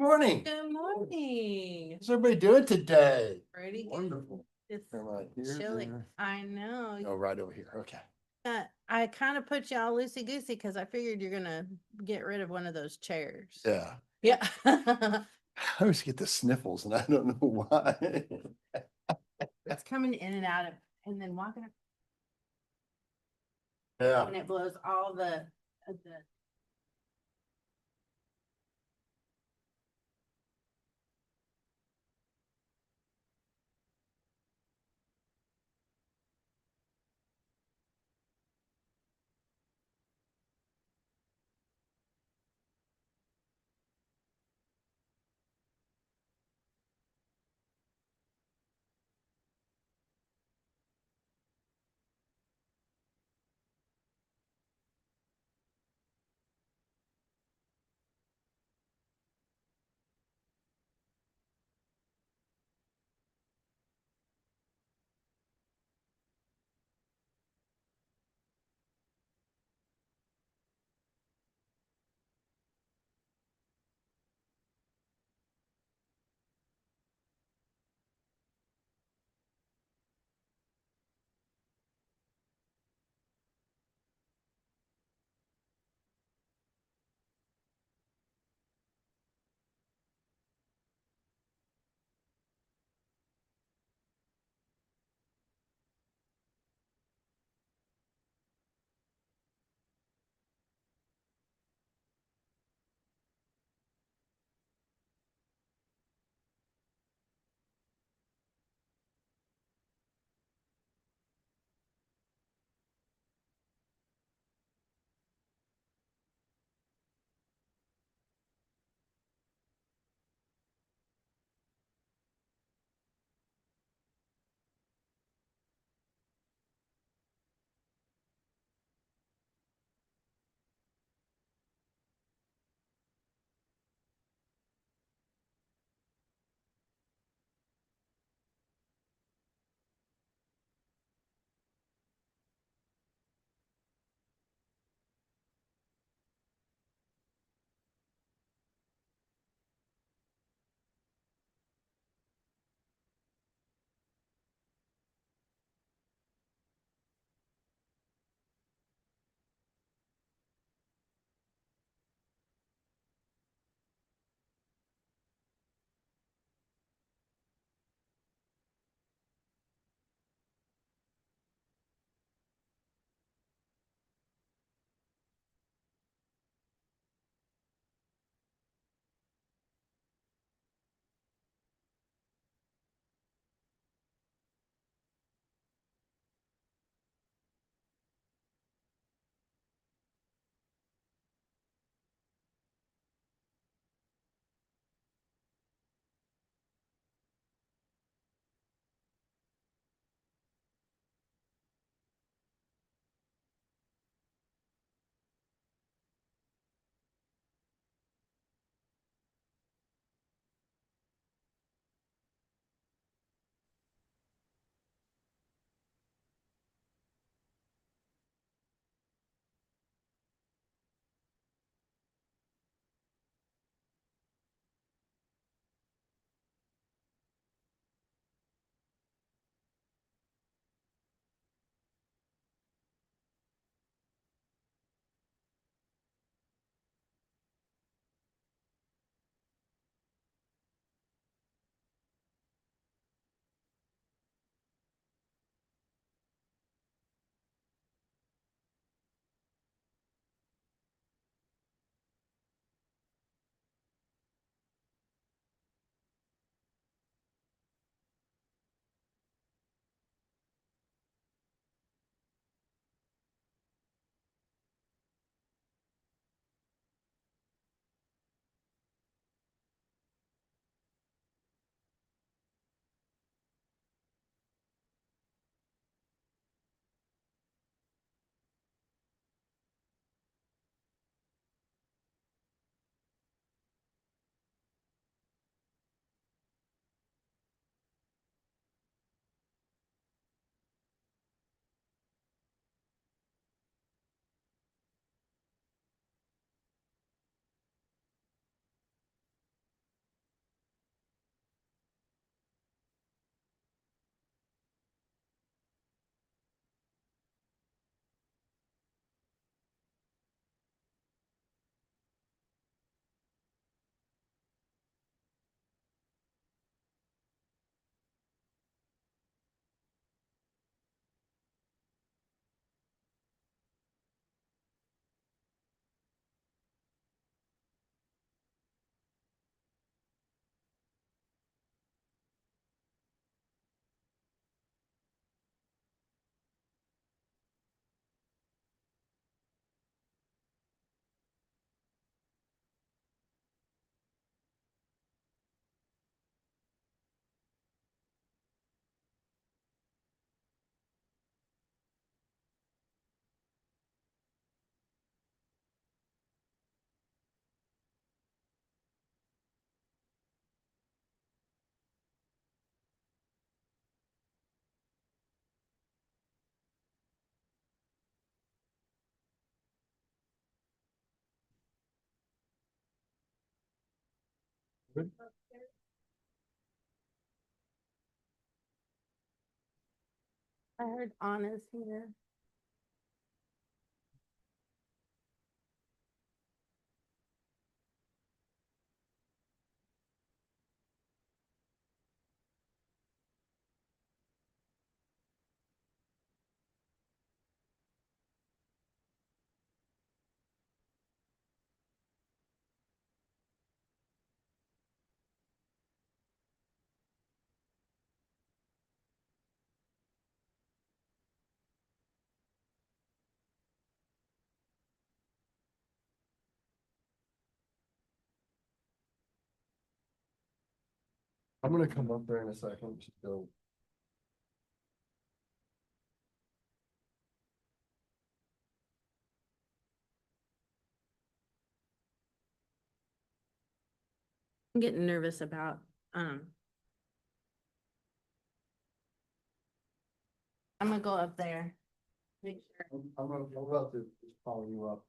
Morning. Good morning. How's everybody doing today? Pretty good. Wonderful. It's Right here, chilly. there. I know. Oh, right over here. Okay. I kind of put y'all loosey goosey because I figured you're gonna get rid of one of those chairs. Yeah. Yeah. I always get the sniffles and I don't know why. It's coming in and out of, and then walking Yeah. and it blows all the. I heard Anna's here. I'm gonna come up there in a second, just go. I'm getting nervous about, um, I'm gonna go up there. Make sure. I'm about to just follow you up.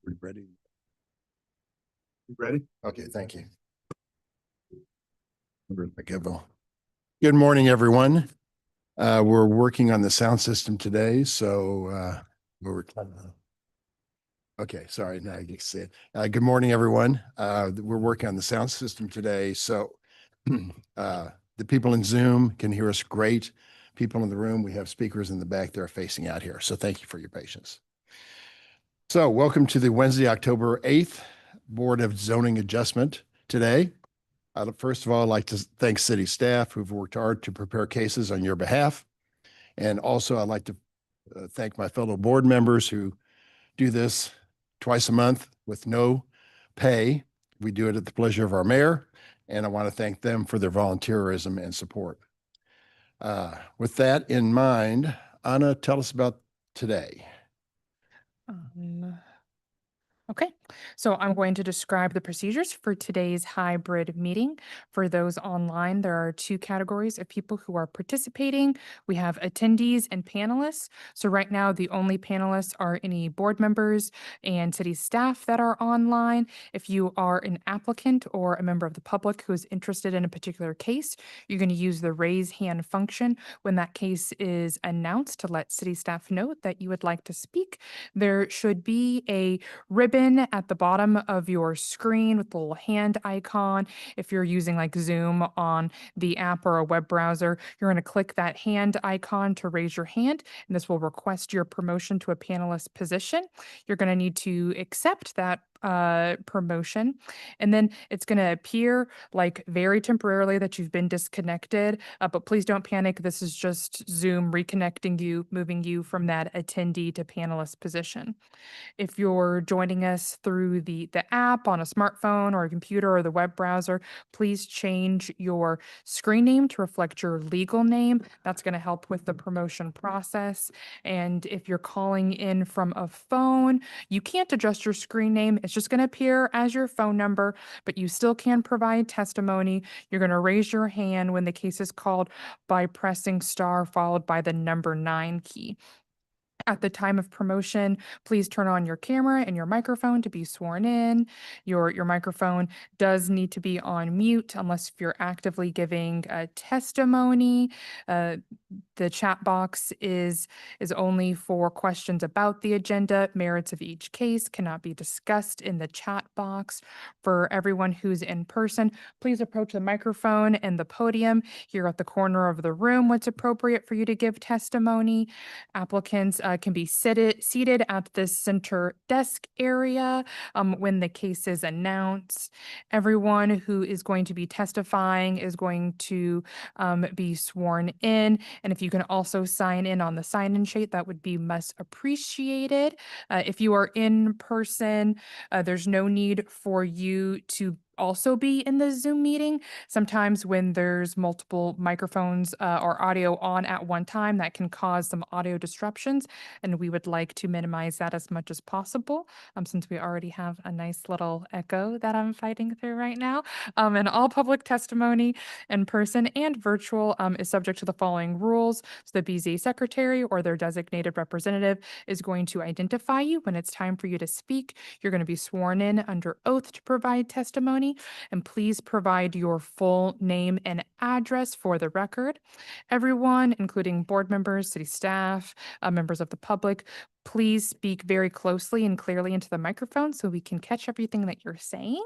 We ready? You ready? Okay, thank you. Good morning, everyone. We're working on the sound system today, so we're okay. Sorry, now you can see it. Good morning, everyone. We're working on the sound system today, so the people in Zoom can hear us great. People in the room, we have speakers in the back that are facing out here. So thank you for your patience. So welcome to the Wednesday, October 8th Board of Zoning Adjustment today. First of all, I'd like to thank city staff who've worked hard to prepare cases on your behalf. And also I'd like to thank my fellow board members who do this twice a month with no pay. We do it at the pleasure of our mayor, and I want to thank them for their volunteerism and support. With that in mind, Anna, tell us about today. Okay, so I'm going to describe the procedures for today's hybrid meeting. For those online, there are two categories of people who are participating. We have attendees and panelists. So right now, the only panelists are any board members and city staff that are online. If you are an applicant or a member of the public who is interested in a particular case, you're going to use the raise hand function when that case is announced to let city staff know that you would like to speak. There should be a ribbon at the bottom of your screen with the little hand icon. If you're using like Zoom on the app or a web browser, you're going to click that hand icon to raise your hand, and this will request your promotion to a panelist position. You're going to need to accept that promotion, and then it's going to appear like very temporarily that you've been disconnected, but please don't panic. This is just Zoom reconnecting you, moving you from that attendee to panelist position. If you're joining us through the app on a smartphone or a computer or the web browser, please change your screen name to reflect your legal name. That's going to help with the promotion process. And if you're calling in from a phone, you can't adjust your screen name. It's just going to appear as your phone number, but you still can provide testimony. You're going to raise your hand when the case is called by pressing star followed by the number 9 key. At the time of promotion, please turn on your camera and your microphone to be sworn in. Your microphone does need to be on mute unless if you're actively giving a testimony. The chat box is only for questions about the agenda. Merits of each case cannot be discussed in the chat box. For everyone who's in person, please approach the microphone and the podium here at the corner of the room. What's appropriate for you to give testimony. Applicants can be seated at the center desk area when the case is announced. Everyone who is going to be testifying is going to be sworn in. And if you can also sign in on the sign-in sheet, that would be much appreciated. If you are in person, there's no need for you to also be in the Zoom meeting. Sometimes when there's multiple microphones or audio on at one time, that can cause some audio disruptions, and we would like to minimize that as much as possible, since we already have a nice little echo that I'm fighting through right now. And all public testimony in person and virtual is subject to the following rules. So the BZA secretary or their designated representative is going to identify you when it's time for you to speak. You're going to be sworn in under oath to provide testimony, and please provide your full name and address for the record. Everyone, including board members, city staff, members of the public, please speak very closely and clearly into the microphone so we can catch everything that you're saying.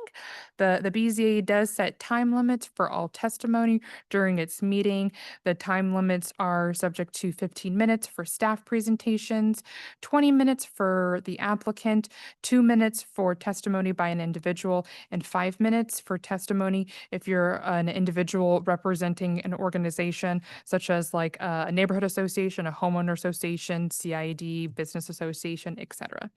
The BZA does set time limits for all testimony during its meeting. The time limits are subject to 15 minutes for staff presentations, 20 minutes for the applicant, 2 minutes for testimony by an individual, and 5 minutes for testimony if you're an individual representing an organization such as like a neighborhood association, a homeowner association, CID, business association, etc.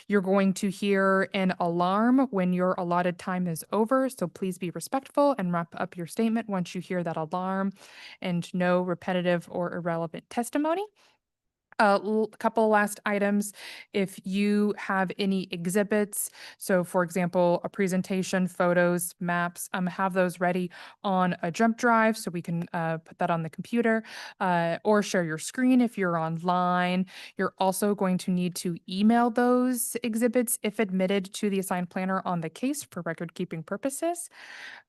You're going to hear an alarm when your allotted time is over, so please be respectful and wrap up your statement once you hear that alarm, and no repetitive or irrelevant testimony. A couple last items. If you have any exhibits, so for example, a presentation, photos, maps, have those ready on a jump drive so we can put that on the computer, or share your screen if you're online. You're also going to need to email those exhibits if admitted to the assigned planner on the case for record keeping purposes.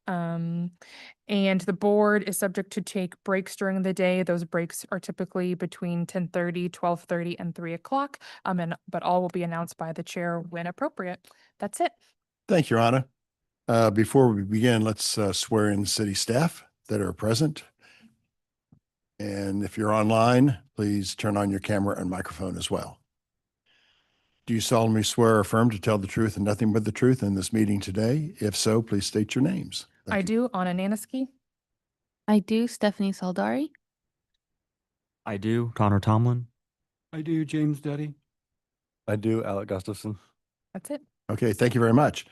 And the board is subject to take breaks during the day. Those breaks are typically between 10:30, 12:30, and 3 o'clock. But all will be announced by the chair when appropriate. That's it. Thank you, Anna. Before we begin, let's swear in city staff that are present. And if you're online, please turn on your camera and microphone as well. Do you solemnly swear or affirm to tell the truth and nothing but the truth in this meeting today? If so, please state your names. Thank I you. do. Anna Naniski. I do, Stephanie Saldari. I do, Connor Tomlin. I do, James Duddy. I do, Alec Gustafson. That's it. Okay, thank you very much.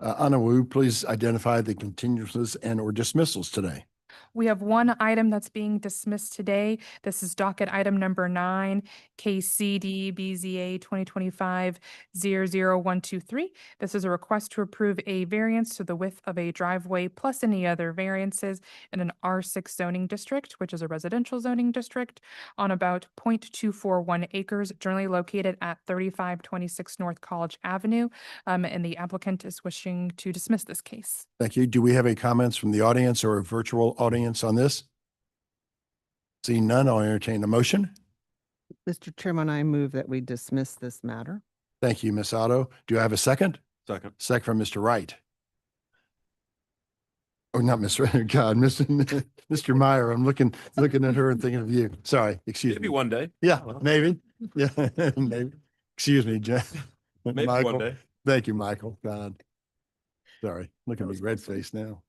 Anna, will you please identify the continuances and or dismissals today? We have one item that's being dismissed today. This is docket item number 9, KCD BZA 2025-00123. This is a request to approve a variance to the width of a driveway plus any other variances in an R6 zoning district, which is a residential zoning district, on about 0.241 acres, generally located at 3526 North College Avenue. And the applicant is wishing to dismiss this case. Thank you. Do we have any comments from the audience or a virtual audience on this? Seeing none, I'll entertain a motion. Mr. Chairman, I move that we dismiss this matter. Thank you, Ms. Otto. Do I have a second? Second. Second from Mr. Wright. Oh, not Mr. God, Mr. Meyer. I'm looking at her and thinking of you. Sorry, excuse Maybe me. one day. Yeah, maybe. Yeah, maybe. Excuse me, Jeff. Maybe Michael. one day. Thank you, Michael. God. Sorry, look at me red face now.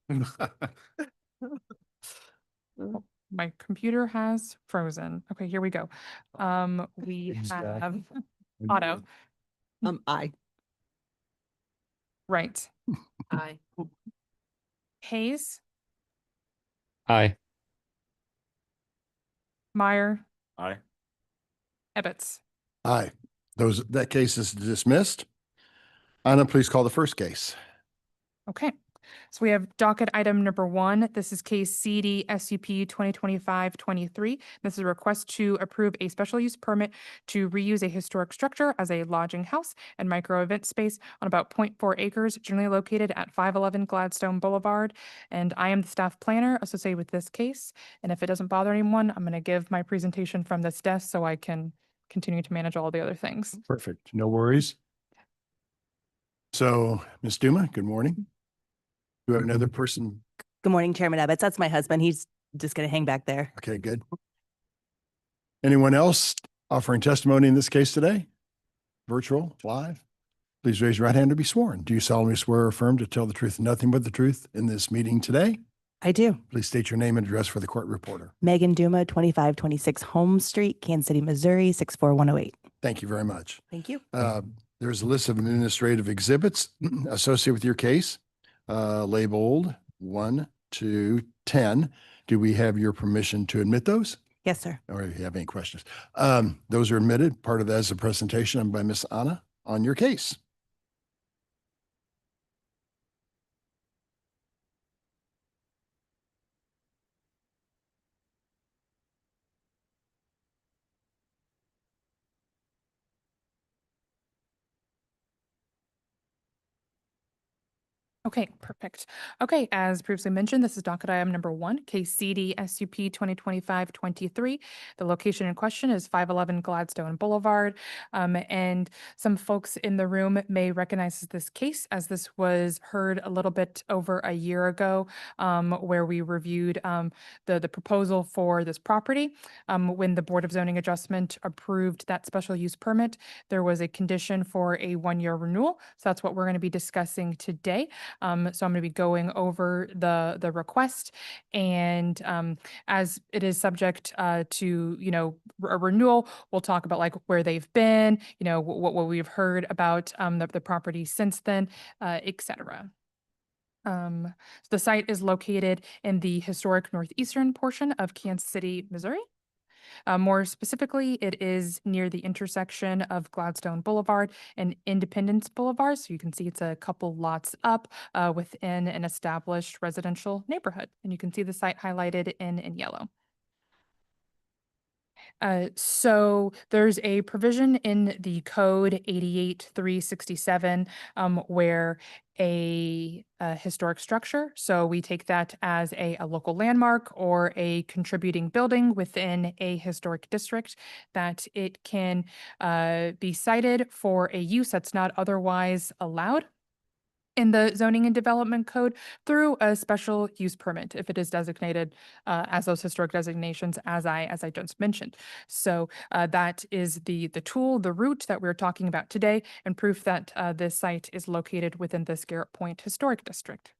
My computer has frozen. Okay, here we go. We have Otto, Aye. Wright, Aye. Hayes, Aye. Meyer, Aye. Ebbets. Aye. That case is dismissed. Anna, please call the first case. Okay, so we have docket item number 1. This is case CD SUP 2025-23. This is a request to approve a special use permit to reuse a historic structure as a lodging house and micro event space on about 0.4 acres, generally located at 511 Gladstone Boulevard. And I am the staff planner associated with this case. And if it doesn't bother anyone, I'm going to give my presentation from this desk so I can continue to manage all the other things. Perfect. No worries. So, Ms. Duma, good morning. Do you have another person? Good morning, Chairman Ebbets. That's my husband. He's just going to hang back there. Okay, good. Anyone else offering testimony in this case today? Virtual, live? Please raise your right hand to be sworn. Do you solemnly swear or affirm to tell the truth and nothing but the truth in this meeting today? I do. Please state your name and address for the court reporter. Megan Duma, 2526 Holmes Street, Kansas City, Missouri, 64108. Thank you very much. Thank you. There's a list of administrative exhibits associated with your case, labeled 1 to 10. Do we have your permission to admit those? Yes, sir. Or if you have any questions? Those are admitted. Part of that is a presentation by Ms. Anna on your case. Okay, perfect. Okay, as previously mentioned, this is docket item number 1, case CD SUP 2025-23. The location in question is 511 Gladstone Boulevard. And some folks in the room may recognize this case as this was heard a little bit over a year ago, where we reviewed the proposal for this property. When the Board of Zoning Adjustment approved that special use permit, there was a condition for a 1-year renewal. So that's what we're going to be discussing today. So I'm going to be going over the request, and as it is subject to, a renewal, we'll talk about like where they've been, what we've heard about the property since then, et cetera. The site is located in the historic northeastern portion of Kansas City, Missouri. More specifically, it is near the intersection of Gladstone Boulevard and Independence Boulevard. So you can see it's a couple lots up within an established residential neighborhood. And you can see the site highlighted in yellow. So there's a provision in the code 88-367 where a historic structure, so we take that as a local landmark or a contributing building within a historic district, that it can be cited for a use that's not otherwise allowed in the zoning and development code through a special use permit if it is designated as those historic designations as I just mentioned. So that is the tool, the route that we're talking about today, and proof that this site is located within the Garrett Point Historic District.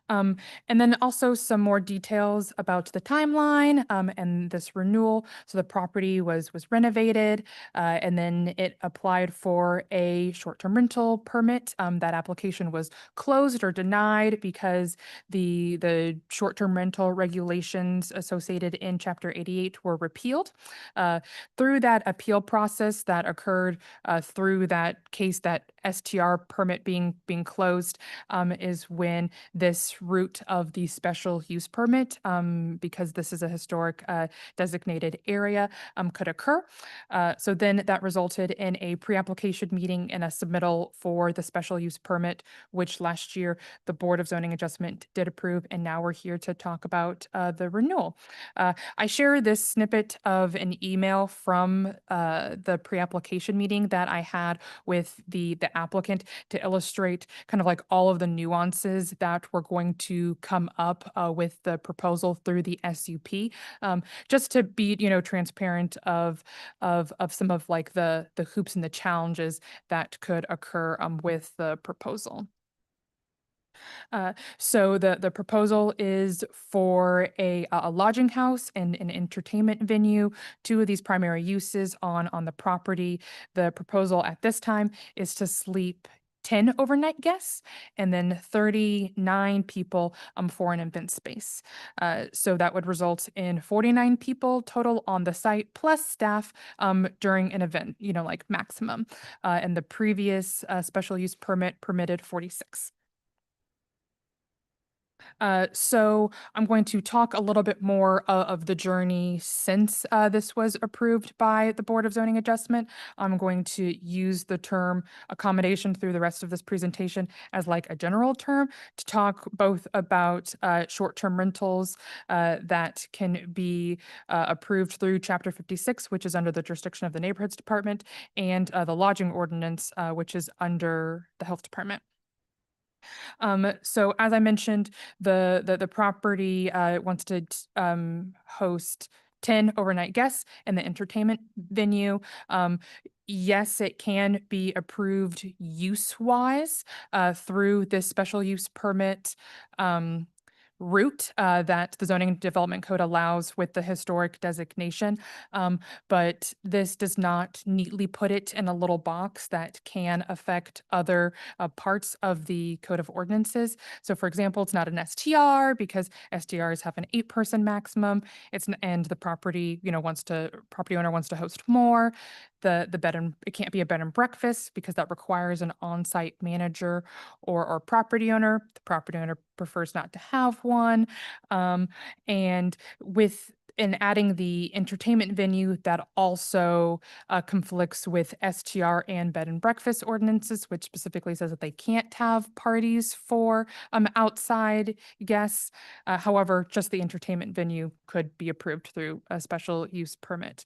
And then also some more details about the timeline and this renewal. So the property was renovated and then it applied for a short-term rental permit. That application was closed or denied because the short-term rental regulations associated in Chapter 88 were repealed. Through that appeal process that occurred through that case, that STR permit being closed, is when this route of the special use permit, because this is a historic designated area, could occur. So then that resulted in a pre-application meeting and a submittal for the special use permit, which last year the Board of Zoning Adjustment did approve, and now we're here to talk about the renewal. I share this snippet of an email from the pre-application meeting that I had with the applicant to illustrate kind of like all of the nuances that were going to come up with the proposal through the SUP, just to be, transparent of some of like the hoops and the challenges that could occur with the proposal. So the proposal is for a lodging house and an entertainment venue, two of these primary uses on the property. The proposal at this time is to sleep 10 overnight guests and then 39 people for an event space. So that would result in 49 people total on the site plus staff during an event, like maximum. And the previous special use permit permitted 46. So I'm going to talk a little bit more of the journey since this was approved by the Board of Zoning Adjustment. I'm going to use the term accommodation through the rest of this presentation as like a general term to talk both about short-term rentals that can be approved through Chapter 56, which is under the jurisdiction of the Neighborhoods Department, and the lodging ordinance, which is under the Health Department. So as I mentioned, the property wants to host 10 overnight guests in the entertainment venue. Yes, it can be approved use-wise through this special use permit route that the Zoning and Development Code allows with the historic designation. But this does not neatly put it in a little box that can affect other parts of the Code of Ordinances. So for example, it's not an STR because STRs have an 8-person maximum. And the property, property owner wants to host more. It can't be a bed and breakfast because that requires an on-site manager or property owner. The property owner prefers not to have one. And in adding the entertainment venue, that also conflicts with STR and bed and breakfast ordinances, which specifically says that they can't have parties for outside guests. However, just the entertainment venue could be approved through a special use permit.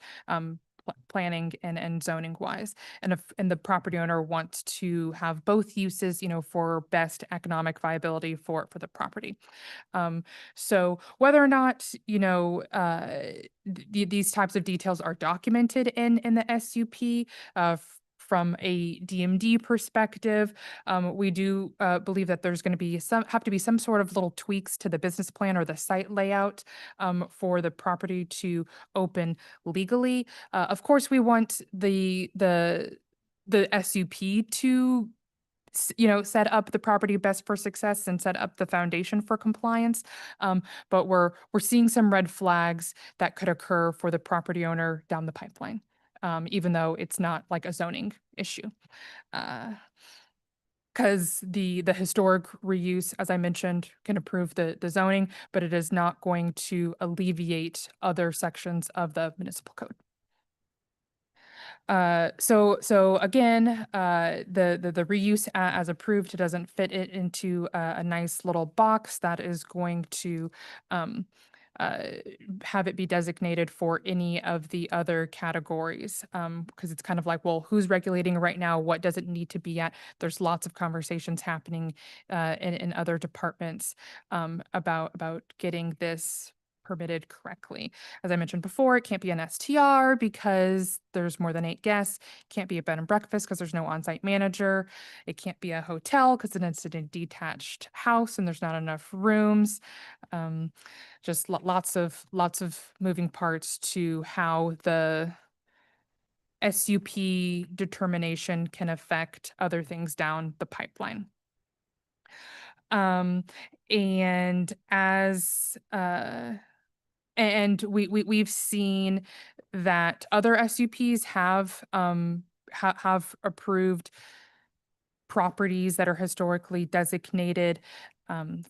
Planning and zoning wise. And if the property owner wants to have both uses, for best economic viability for the property. So whether or not, these types of details are documented in the SUP, from a DMD perspective, we do believe that there's going to have to be some sort of little tweaks to the business plan or the site layout for the property to open legally. Of course, we want the SUP to set up the property best for success and set up the foundation for compliance. But we're seeing some red flags that could occur for the property owner down the pipeline, even though it's not like a zoning issue. Because the historic reuse, as I mentioned, can approve the zoning, but it is not going to alleviate other sections of the municipal code. So again, the reuse as approved, it doesn't fit it into a nice little box that is going to have it be designated for any of the other categories. Because it's kind of like, well, who's regulating right now? What does it need to be at? There's lots of conversations happening in other departments about getting this permitted correctly. As I mentioned before, it can't be an STR because there's more than 8 guests. Can't be a bed and breakfast because there's no on-site manager. It can't be a hotel because it's a detached house and there's not enough rooms. Just lots of moving parts to how the SUP determination can affect other things down the pipeline. And as and we've seen that other SUPs have approved properties that are historically designated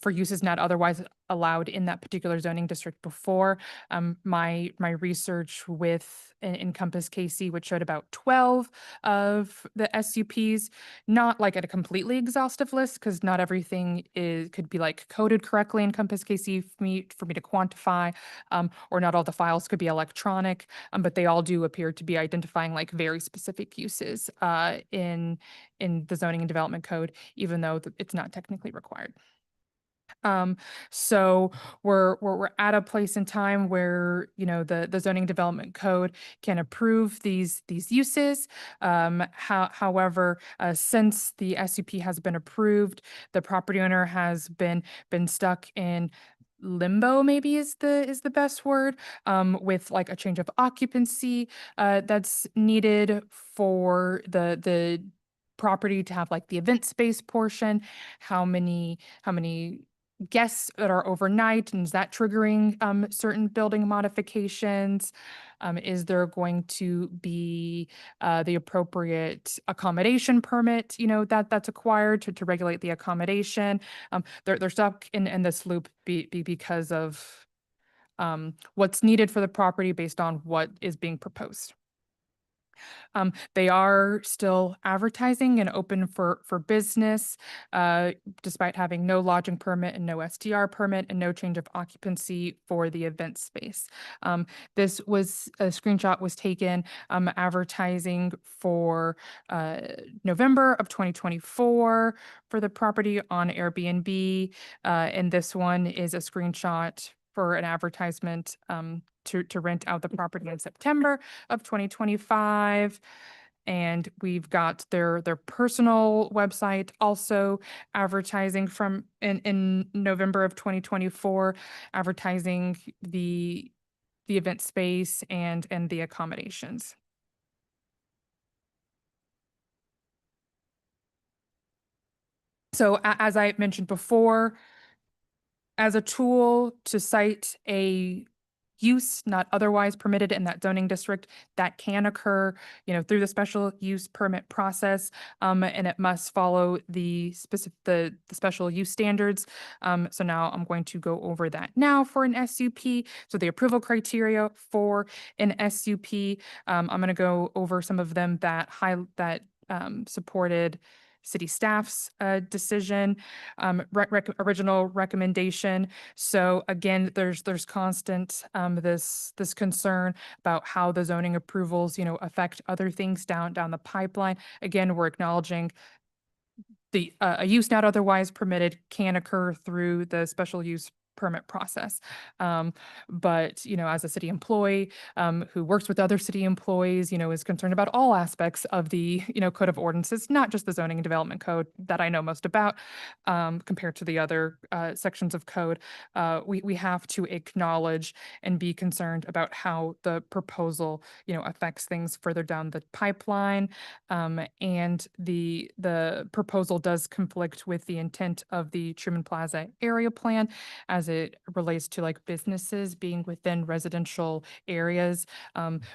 for uses not otherwise allowed in that particular zoning district before. My research with Encompass KC, which showed about 12 of the SUPs, not like at a completely exhaustive list, because not everything could be like coded correctly in Encompass KC for me to quantify, or not all the files could be electronic, but they all do appear to be identifying like very specific uses in the zoning and development code, even though it's not technically required. So we're at a place in time where, the zoning development code can approve these uses. However, since the SUP has been approved, the property owner has been stuck in limbo, maybe is the best word, with like a change of occupancy that's needed for the property to have like the event space portion, how many guests that are overnight, and is that triggering certain building modifications? Is there going to be the appropriate accommodation permit, that's acquired to regulate the accommodation? They're stuck in this loop because of what's needed for the property based on what is being proposed. They are still advertising and open for business, despite having no lodging permit and no STR permit and no change of occupancy for the event space. This was a screenshot was taken advertising for November of 2024 for the property on Airbnb. And this one is a screenshot for an advertisement to rent out the property in September of 2025. And we've got their personal website also advertising from in November of 2024, advertising the event space and the accommodations. So as I mentioned before, as a tool to cite a use not otherwise permitted in that zoning district, that can occur, through the special use permit process, and it must follow the special use standards. So now I'm going to go over that now for an SUP. So the approval criteria for an SUP, I'm going to go over some of them that supported city staff's decision, original recommendation. So again, there's constant this concern about how the zoning approvals, affect other things down the pipeline. Again, we're acknowledging a use not otherwise permitted can occur through the special use permit process. But, as a city employee, who works with other city employees, is concerned about all aspects of the, code of ordinances, not just the zoning and development code that I know most about, compared to the other sections of code. We have to acknowledge and be concerned about how the proposal, affects things further down the pipeline. And the proposal does conflict with the intent of the Truman Plaza area plan as it relates to like businesses being within residential areas.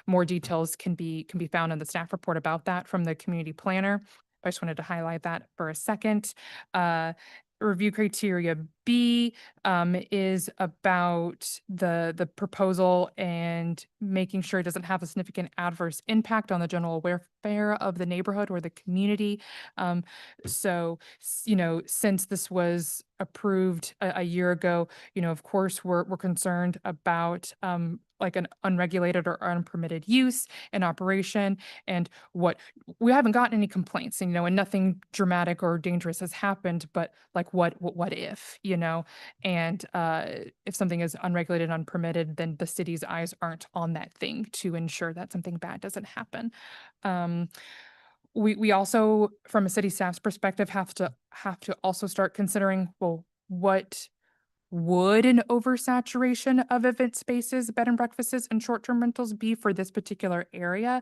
More details can be found in the staff report about that from the community planner. I just wanted to highlight that for a second. Review criteria B is about the proposal and making sure it doesn't have a significant adverse impact on the general welfare of the neighborhood or the community. Since this was approved a year ago, of course, we're concerned about like an unregulated or unpermitted use and operation. And we haven't gotten any complaints, and nothing dramatic or dangerous has happened, but like what if, and if something is unregulated, unpermitted, then the city's eyes aren't on that thing to ensure that something bad doesn't happen. We also, from a city staff's perspective, have to also start considering, well, what would an oversaturation of event spaces, bed and breakfasts, and short-term rentals be for this particular area?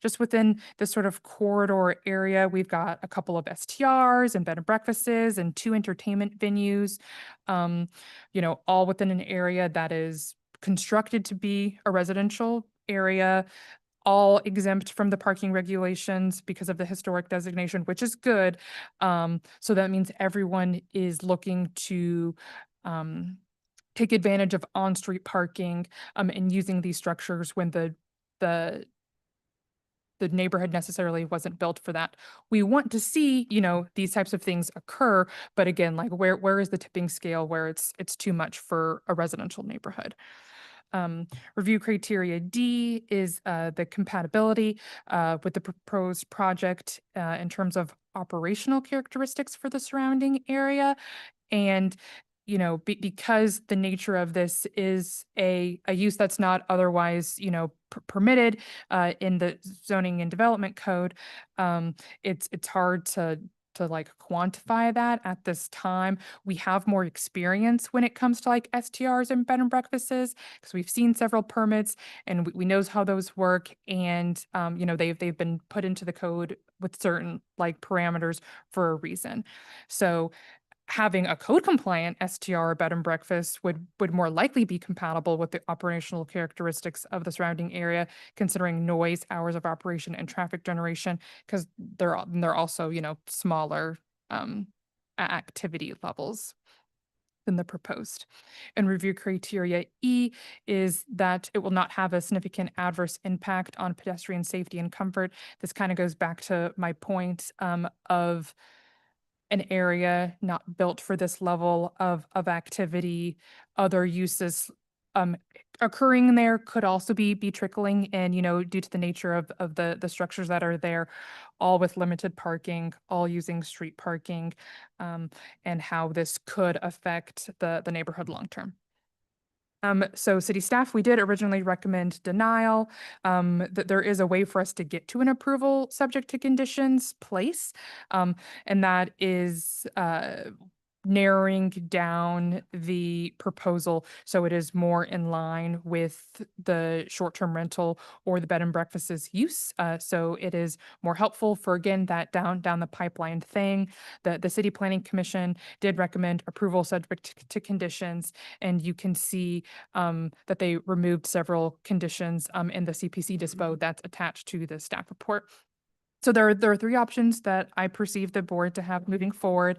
Just within this sort of corridor area, we've got a couple of STRs and bed and breakfasts and 2 entertainment venues, all within an area that is constructed to be a residential area, all exempt from the parking regulations because of the historic designation, which is good. So that means everyone is looking to take advantage of on-street parking and using these structures when the neighborhood necessarily wasn't built for that. We want to see, these types of things occur, but again, like where is the tipping scale where it's too much for a residential neighborhood? Review criteria D is the compatibility with the proposed project in terms of operational characteristics for the surrounding area. And, because the nature of this is a use that's not otherwise, permitted in the zoning and development code, it's hard to like quantify that at this time. We have more experience when it comes to like STRs and bed and breakfasts because we've seen several permits and we knows how those work. And, they've been put into the code with certain like parameters for a reason. So having a code compliant STR or bed and breakfast would more likely be compatible with the operational characteristics of the surrounding area, considering noise, hours of operation, and traffic generation, because they're also, smaller activity levels than the proposed. And review criteria E is that it will not have a significant adverse impact on pedestrian safety and comfort. This kind of goes back to my point of an area not built for this level of activity. Other uses occurring there could also be trickling in, due to the nature of the structures that are there, all with limited parking, all using street parking, and how this could affect the neighborhood long term. So city staff, we did originally recommend denial. That there is a way for us to get to an approval subject to conditions place. And that is narrowing down the proposal so it is more in line with the short-term rental or the bed and breakfasts use. So it is more helpful for, again, that down the pipeline thing. The City Planning Commission did recommend approval subject to conditions, and you can see that they removed several conditions in the CPC dispo that's attached to the staff report. So there are 3 options that I perceive the board to have moving forward.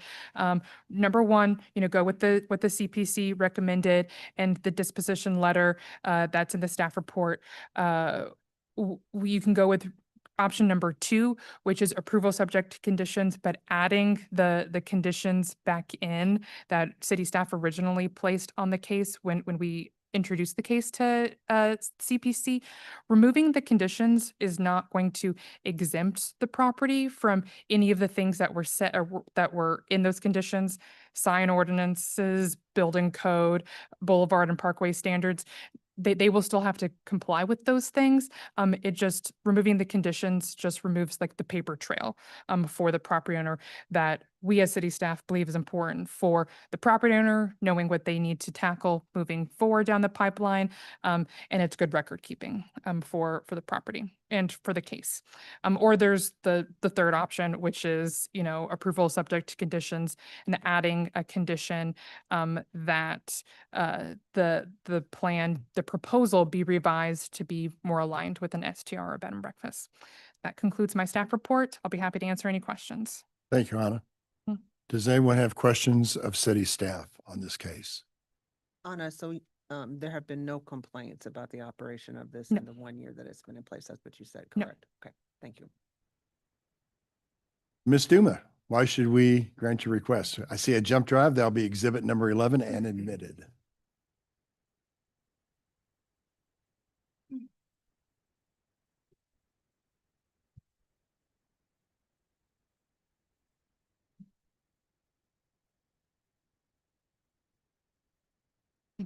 Number 1, go with what the CPC recommended and the disposition letter that's in the staff report. You can go with option number 2, which is approval subject to conditions, but adding the conditions back in that city staff originally placed on the case when we introduced the case to CPC, removing the conditions is not going to exempt the property from any of the things that were set or that were in those conditions, sign ordinances, building code, boulevard and parkway standards. They will still have to comply with those things. It just, removing the conditions just removes like the paper trail for the property owner that we as city staff believe is important for the property owner, knowing what they need to tackle moving forward down the pipeline. And it's good record keeping for the property and for the case. Or there's the third option, which is, you know, approval subject to conditions and adding a condition that the plan, the proposal be revised to be more aligned with an STR or bed and breakfast. That concludes my staff report. I'll be happy to answer any questions. Thank you, Anna. Hmm. Does anyone have questions of city staff on this case? Anna, so there have been no complaints about the operation of this No. in the 1 year that it's been in place. That's what you said, No. correct? Okay, thank you. Ms. Duma, why should we grant your request? I see a jump drive. That'll be exhibit number 11 and admitted.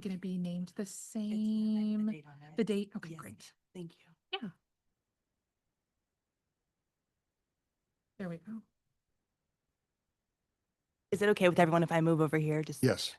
Going to be named the same, the date? Okay, great. Thank you. Yeah. There we go. Is it okay with everyone if I move over here? Just Yes.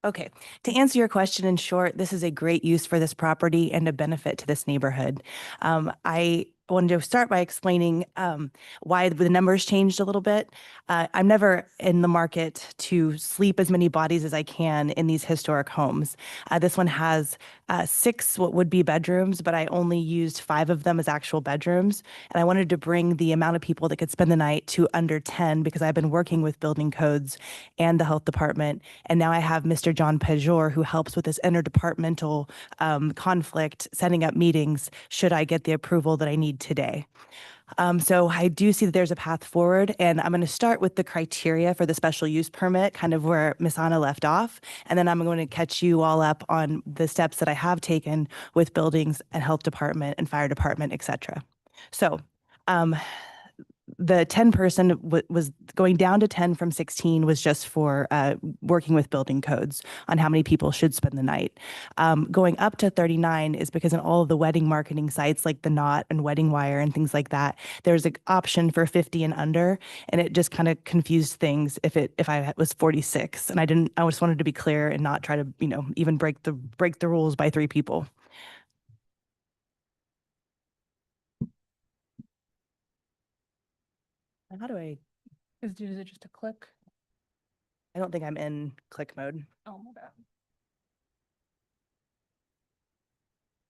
Okay, to answer your question in short, this is a great use for this property and a benefit to this neighborhood. I wanted to start by explaining why the numbers changed a little bit. I'm never in the market to sleep as many bodies as I can in these historic homes. This one has 6 what would be bedrooms, but I only used 5 of them as actual bedrooms. And I wanted to bring the amount of people that could spend the night to under 10 because I've been working with building codes and the health department. And now I have Mr. John Pejor, who helps with this interdepartmental conflict, setting up meetings should I get the approval that I need today. So I do see that there's a path forward, and I'm going to start with the criteria for the special use permit, kind of where Ms. Anna left off, and then I'm going to catch you all up on the steps that I have taken with buildings and health department and fire department, et cetera. So the 10 person was going down to 10 from 16 was just for working with building codes on how many people should spend the night. Going up to 39 is because in all of the wedding marketing sites like the Knot and Wedding Wire and things like that, there's an option for 50 and under, and it just kind of confused things if I was 46. And I just wanted to be clear and not try to, you know, even break the rules by 3 people. How do I? Is it just a click? I don't think I'm in click mode. Oh, my bad.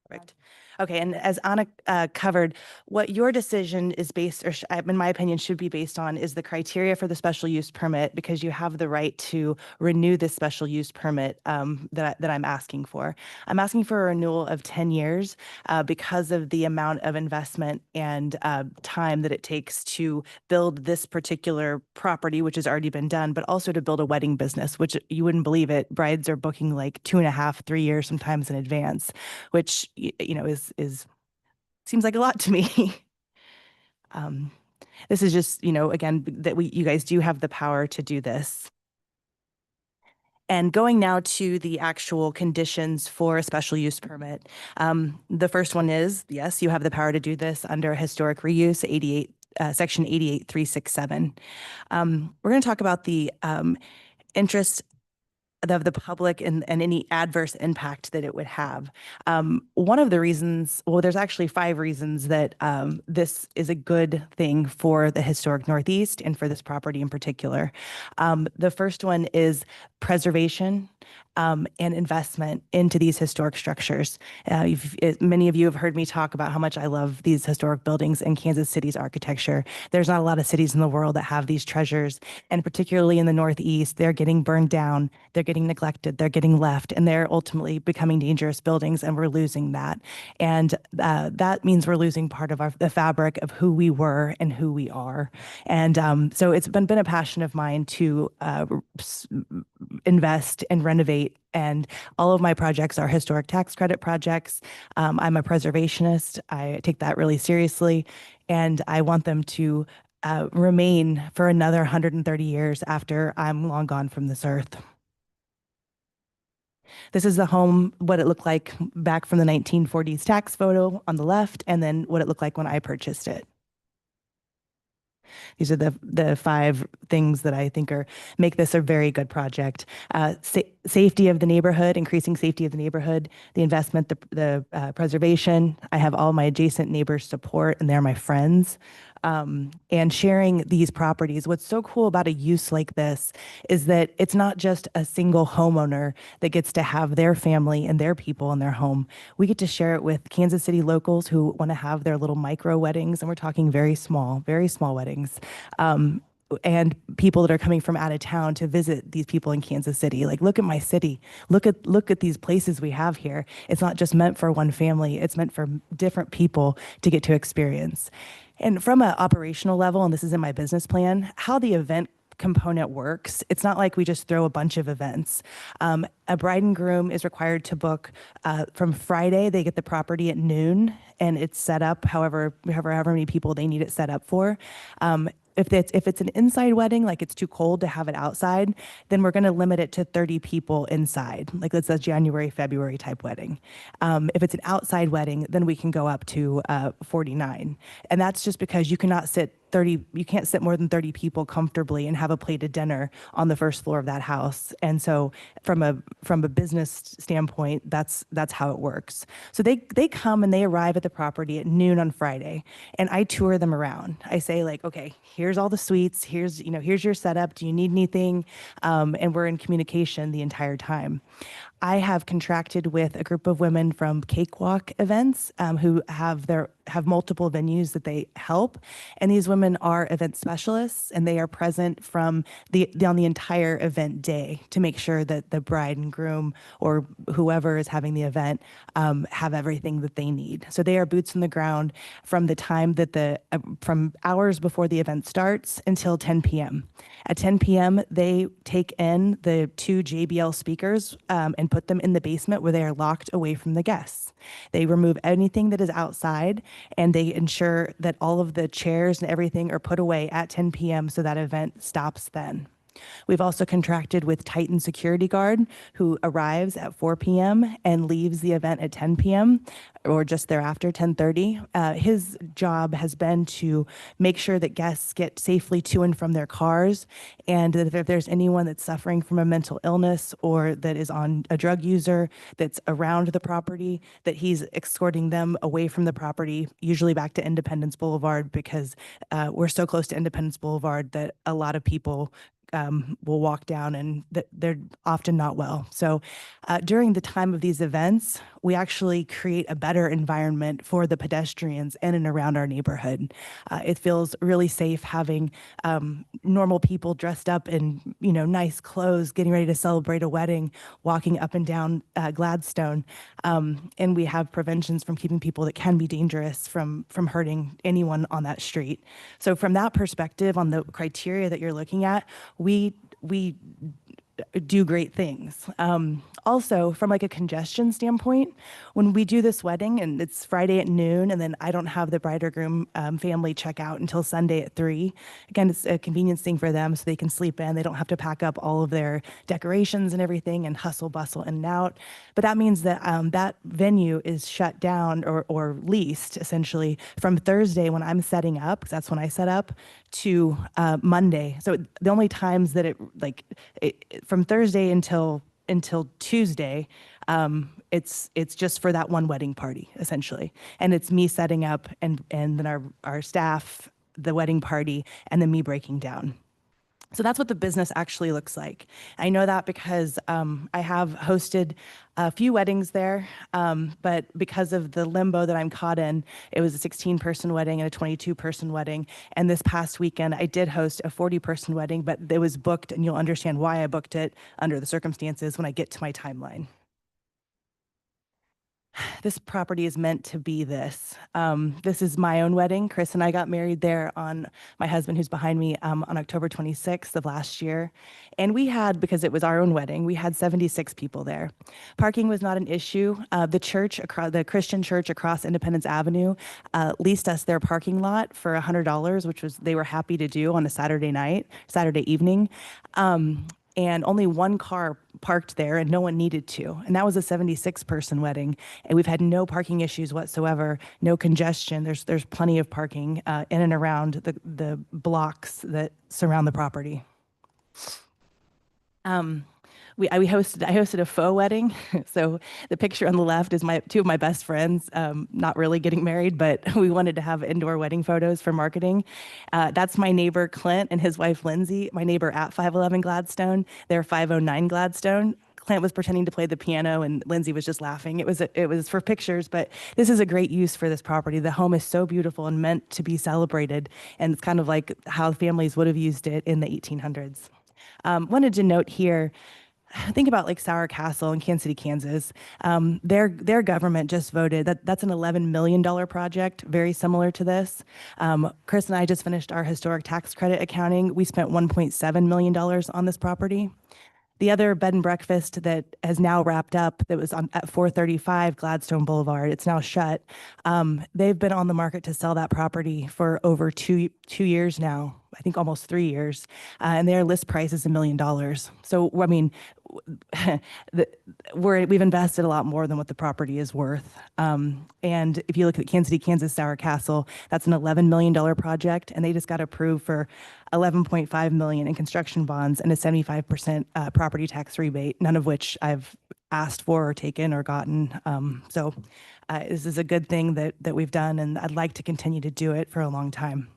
Perfect. Okay, and as Anna covered, what your decision is based, or in my opinion, should be based on is the criteria for the special use permit, because you have the right to renew this special use permit that I'm asking for. I'm asking for a renewal of 10 years because of the amount of investment and time that it takes to build this particular property, which has already been done, but also to build a wedding business, which you wouldn't believe it. Brides are booking like 2.5, 3 years sometimes in advance, which you know is seems like a lot to me. This is just, you know, again, that you guys do have the power to do this. And going now to the actual conditions for a special use permit. The first one is, yes, you have the power to do this under historic reuse, section 88367. We're going to talk about the interest of the public and any adverse impact that it would have. One of the reasons, well, there's actually 5 reasons that this is a good thing for the historic Northeast and for this property in particular. The first one is preservation. and investment into these historic structures. Many of you have heard me talk about how much I love these historic buildings and Kansas City's architecture. There's not a lot of cities in the world that have these treasures, and particularly in the Northeast, they're getting burned down, they're getting neglected, they're getting left, and they're ultimately becoming dangerous buildings, and we're losing that. And that means we're losing part of the fabric of who we were and who we are. And so it's been a passion of mine to invest and renovate. And all of my projects are historic tax credit projects. I'm a preservationist. I take that really seriously. And I want them to remain for another 130 years after I'm long gone from this earth. This is the home, what it looked like back from the 1940s tax photo on the left, and then what it looked like when I purchased it. These are the 5 things that I think make this a very good project. Safety of the neighborhood, increasing safety of the neighborhood, the investment, the preservation. I have all my adjacent neighbors' support, and they're my friends. And sharing these properties. What's so cool about a use like this is that it's not just a single homeowner that gets to have their family and their people in their home. We get to share it with Kansas City locals who want to have their little micro weddings, and we're talking very small weddings. And people that are coming from out of town to visit these people in Kansas City. Like, look at my city. Look at these places we have here. It's not just meant for one family. It's meant for different people to get to experience. And from an operational level, and this is in my business plan, how the event component works, it's not like we just throw a bunch of events. A bride and groom is required to book from Friday. They get the property at noon, and it's set up however many people they need it set up for. If it's an inside wedding, like it's too cold to have it outside, then we're going to limit it to 30 people inside, like that's a January, February type wedding. If it's an outside wedding, then we can go up to 49. And that's just because you can't sit more than 30 people comfortably and have a plated dinner on the first floor of that house. And so from a business standpoint, that's how it works. So they come and they arrive at the property at noon on Friday, and I tour them around. I say, like, okay, here's all the suites, here's your setup, do you need anything? And we're in communication the entire time. I have contracted with a group of women from Cakewalk Events who have multiple venues that they help, and these women are event specialists, and they are present on the entire event day to make sure that the bride and groom or whoever is having the event have everything that they need. So they are boots on the ground from the time that from hours before the event starts until 10 p.m. At 10 p.m., they take in the 2 JBL speakers and put them in the basement where they are locked away from the guests. They remove anything that is outside, and they ensure that all of the chairs and everything are put away at 10 p.m. so that event stops then. We've also contracted with Titan Security Guard, who arrives at 4 p.m. and leaves the event at 10 p.m. or just thereafter, 10:30. His job has been to make sure that guests get safely to and from their cars, and that if there's anyone that's suffering from a mental illness or that is on a drug user that's around the property, that he's escorting them away from the property, usually back to Independence Boulevard, because we're so close to Independence Boulevard that a lot of people will walk down, and they're often not well. So during the time of these events, we actually create a better environment for the pedestrians in and around our neighborhood. It feels really safe having normal people dressed up in nice clothes, getting ready to celebrate a wedding, walking up and down Gladstone. And we have preventions from keeping people that can be dangerous from hurting anyone on that street. So from that perspective, on the criteria that you're looking at, we do great things. Also, from like a congestion standpoint, when we do this wedding and it's Friday at noon, and then I don't have the bride or groom family check out until Sunday at 3. Again, it's a convenience thing for them so they can sleep in. They don't have to pack up all of their decorations and everything and hustle bustle in and out. But that means that that venue is shut down or leased essentially from Thursday when I'm setting up, because that's when I set up, to Monday. So the only times that from Thursday until Tuesday, it's just for that one wedding party essentially, and it's me setting up and then our staff, the wedding party, and then me breaking down. So that's what the business actually looks like. I know that because I have hosted a few weddings there, but because of the limbo that I'm caught in, it was a 16-person wedding and a 22-person wedding. And this past weekend, I did host a 40-person wedding, but it was booked, and you'll understand why I booked it under the circumstances when I get to my timeline. This property is meant to be this. This is my own wedding. Chris and I got married there on my husband, who's behind me, on October 26th of last year. And we had, because it was our own wedding, we had 76 people there. Parking was not an issue. The Christian church across Independence Avenue leased us their parking lot for $100, which was they were happy to do on a Saturday evening. And only one car parked there, and no one needed to. And that was a 76-person wedding, and we've had no parking issues whatsoever, no congestion. There's plenty of parking in and around the blocks that surround the property. I hosted a faux wedding. So the picture on the left is two of my best friends, not really getting married, but we wanted to have indoor wedding photos for marketing. That's my neighbor, Clint, and his wife, Lindsay, my neighbor at 511 Gladstone. They're 509 Gladstone. Clint was pretending to play the piano and Lindsay was just laughing. It was for pictures, but this is a great use for this property. The home is so beautiful and meant to be celebrated. And it's kind of like how families would have used it in the 1800s. Wanted to note here, think about like Sour Castle in Kansas City, Kansas. Their government just voted that's an $11 million project, very similar to this. Chris and I just finished our historic tax credit accounting. We spent $1.7 million on this property. The other bed and breakfast that has now wrapped up, that was at 435 Gladstone Boulevard, it's now shut. They've been on the market to sell that property for over two years now, I think almost 3 years, and their list price is $1 million. So, I mean, we've invested a lot more than what the property is worth. And if you look at Kansas City, Kansas Sour Castle, that's an $11 million project, and they just got approved for $11.5 million in construction bonds and a 75% property tax rebate, none of which I've asked for or taken or gotten. So this is a good thing that we've done, and I'd like to continue to do it for a long time.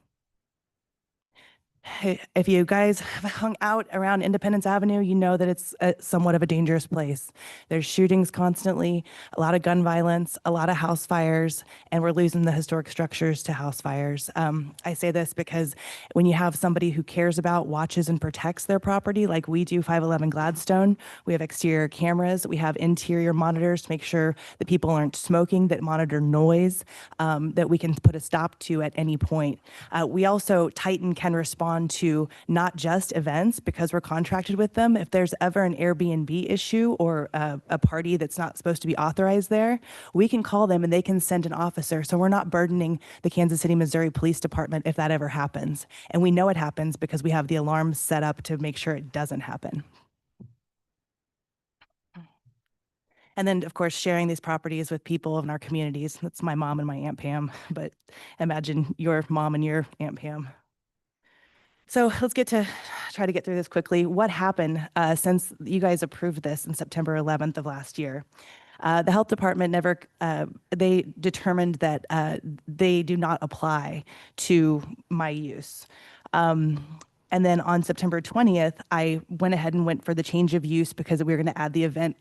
If you guys have hung out around Independence Avenue, you know that it's somewhat of a dangerous place. There's shootings constantly, a lot of gun violence, a lot of house fires, and we're losing the historic structures to house fires. I say this because when you have somebody who cares about, watches, and protects their property, like we do 511 Gladstone, we have exterior cameras, we have interior monitors to make sure that people aren't smoking, that monitor noise, that we can put a stop to at any point. We also, Titan can respond to not just events because we're contracted with them. If there's ever an Airbnb issue or a party that's not supposed to be authorized there, we can call them and they can send an officer. So we're not burdening the Kansas City, Missouri Police Department if that ever happens. And we know it happens because we have the alarms set up to make sure it doesn't happen. And then, of course, sharing these properties with people in our communities. That's my mom and my Aunt Pam, but imagine your mom and your Aunt Pam. So let's try to get through this quickly. What happened since you guys approved this in September 11th of last year? The health department they determined that they do not apply to my use. And then on September 20th, I went ahead and went for the change of use because we were going to add the event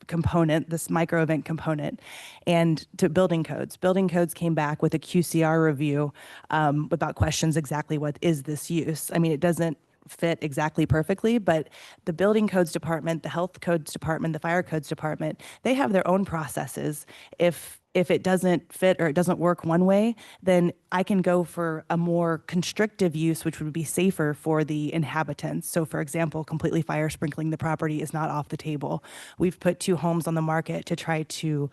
component, this micro event component, and to building codes. Building codes came back with a QCR review about questions exactly what is this use. I mean, it doesn't fit exactly perfectly, but the building codes department, the health codes department, the fire codes department, they have their own processes. If it doesn't fit or it doesn't work one way, then I can go for a more constrictive use, which would be safer for the inhabitants. So for example, completely fire sprinkling the property is not off the table. We've put 2 homes on the market to try to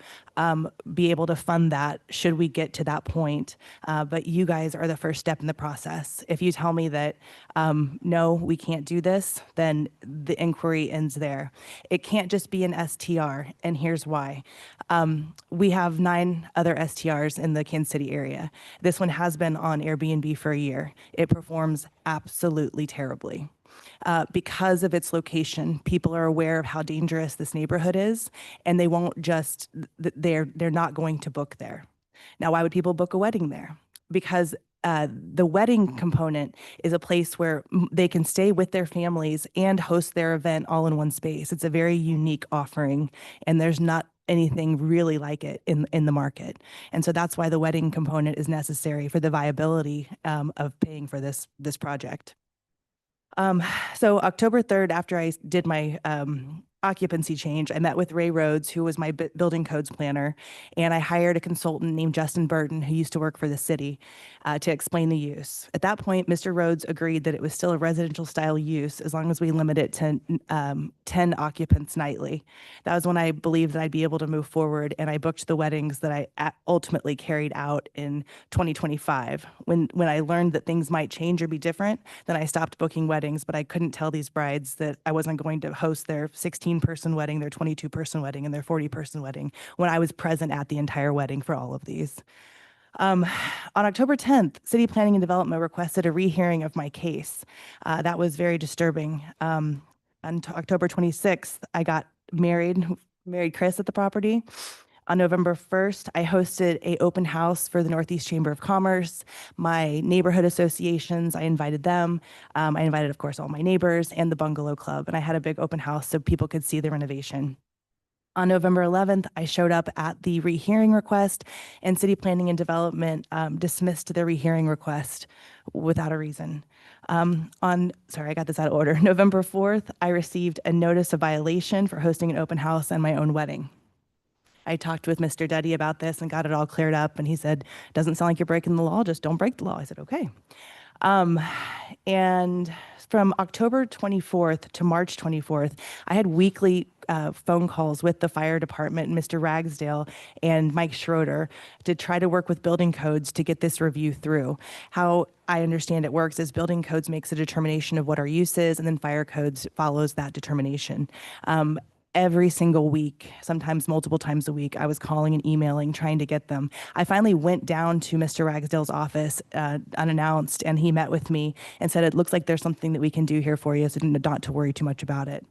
be able to fund that should we get to that point. But you guys are the first step in the process. If you tell me that, no, we can't do this, then the inquiry ends there. It can't just be an STR, and here's why. We have 9 other STRs in the Kansas City area. This one has been on Airbnb for a year. It performs absolutely terribly. Because of its location, people are aware of how dangerous this neighborhood is, and they won't they're not going to book there. Now, why would people book a wedding there? Because the wedding component is a place where they can stay with their families and host their event all in one space. It's a very unique offering, and there's not anything really like it in the market. And so that's why the wedding component is necessary for the viability of paying for this project. So October 3rd, after I did my occupancy change, I met with Ray Rhodes, who was my building codes planner, and I hired a consultant named Justin Burton, who used to work for the city, to explain the use. At that point, Mr. Rhodes agreed that it was still a residential style use as long as we limit it to 10 occupants nightly. That was when I believed that I'd be able to move forward, and I booked the weddings that I ultimately carried out in 2025. When I learned that things might change or be different, then I stopped booking weddings, but I couldn't tell these brides that I wasn't going to host their 16-person wedding, their 22-person wedding, and their 40-person wedding when I was present at the entire wedding for all of these. On October 10th, City Planning and Development requested a rehearing of my case. That was very disturbing. On October 26th, I got married Chris at the property. On November 1st, I hosted an open house for the Northeast Chamber of Commerce, my neighborhood associations. I invited them. I invited, of course, all my neighbors and the Bungalow Club, and I had a big open house so people could see the renovation. On November 11th, I showed up at the rehearing request, and City Planning and Development dismissed the rehearing request without a reason. Sorry, I got this out of order. November 4th, I received a notice of violation for hosting an open house and my own wedding. I talked with Mr. Duddy about this and got it all cleared up, and he said, doesn't sound like you're breaking the law, just don't break the law. I said, okay. And from October 24th to March 24th, I had weekly phone calls with the fire department, Mr. Ragsdale and Mike Schroeder, to try to work with building codes to get this review through. How I understand it works is building codes makes a determination of what our use is, and then fire codes follows that determination. Every single week, sometimes multiple times a week, I was calling and emailing, trying to get them. I finally went down to Mr. Ragsdale's office unannounced, and he met with me and said, it looks like there's something that we can do here for you, so not to worry too much about it.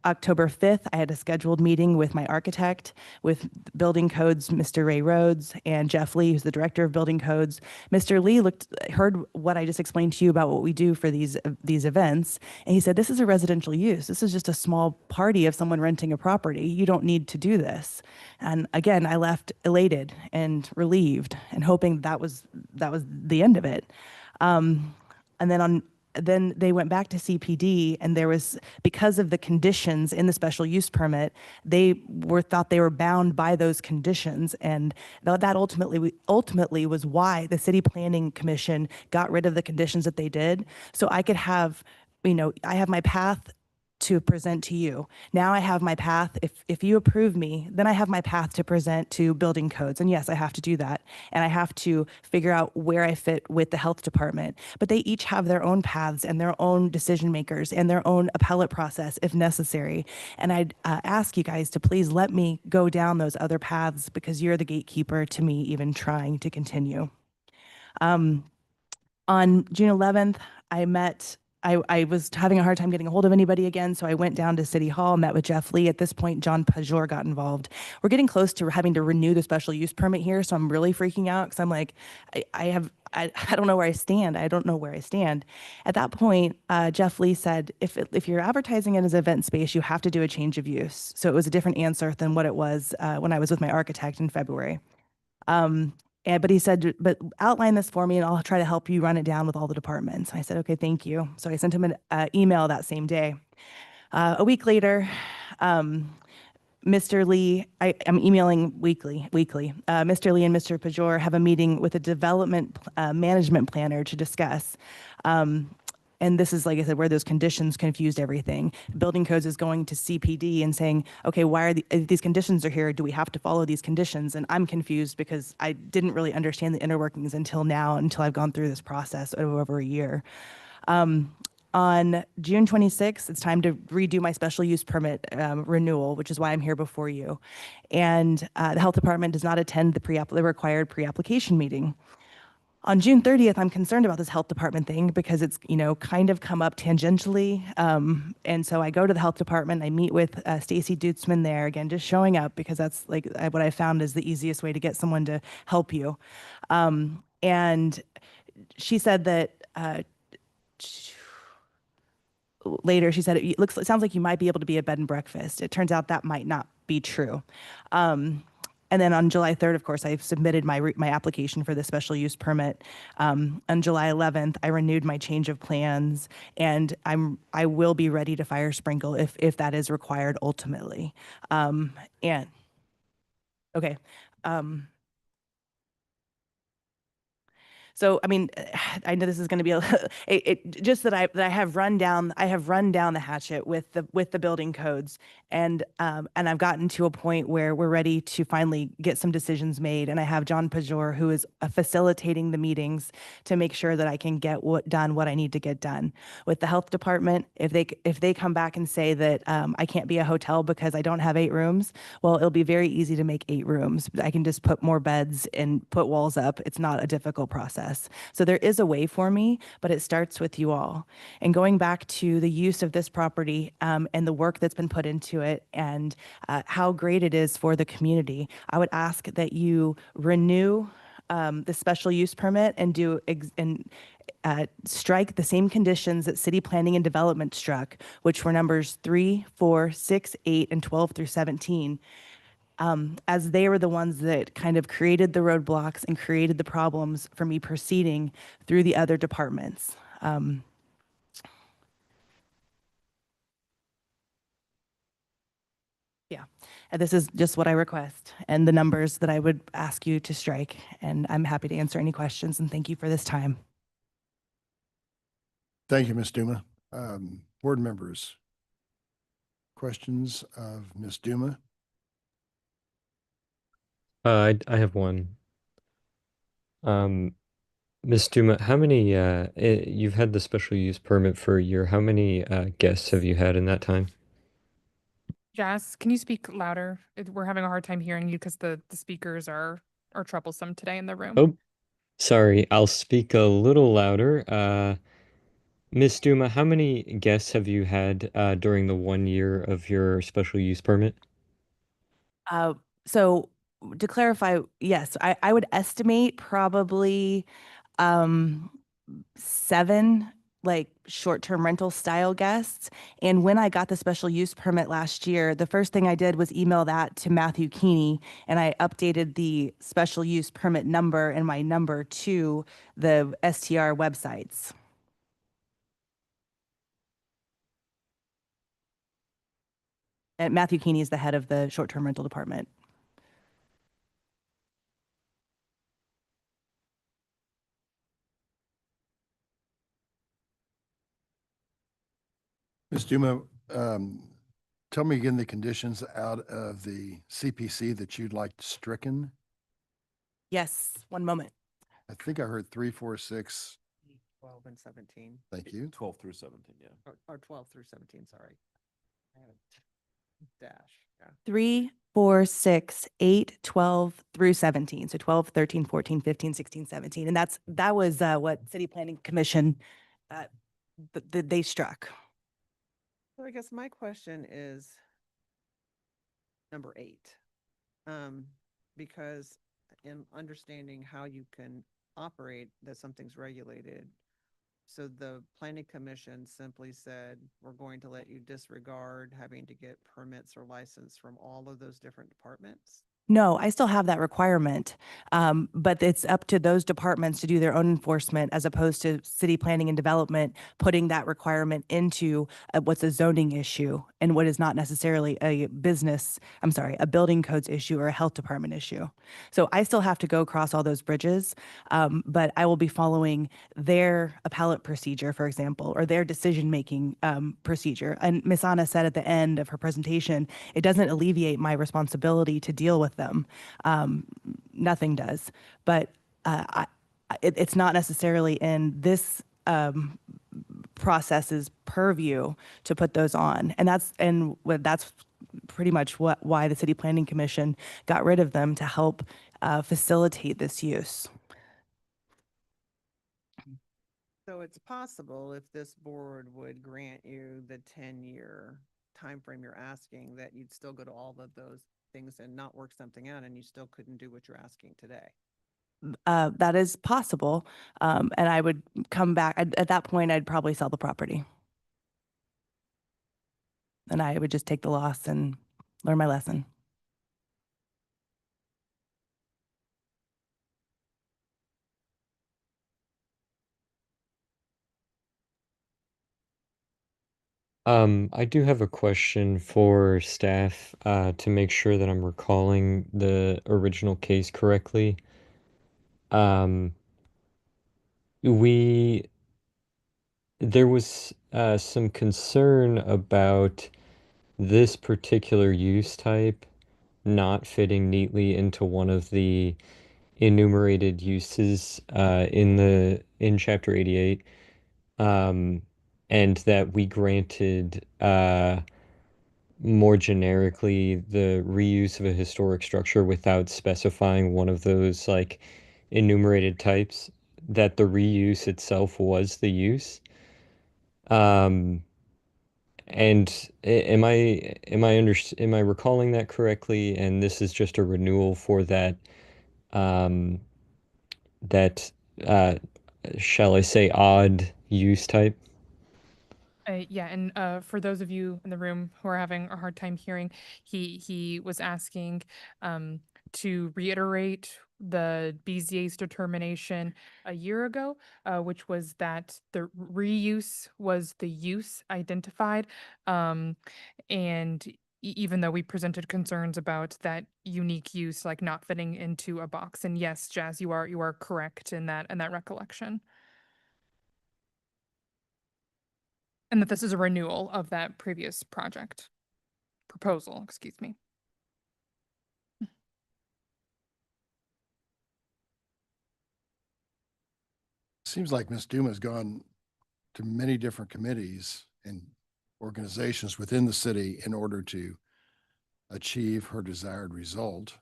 October 5th, I had a scheduled meeting with my architect, with building codes, Mr. Ray Rhodes, and Jeff Lee, who's the director of building codes. Mr. Lee heard what I just explained to you about what we do for these events, and he said, this is a residential use. This is just a small party of someone renting a property. You don't need to do this. And again, I left elated and relieved and hoping that was the end of it. And then they went back to CPD, and there was, because of the conditions in the special use permit, they thought they were bound by those conditions, and that ultimately was why the City Planning Commission got rid of the conditions that they did. So I could have, I have my path to present to you. Now I have my path. If you approve me, then I have my path to present to building codes. And yes, I have to do that. And I have to figure out where I fit with the health department. But they each have their own paths and their own decision makers and their own appellate process if necessary. And I'd ask you guys to please let me go down those other paths, because you're the gatekeeper to me even trying to continue. On June 11th, I was having a hard time getting a hold of anybody again, so I went down to City Hall, met with Jeff Lee. At this point, John Pajor got involved. We're getting close to having to renew the special use permit here, so I'm really freaking out because I'm like, I don't know where I stand. I don't know where I stand. At that point, Jeff Lee said, if you're advertising it as an event space, you have to do a change of use. So it was a different answer than what it was when I was with my architect in February. But he said, but outline this for me and I'll try to help you run it down with all the departments. I said, okay, thank you. So I sent him an email that same day. A week later, Mr. Lee, I'm emailing weekly. Mr. Lee and Mr. Pajor have a meeting with a development management planner to discuss. And this is, like I said, where those conditions confused everything. Building codes is going to CPD and saying, okay, why are these conditions are here? Do we have to follow these conditions? And I'm confused because I didn't really understand the inner workings until I've gone through this process over a year. On June 26th, it's time to redo my special use permit renewal, which is why I'm here before you. And the health department does not attend the required pre-application meeting. On June 30th, I'm concerned about this health department thing because it's, kind of come up tangentially. And so I go to the health department, I meet with Stacy Dutzman there, again, just showing up because that's like what I found is the easiest way to get someone to help you. And And she said that later she said it sounds like you might be able to be a bed and breakfast. It turns out that might not be true. And then on July 3rd, of course, I submitted my application for the special use permit. On July 11th, I renewed my change of plans, and I will be ready to fire sprinkle if that is required ultimately. And okay. So, I mean, I know this is going to be just that I have run down the hatchet with the building codes, and I've gotten to a point where we're ready to finally get some decisions made. And I have John Pajor, who is facilitating the meetings to make sure that I can get what I need to get done. With the health department, if they come back and say that I can't be a hotel because I don't have 8 rooms, well, it'll be very easy to make 8 rooms. I can just put more beds and put walls up. It's not a difficult process. So there is a way for me, but it starts with you all. And going back to the use of this property and the work that's been put into it, and how great it is for the community, I would ask that you renew the special use permit and strike the same conditions that City Planning and Development struck, which were numbers 3, 4, 6, 8, and 12 through 17. As they were the ones that kind of created the roadblocks and created the problems for me proceeding through the other departments. Yeah, and this is just what I request and the numbers that I would ask you to strike. And I'm happy to answer any questions, and thank you for this time. Thank you, Ms. Duma. Board members, questions of Ms. Duma? I have one. Ms. Duma, how many, you've had the special use permit for a year. How many guests have you had in that time? Jess, can you speak louder? We're having a hard time hearing you because the speakers are troublesome today in the room. Oh, sorry. I'll speak a little louder. Ms. Duma, how many guests have you had during the 1 year of your special use permit? So to clarify, yes, I would estimate probably 7 like short-term rental style guests. And when I got the special use permit last year, the first thing I did was email that to Matthew Keeney, and I updated the special use permit number and my number to the STR websites. And Matthew Keeney is the head of the short-term rental department. Ms. Duma, tell me again the conditions out of the CPC that you'd like stricken. Yes, one moment. I think I heard 3, 4, 6. 12 and 17, Thank you. 12 through 17, yeah. or 12 through 17, sorry. I had a dash, yeah. 3, 4, 6, 8, 12 through 17. So 12, 13, 14, 15, 16, 17. And that was what City Planning Commission, they struck. So I guess my question is number 8. Because in understanding how you can operate, that something's regulated. So the planning commission simply said, we're going to let you disregard having to get permits or license from all of those different departments. No, I still have that requirement, but it's up to those departments to do their own enforcement as opposed to City Planning and Development putting that requirement into what's a zoning issue and what is not necessarily a building codes issue or a health department issue. So I still have to go across all those bridges, but I will be following their appellate procedure, for example, or their decision-making procedure. And Ms. Anna said at the end of her presentation, it doesn't alleviate my responsibility to deal with them. Nothing does, but it's not necessarily in this process's purview to put those on, and that's pretty much why the City Planning Commission got rid of them, to help facilitate this use. So it's possible if this board would grant you the 10-year timeframe you're asking, that you'd still go to all of those things and not work something out, and you still couldn't do what you're asking today. That is possible. And I would come back, at that point, I'd probably sell the property. And I would just take the loss and learn my lesson. I do have a question for staff, to make sure that I'm recalling the original case correctly. Um, we, there was, some concern about this particular use type not fitting neatly into one of the enumerated uses, in Chapter 88. And that we granted, more generically the reuse of a historic structure without specifying one of those like enumerated types, that the reuse itself was the use. Um, and am I recalling that correctly? And this is just a renewal for um, that uh, shall I say odd use type? Yeah, and for those of you in the room who are having a hard time hearing, he was asking to reiterate the BZA's determination a year ago, which was that the reuse was the use identified, and even though we presented concerns about that unique use, like not fitting into a box, and yes, Jazz, you are correct in that recollection. And that this is a renewal of that previous proposal, excuse me. Seems like Ms. Duma's gone to many different committees and organizations within the city in order to achieve her desired result.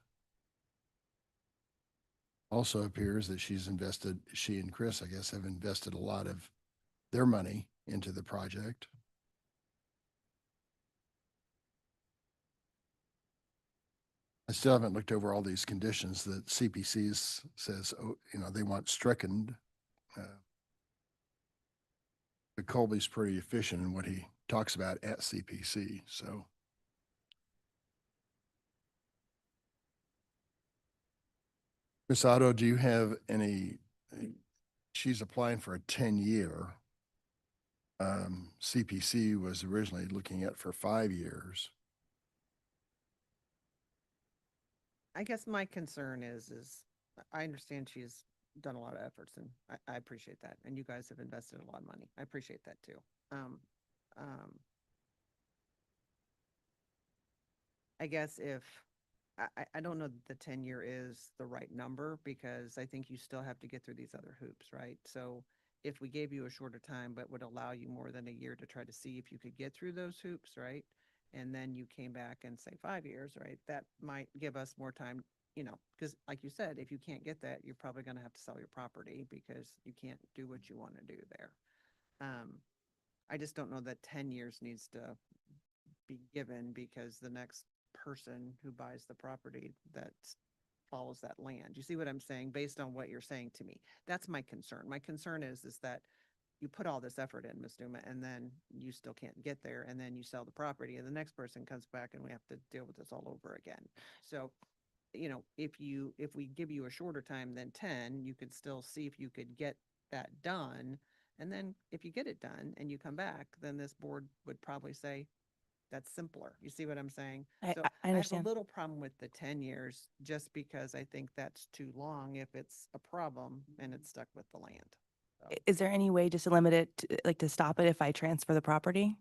Also appears that she and Chris, I guess, have invested a lot of their money into the project. I still haven't looked over all these conditions that CPCs says, oh, they want stricken. But Colby's pretty efficient in what he talks about at CPC, so. Ms. Otto, do you have she's applying for a 10-year. CPC was originally looking at for 5 years. I guess my concern is I understand she's done a lot of efforts, and I appreciate that. And you guys have invested a lot of money. I appreciate that too. I guess if I don't know that the 10-year is the right number, because I think you still have to get through these other hoops, right? So if we gave you a shorter time, but would allow you more than a year to try to see if you could get through those hoops, right? And then you came back and say 5 years, right? That might give us more time, because like you said, if you can't get that, you're probably going to have to sell your property because you can't do what you want to do there. I just don't know that 10 years needs to be given, because the next person who buys the property that follows that land. You see what I'm saying? Based on what you're saying to me, that's my concern. My concern is that you put all this effort in, Ms. Duma, and then you still can't get there, and then you sell the property, and the next person comes back, and we have to deal with this all over again. So, if we give you a shorter time than 10, you could still see if you could get that done. And then if you get it done and you come back, then this board would probably say, that's simpler. You see what I'm saying? I So I have understand. a little problem with the 10 years, just because I think that's too long if it's a problem and it's stuck with the land. So, Is there any way just to limit it, to stop it if I transfer the property?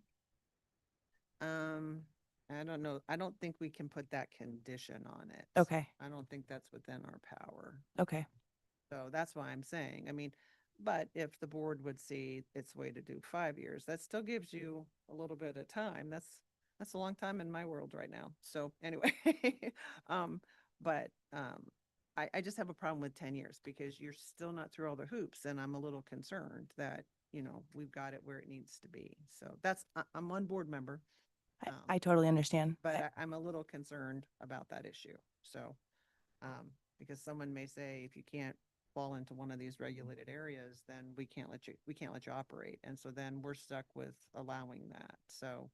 I don't know. I don't think we can put that condition on it. Okay. I don't think that's within our power. Okay. So that's why I'm saying, but if the board would see its way to do 5 years, that still gives you a little bit of time. That's a long time in my world right now. So anyway, I just have a problem with 10 years, because you're still not through all the hoops, and I'm a little concerned that, we've got it where it needs to be. So I'm one board member. I totally understand. But I'm a little concerned about that issue. So, because someone may say, if you can't fall into one of these regulated areas, then we can't let you operate. And so then we're stuck with allowing that. So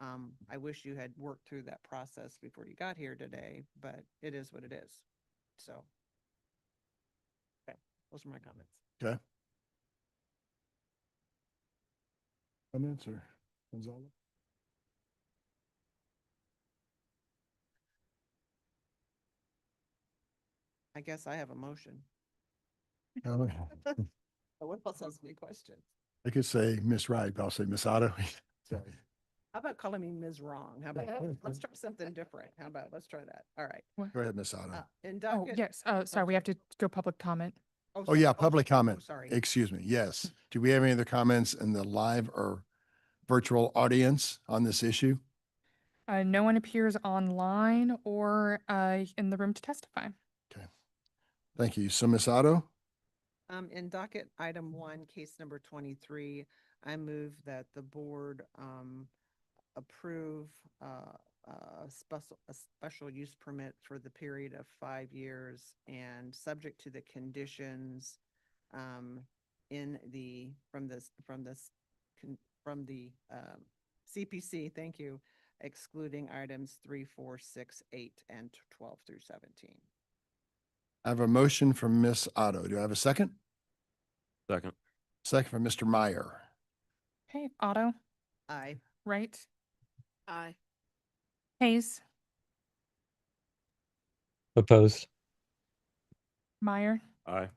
I wish you had worked through that process before you got here today, but it is what it is. So, okay, those are my comments. Okay. Comments or Gonzalo? I guess I have a motion. Oh, But what else has any questions? I could say Miss Right, but I'll say Miss Otto. Sorry. How about calling me Ms. Wrong? How about, let's try something different. How about, let's try that. All right. Go ahead, Miss Otto. In Oh, docket. yes. Sorry, we have to go public comment. Oh, yeah, public comment. Sorry. Excuse me. Yes. Do we have any other comments in the live or virtual audience on this issue? No one appears online or in the room to testify. Thank you. So Miss Otto? In docket item 1, case number 23, I move that the board approve a special use permit for the period of 5 years and subject to the conditions in the from the CPC. Thank you, excluding items 3, 4, 6, 8, and 12 through 17. I have a motion from Miss Otto. Do I have a second? Second. Second from Mr. Meyer. Okay, Otto, Aye. Wright, Aye. Hayes, Opposed? Meyer, Aye.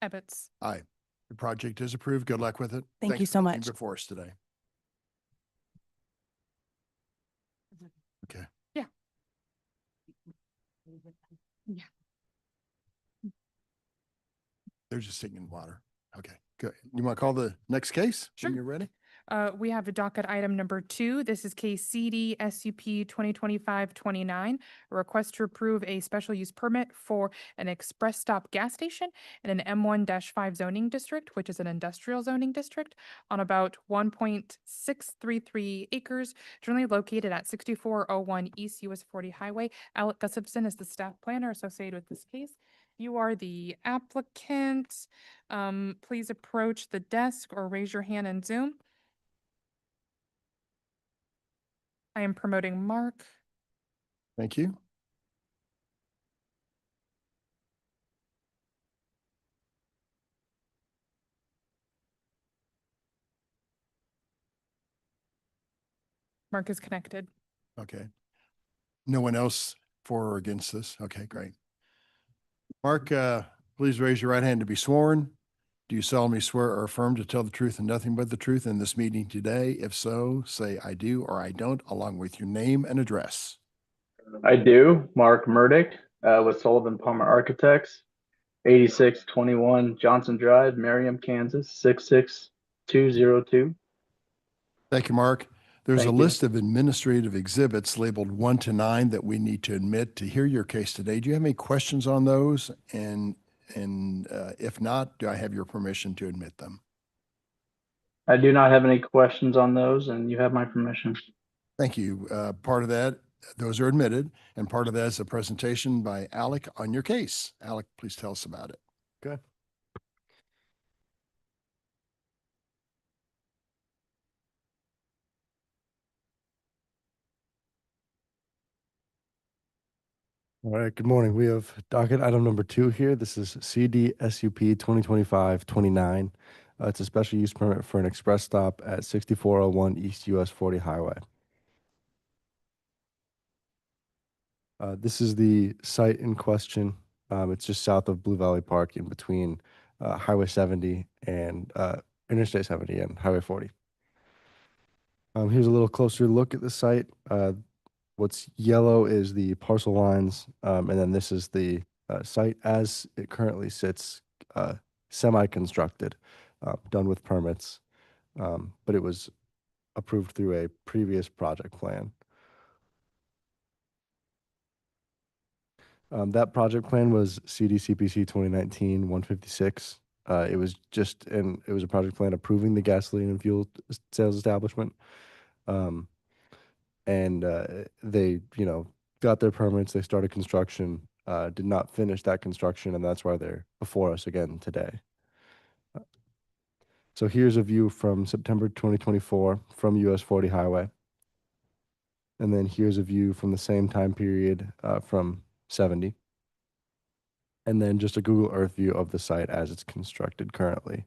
Ebbets. Aye. The project is approved. Good luck with it. Thank Thanks you for so being much. Before us today. Okay. Yeah. Yeah. They're just singing water. Okay, good. You want to call the next case? Sure. When you're ready? We have a docket item number 2. This is case CD SUP 2025-29, a request to approve a special use permit for an express stop gas station in an M1-5 zoning district, which is an industrial zoning district, on about 1.633 acres, generally located at 6401 East US 40 Highway. Alec Gustafson is the staff planner associated with this case. You are the applicant. Please approach the desk or raise your hand in Zoom. I am promoting Mark. Thank you. Mark is connected. Okay. No one else for or against this? Okay, great. Mark, please raise your right hand to be sworn. Do you solemnly swear or affirm to tell the truth and nothing but the truth in this meeting today? If so, say I do or I don't, along with your name and address. I do. Mark Murdick with Sullivan Palmer Architects, 8621 Johnson Drive, Merriam, Kansas, 66202. Thank you, Mark. There's a Thank you. list of administrative exhibits labeled 1 to 9 that we need to admit to hear your case today. Do you have any questions on those? And if not, do I have your permission to admit them? I do not have any questions on those, and you have my permission. Thank you. Part of that, those are admitted, and part of that is a presentation by Alec on your case. Alec, please tell us about it. Good. All right, good morning. We have docket item number 2 here. This is CD SUP 2025-29. It's a special use permit for an express stop at 6401 East US 40 Highway. This is the site in question. It's just south of Blue Valley Park in between Highway 70 and Interstate 70 and Highway 40. Here's a little closer look at the site. What's yellow is the parcel lines, and then this is the site as it currently sits, semi-constructed, done with permits, but it was approved through a previous project plan. That project plan was CDCPC 2019-156. It was a project plan approving the gasoline and fuel sales establishment. And they, got their permits, they started construction, did not finish that construction, and that's why they're before us again today. So here's a view from September 2024 from US 40 highway. And then here's a view from the same time period from 70. And then just a Google Earth view of the site as it's constructed currently.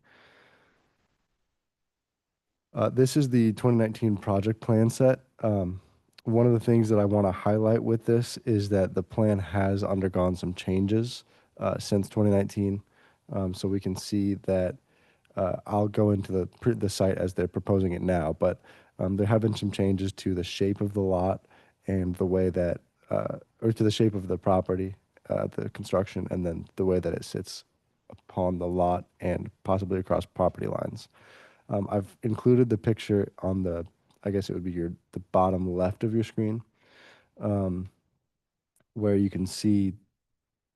This is the 2019 project plan set. One of the things that I want to highlight with this is that the plan has undergone some changes since 2019. So we can see that I'll go into the site as they're proposing it now, but there have been some changes to the shape of the lot and the way that, or to the shape of the property, the construction, and then the way that it sits upon the lot and possibly across property lines. I've included the picture on the, I guess it would be the bottom left of your screen, where you can see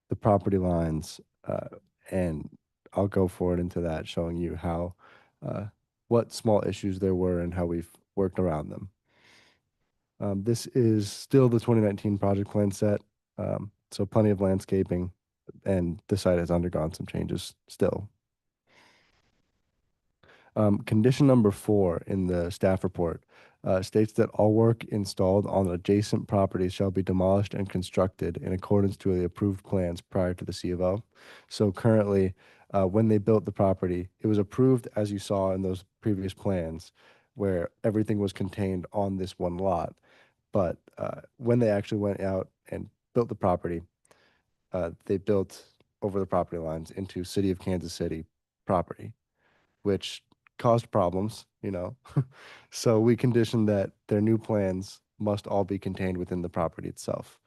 the property lines, and I'll go forward into that, showing you how, what small issues there were and how we've worked around them. This is still the 2019 project plan set, so plenty of landscaping, and the site has undergone some changes still. Condition number 4 in the staff report states that all work installed on adjacent properties shall be demolished and constructed in accordance to the approved plans prior to the C of O. So currently, when they built the property, it was approved, as you saw in those previous plans, where everything was contained on this one lot. But when they actually went out and built the property, they built over the property lines into City of Kansas City property, which caused problems, you know. So we conditioned that their new plans must all be contained within the property itself.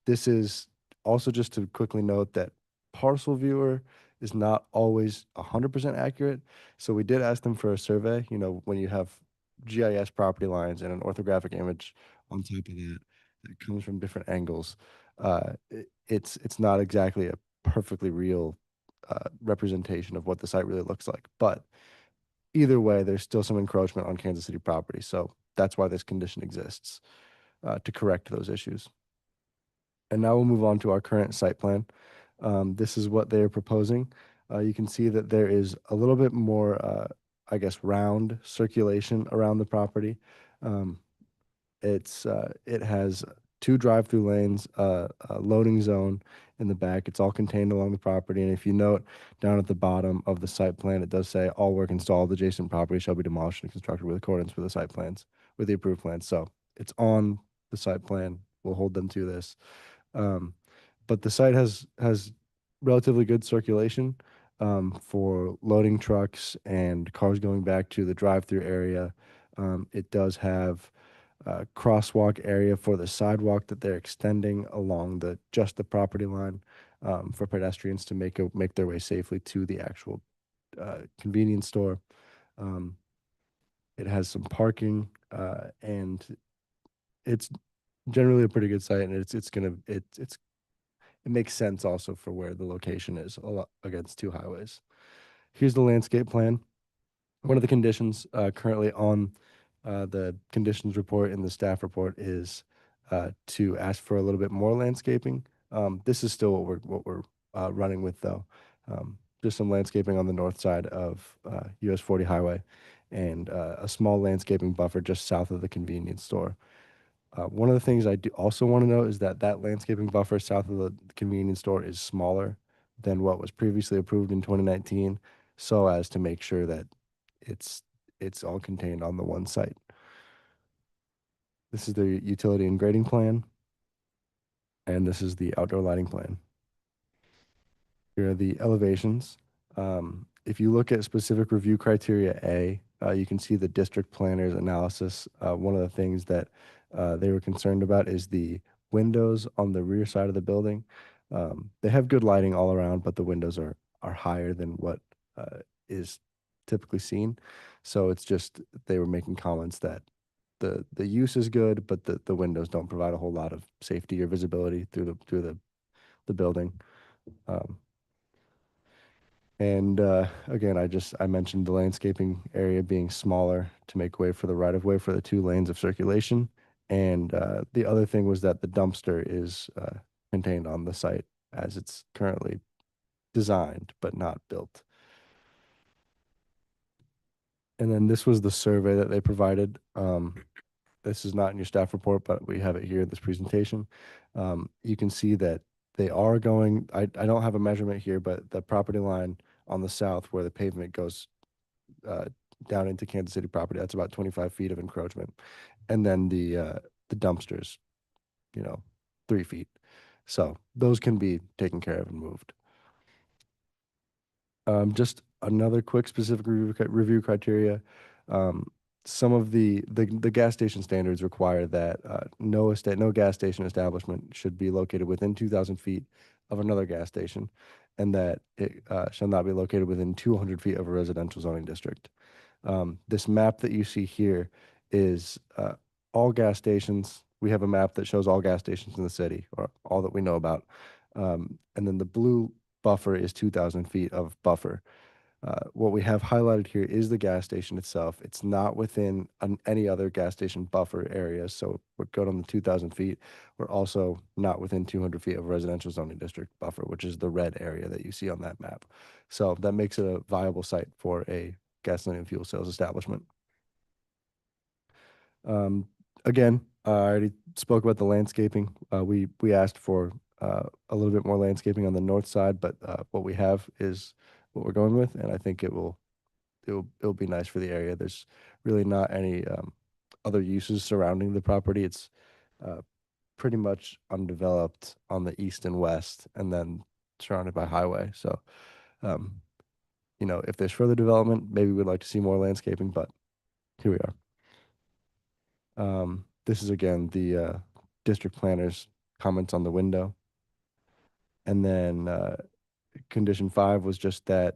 This is also just to quickly note that Parcel Viewer is not always 100% accurate. So we did ask them for a survey, you know, when you have GIS property lines and an orthographic image on top of that that comes from different angles. It's not exactly a perfectly real representation of what the site really looks like. But either way, there's still some encroachment on Kansas City property. So that's why this condition exists, to correct those issues. And now we'll move on to our current site plan. This is what they're proposing. You can see that there is a little bit more, I guess, round circulation around the property. It has 2 drive-through lanes, a loading zone in the back. It's all contained along the property. And if you note down at the bottom of the site plan, it does say all work installed adjacent property shall be demolished and constructed with accordance with the site plans, with the approved plans. So it's on the site plan. We'll hold them to this. But the site has relatively good circulation for loading trucks and cars going back to the drive-through area. It does have crosswalk area for the sidewalk that they're extending along just the property line for pedestrians to make their way safely to the actual convenience store. It has some parking, and it's generally a pretty good site, and it makes sense also for where the location is against 2 highways. Here's the landscape plan. One of the conditions currently on the conditions report in the staff report is to ask for a little bit more landscaping. This is still what we're running with, though. Just some landscaping on the north side of US 40 highway and a small landscaping buffer just south of the convenience store. One of the things I do also want to note is that landscaping buffer south of the convenience store is smaller than what was previously approved in 2019, so as to make sure that it's all contained on the one site. This is the utility and grading plan, and this is the outdoor lighting plan. Here are the elevations. If you look at specific review criteria A, you can see the district planner's analysis. One of the things that they were concerned about is the windows on the rear side of the building. They have good lighting all around, but the windows are higher than what is typically seen. So it's just, they were making comments that the use is good, but the windows don't provide a whole lot of safety or visibility through the building. And again, I mentioned the landscaping area being smaller to make way for the right of way for the 2 lanes of circulation. And the other thing was that the dumpster is contained on the site as it's currently designed but not built. And then this was the survey that they provided. This is not in your staff report, but we have it here in this presentation. You can see that they are going, I don't have a measurement here, but the property line on the south where the pavement goes down into Kansas City property, that's about 25 feet of encroachment. And then the dumpsters, 3 feet. So those can be taken care of and moved. Just another quick specific review criteria. Some of the gas station standards require that no gas station establishment should be located within 2,000 feet of another gas station, and that it shall not be located within 200 feet of a residential zoning district. This map that you see here is all gas stations. We have a map that shows all gas stations in the city, or all that we know about. And then the blue buffer is 2,000 feet of buffer. What we have highlighted here is the gas station itself. It's not within any other gas station buffer areas. So we're good on the 2,000 feet. We're also not within 200 feet of residential zoning district buffer, which is the red area that you see on that map. So that makes it a viable site for a gasoline and fuel sales establishment. Again, I already spoke about the landscaping. We asked for a little bit more landscaping on the north side, but what we have is what we're going with, and I think it'll be nice for the area. There's really not any other uses surrounding the property. It's pretty much undeveloped on the east and west, and then surrounded by highway. So, if there's further development, maybe we'd like to see more landscaping, but here we are. This is again the district planner's comments on the window. And then condition 5 was just that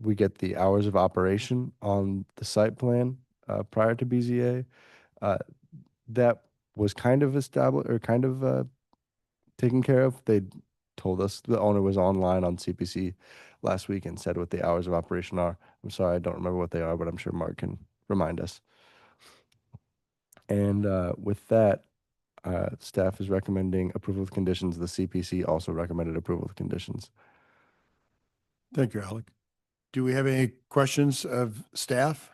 we get the hours of operation on the site plan prior to BZA. That was kind of established or kind of taken care of. They told us the owner was online on CPC last week and said what the hours of operation are. I'm sorry, I don't remember what they are, but I'm sure Mark can remind us. And with that, staff is recommending approval of conditions. The CPC also recommended approval of conditions. Thank you, Alec. Do we have any questions of staff?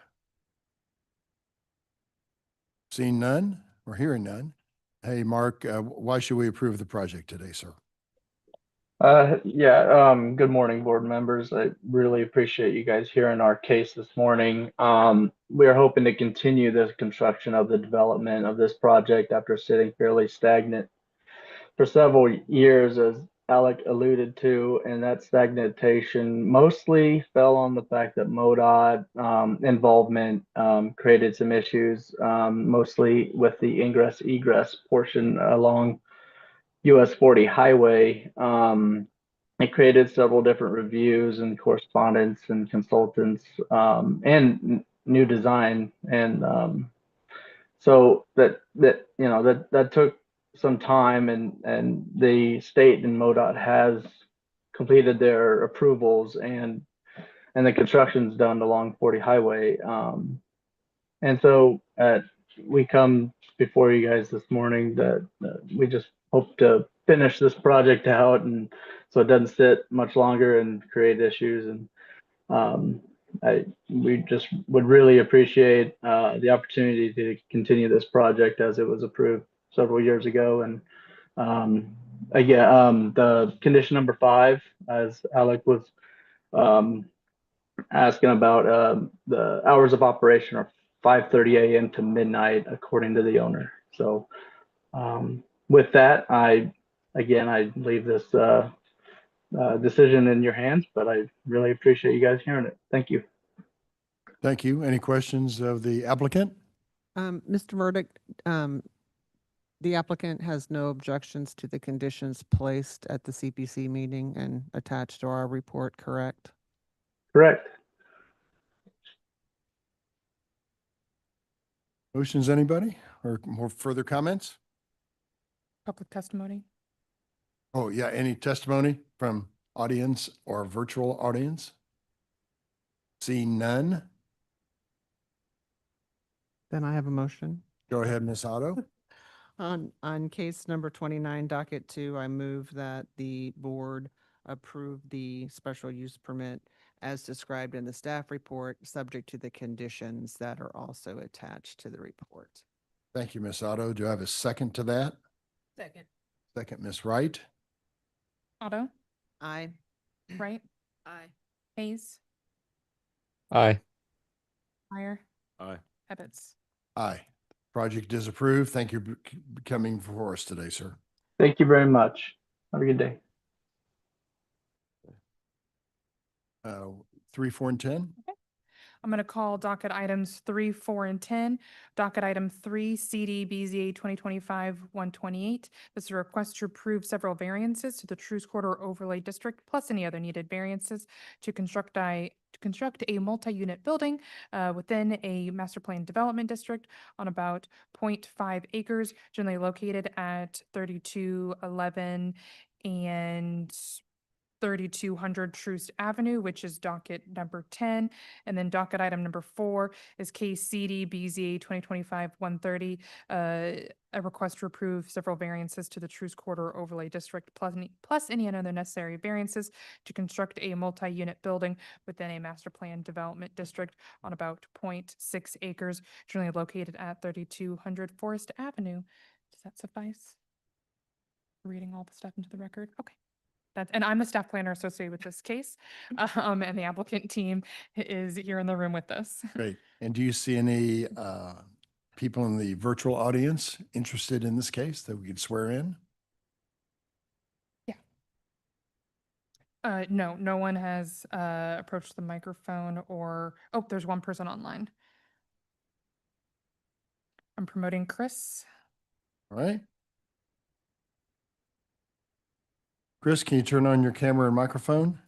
Seeing none or hearing none. Hey, Mark, why should we approve the project today, sir? Good morning, board members. I really appreciate you guys hearing our case this morning. We are hoping to continue the construction of the development of this project after sitting fairly stagnant for several years, as Alec alluded to, and that stagnation mostly fell on the fact that MoDOT involvement created some issues, mostly with the ingress-egress portion along US 40 highway. It created several different reviews and correspondence and consultants and new design. And so that took some time, and the state and MoDOT has completed their approvals, and the construction's done along 40 highway. And so we come before you guys this morning that we just hope to finish this project out, and so it doesn't sit much longer and create issues. And we just would really appreciate the opportunity to continue this project as it was approved several years ago. And the condition number 5, as Alec was asking about, the hours of operation are 5:30 a.m. to midnight, according to the owner. So with that, I leave this decision in your hands, but I really appreciate you guys hearing it. Thank you. Thank you. Any questions of the applicant? Mr. Verdict, the applicant has no objections to the conditions placed at the CPC meeting and attached to our report, correct? Correct. Motions, anybody, or more further comments? Public testimony. Oh, yeah. Any testimony from audience or virtual audience? Seeing none, Then I have a motion. go ahead, Ms. Otto. On case number 29, docket 2, I move that the board approve the special use permit as described in the staff report, subject to the conditions that are also attached to the report. Thank you, Ms. Otto. Do I have a second to that? Second. Second, Ms. Wright? Otto, Aye. Wright, Aye. Hayes, Aye. Meyer, Aye. Ebbets. Aye. Project is approved. Thank you for coming for us today, sir. Thank you very much. Have a good day. 3, 4, and 10? I'm going to call docket items 3, 4, and 10. Docket item 3, CD BZA 2025-128. This is a request to approve several variances to the Truce Corridor Overlay District, plus any other needed variances to construct a multi-unit building within a master plan development district on about 0.5 acres, generally located at 3211 and 3200 Troost Avenue, which is docket number 10. And then docket item number 4 is case CD BZA 2025-130, a request to approve several variances to the Troost Corridor Overlay District, plus any other necessary variances to construct a multi-unit building within a master plan development district on about 0.6 acres, generally located at 3200 Forest Avenue. Does that suffice? Reading all the stuff into the record? Okay. And I'm the staff planner associated with this case, and the applicant team is here in the room with us. Great. And do you see any people in the virtual audience interested in this case that we could swear in? No, no one has approached the microphone or, oh, there's one person online. I'm promoting Chris. All right. Chris, can you turn on your camera and microphone?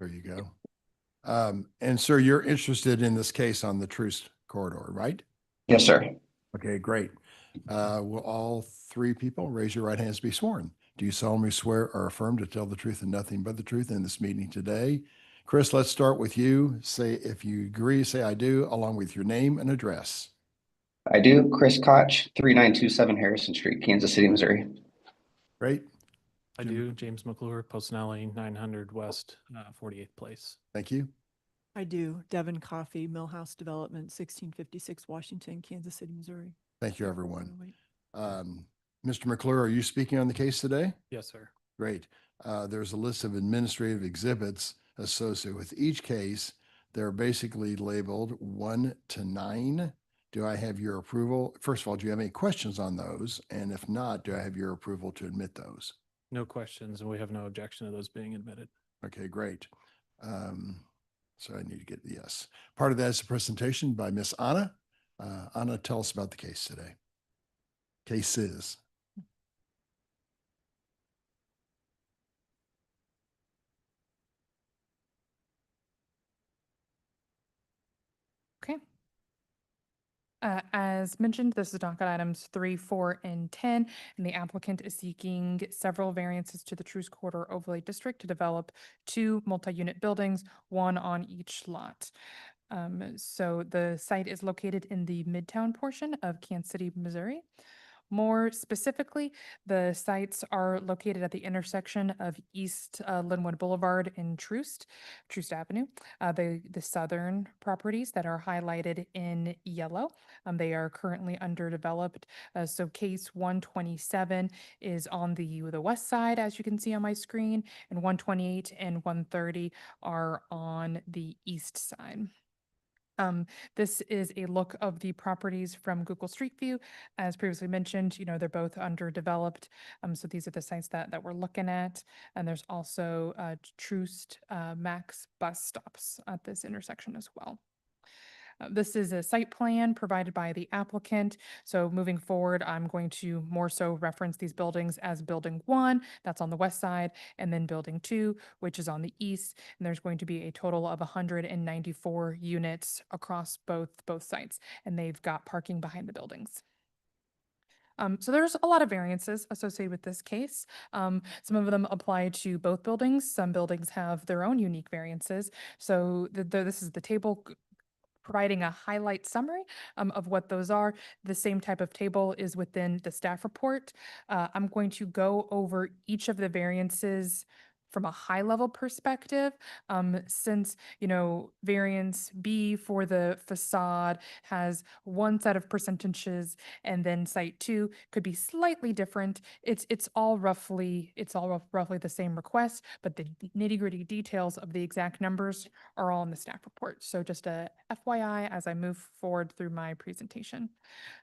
There you go. And sir, you're interested in this case on the Truce Corridor, right? Yes, sir. Okay, great. Will all 3 people raise your right hands to be sworn? Do you solemnly swear or affirm to tell the truth and nothing but the truth in this meeting today? Chris, let's start with you. Say, if you agree, say I do, along with your name and address. I do. Chris Koch, 3927 Harrison Street, Kansas City, Missouri. Great. I do. James McClure, Postonelli, 900 West, 48th Place. Thank you. I do. Devin Coffey, Millhouse Development, 1656 Washington, Kansas City, Missouri. Thank you, everyone. Mr. McClure, are you speaking on the case today? Yes, sir. Great. There's a list of administrative exhibits associated with each case. They're basically labeled 1 to 9. Do I have your approval? First of all, do you have any questions on those? And if not, do I have your approval to admit those? No questions, and we have no objection to those being admitted. Okay, great. So I need to get the yes. Part of that is a presentation by Miss Anna. Anna, tell us about the case today. Cases. Okay. As mentioned, this is docket items 3, 4, and 10, and the applicant is seeking several variances to the Truce Corridor Overlay District to develop 2 multi-unit buildings, 1 on each lot. So the site is located in the Midtown portion of Kansas City, Missouri. More specifically, the sites are located at the intersection of East Linwood Boulevard and Troost Avenue. The southern properties that are highlighted in yellow, they are currently underdeveloped. So case 127 is on the west side, as you can see on my screen, and 128 and 130 are on the east side. This is a look of the properties from Google Street View. As previously mentioned, they're both underdeveloped. So these are the sites that we're looking at. And there's also Troost Max bus stops at this intersection as well. This is a site plan provided by the applicant. So moving forward, I'm going to more so reference these buildings as building 1, that's on the west side, and then building 2, which is on the east. And there's going to be a total of 194 units across both sites, and they've got parking behind the buildings. So there's a lot of variances associated with this case. Some of them apply to both buildings. Some buildings have their own unique variances. So this is the table providing a highlight summary of what those are. The same type of table is within the staff report. I'm going to go over each of the variances from a high level perspective, since, variance B for the facade has one set of percentages and then site two could be slightly different. It's all roughly the same request, but the nitty gritty details of the exact numbers are all in the staff report. So just a FYI as I move forward through my presentation.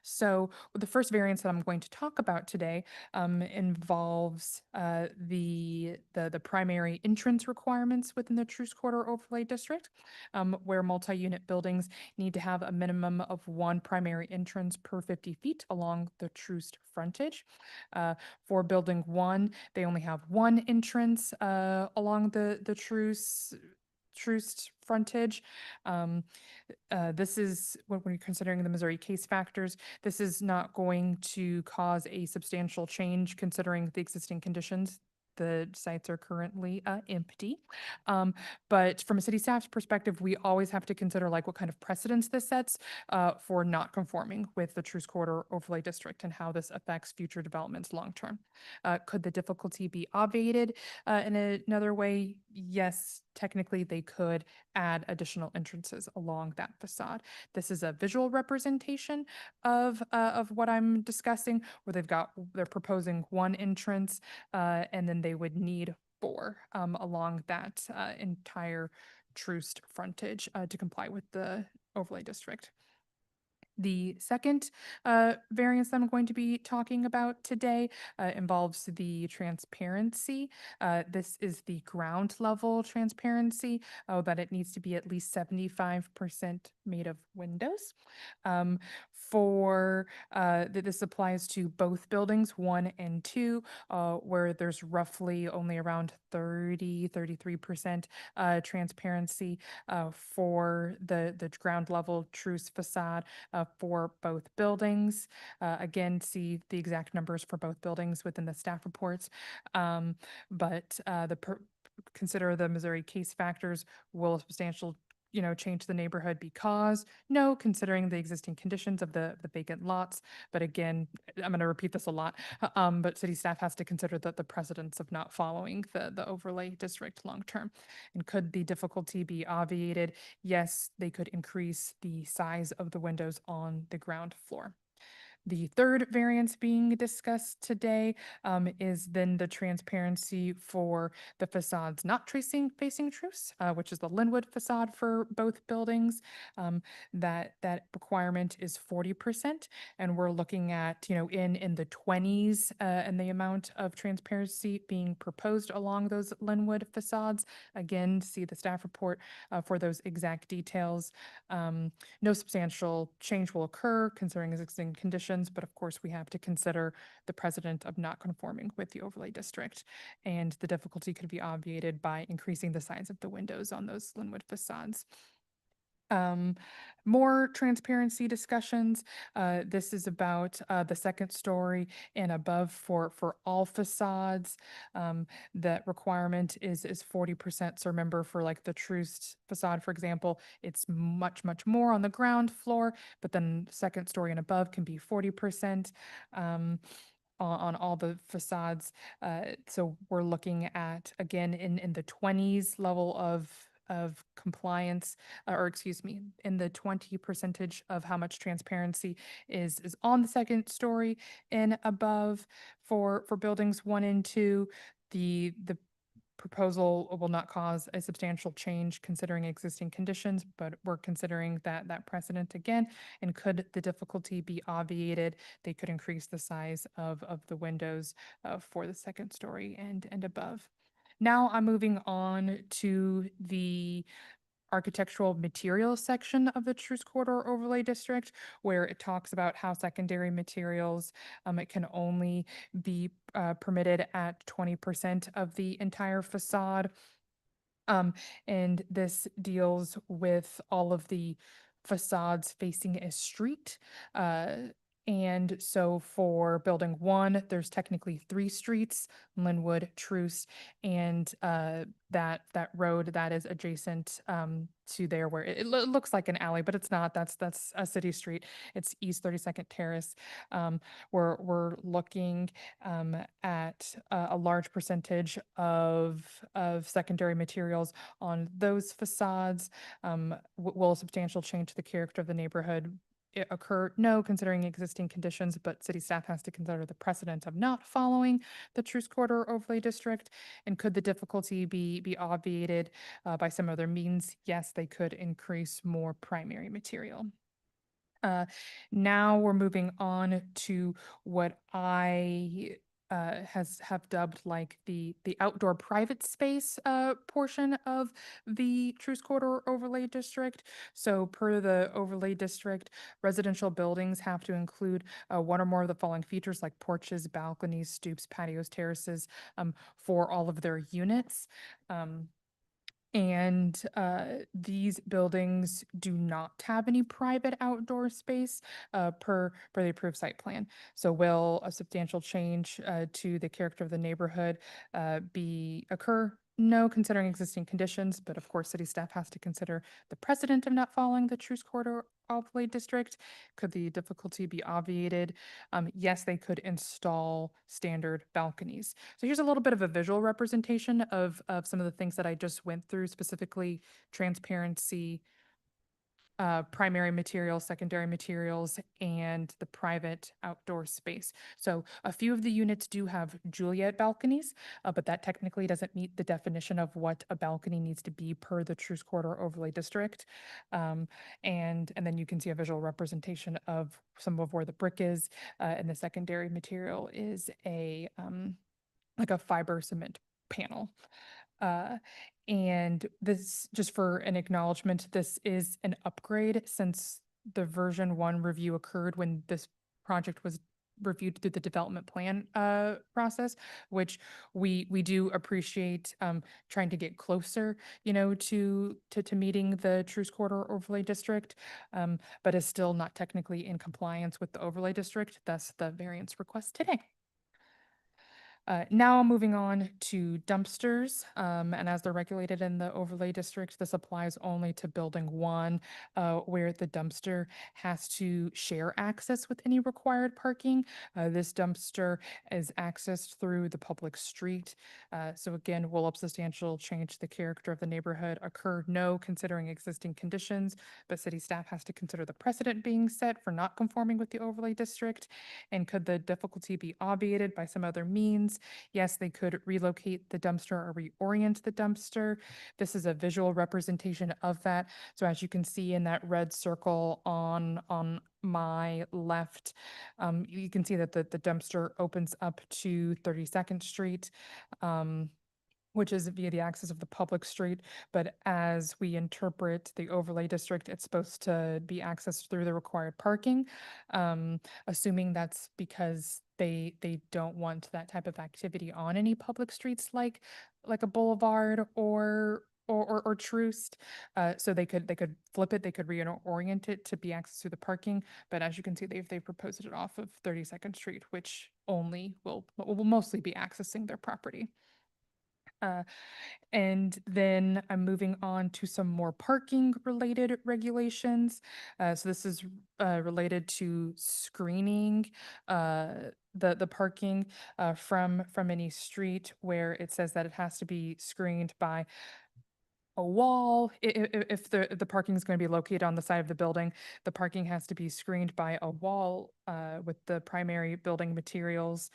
So the first variance that I'm going to talk about today involves the primary entrance requirements within the Truce Corridor Overlay District, where multi-unit buildings need to have a minimum of one primary entrance per 50 feet along the Truce frontage. For building one, they only have one entrance along the Truce frontage. This is when you're considering the Missouri case factors, this is not going to cause a substantial change considering the existing conditions. The sites are currently empty. But from a city staff's perspective, we always have to consider like what kind of precedence this sets for not conforming with the Truce Corridor Overlay District and how this affects future developments long-term. Could the difficulty be obviated in another way? Yes, technically they could add additional entrances along that facade. This is a visual representation of what I'm discussing, where they're proposing one entrance and then they would need four along that entire Truce frontage to comply with the overlay district. The second variance that I'm going to be talking about today involves the transparency. This is the ground level transparency, but it needs to be at least 75% made of windows. This applies to both buildings, 1 and 2, where there's roughly only around 33% transparency for the ground level Truce facade for both buildings. Again, see the exact numbers for both buildings within the staff reports. Consider the Missouri case factors will substantial change the neighborhood because no, considering the existing conditions of the vacant lots. But again, I'm going to repeat this a lot, but city staff has to consider that the precedence of not following the overlay district long-term. And could the difficulty be obviated? Yes, they could increase the size of the windows on the ground floor. The third variance being discussed today is then the transparency for the facades not facing Truce, which is the Linwood facade for both buildings. That requirement is 40%, and we're looking at in the 20s and the amount of transparency being proposed along those Linwood facades. Again, see the staff report for those exact details. No substantial change will occur considering existing conditions, but of course we have to consider the precedent of not conforming with the overlay district, and the difficulty could be obviated by increasing the size of the windows on those Linwood facades. More transparency discussions. This is about the second story and above for all facades. That requirement is 40%. So remember, for like the Truce facade, for example, it's much more on the ground floor, but then second story and above can be 40%. On all the facades. So we're looking at, again, in the 20s level of compliance, or excuse me, in the 20% of how much transparency is on the second story and above for buildings 1 and 2. The proposal will not cause a substantial change considering existing conditions, but we're considering that precedent again. And could the difficulty be obviated, they could increase the size of the windows for the second story and above. Now I'm moving on to the architectural materials section of the Truce Corridor Overlay District, where it talks about how secondary materials, it can only be permitted at 20% of the entire facade. And this deals with all of the facades facing a street. And so for building one, there's technically 3 streets, Linwood, Truce, and that road that is adjacent to there where it looks like an alley, but it's not. That's a city street. It's East 32nd Terrace. We're looking at a large percentage of secondary materials on those facades. Will a substantial change to the character of the neighborhood occur? No, considering existing conditions, but city staff has to consider the precedent of not following the Truce Corridor Overlay District. And could the difficulty be obviated by some other means? Yes, they could increase more primary material. Now we're moving on to what I have dubbed like the outdoor private space portion of the Truce Corridor Overlay District. So per the overlay district, residential buildings have to include one or more of the following features like porches, balconies, stoops, patios, terraces for all of their units. And these buildings do not have any private outdoor space per the approved site plan. So will a substantial change to the character of the neighborhood occur? No, considering existing conditions, but of course, city staff has to consider the precedent of not following the Truce Corridor Overlay District. Could the difficulty be obviated? Yes, they could install standard balconies. So here's a little bit of a visual representation of some of the things that I just went through, specifically transparency, primary materials, secondary materials, and the private outdoor space. So a few of the units do have Juliet balconies, but that technically doesn't meet the definition of what a balcony needs to be per the Truce Corridor Overlay District. And then you can see a visual representation of some of where the brick is, and the secondary material is a like a fiber cement panel. And this, just for an acknowledgement, this is an upgrade since the version 1 review occurred when this project was reviewed through the development plan process, which we do appreciate trying to get closer, to meeting the Truce Corridor Overlay District, but is still not technically in compliance with the overlay district, thus the variance request today. Now moving on to dumpsters, and as they're regulated in the overlay district, this applies only to building 1, where the dumpster has to share access with any required parking. This dumpster is accessed through the public street. So again, will a substantial change to the character of the neighborhood occur? No, considering existing conditions, but city staff has to consider the precedent being set for not conforming with the overlay district. And could the difficulty be obviated by some other means? Yes, they could relocate the dumpster or reorient the dumpster. This is a visual representation of that. So as you can see in that red circle on my left, you can see that the dumpster opens up to 32nd Street. Which is via the access of the public street. But as we interpret the overlay district, it's supposed to be accessed through the required parking. Assuming that's because they don't want that type of activity on any public streets like a boulevard or Truce. So they could flip it, they could reorient it to be accessed through the parking. But as you can see, they've proposed it off of 32nd Street, which only will mostly be accessing their property. And then I'm moving on to some more parking related regulations. So this is related to screening the parking from any street where it says that it has to be screened by a wall. If the parking is going to be located on the side of the building, the parking has to be screened by a wall with the primary building materials.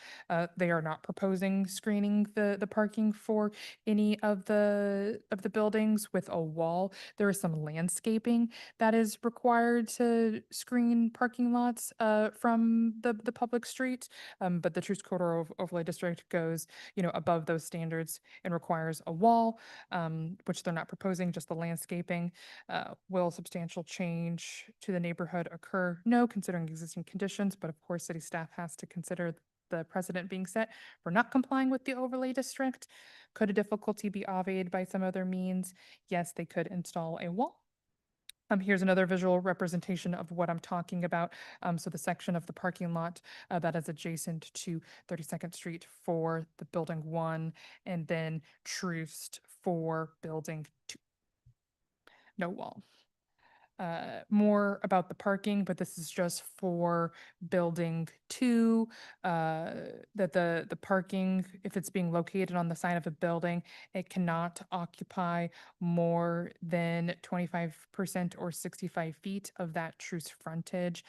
They are not proposing screening the parking for any of the buildings with a wall. There is some landscaping that is required to screen parking lots from the public street. But the Truce Corridor Overlay District goes, above those standards and requires a wall, which they're not proposing, just the landscaping. Will substantial change to the neighborhood occur? No, considering existing conditions, but of course, city staff has to consider the precedent being set for not complying with the overlay district. Could a difficulty be obviated by some other means? Yes, they could install a wall. Here's another visual representation of what I'm talking about. So the section of the parking lot that is adjacent to 32nd Street for the building 1, and then Troost for building 2. No wall. More about the parking, but this is just for building 2, that the parking, if it's being located on the side of a building, it cannot occupy more than 25% or 65 feet of that truce frontage.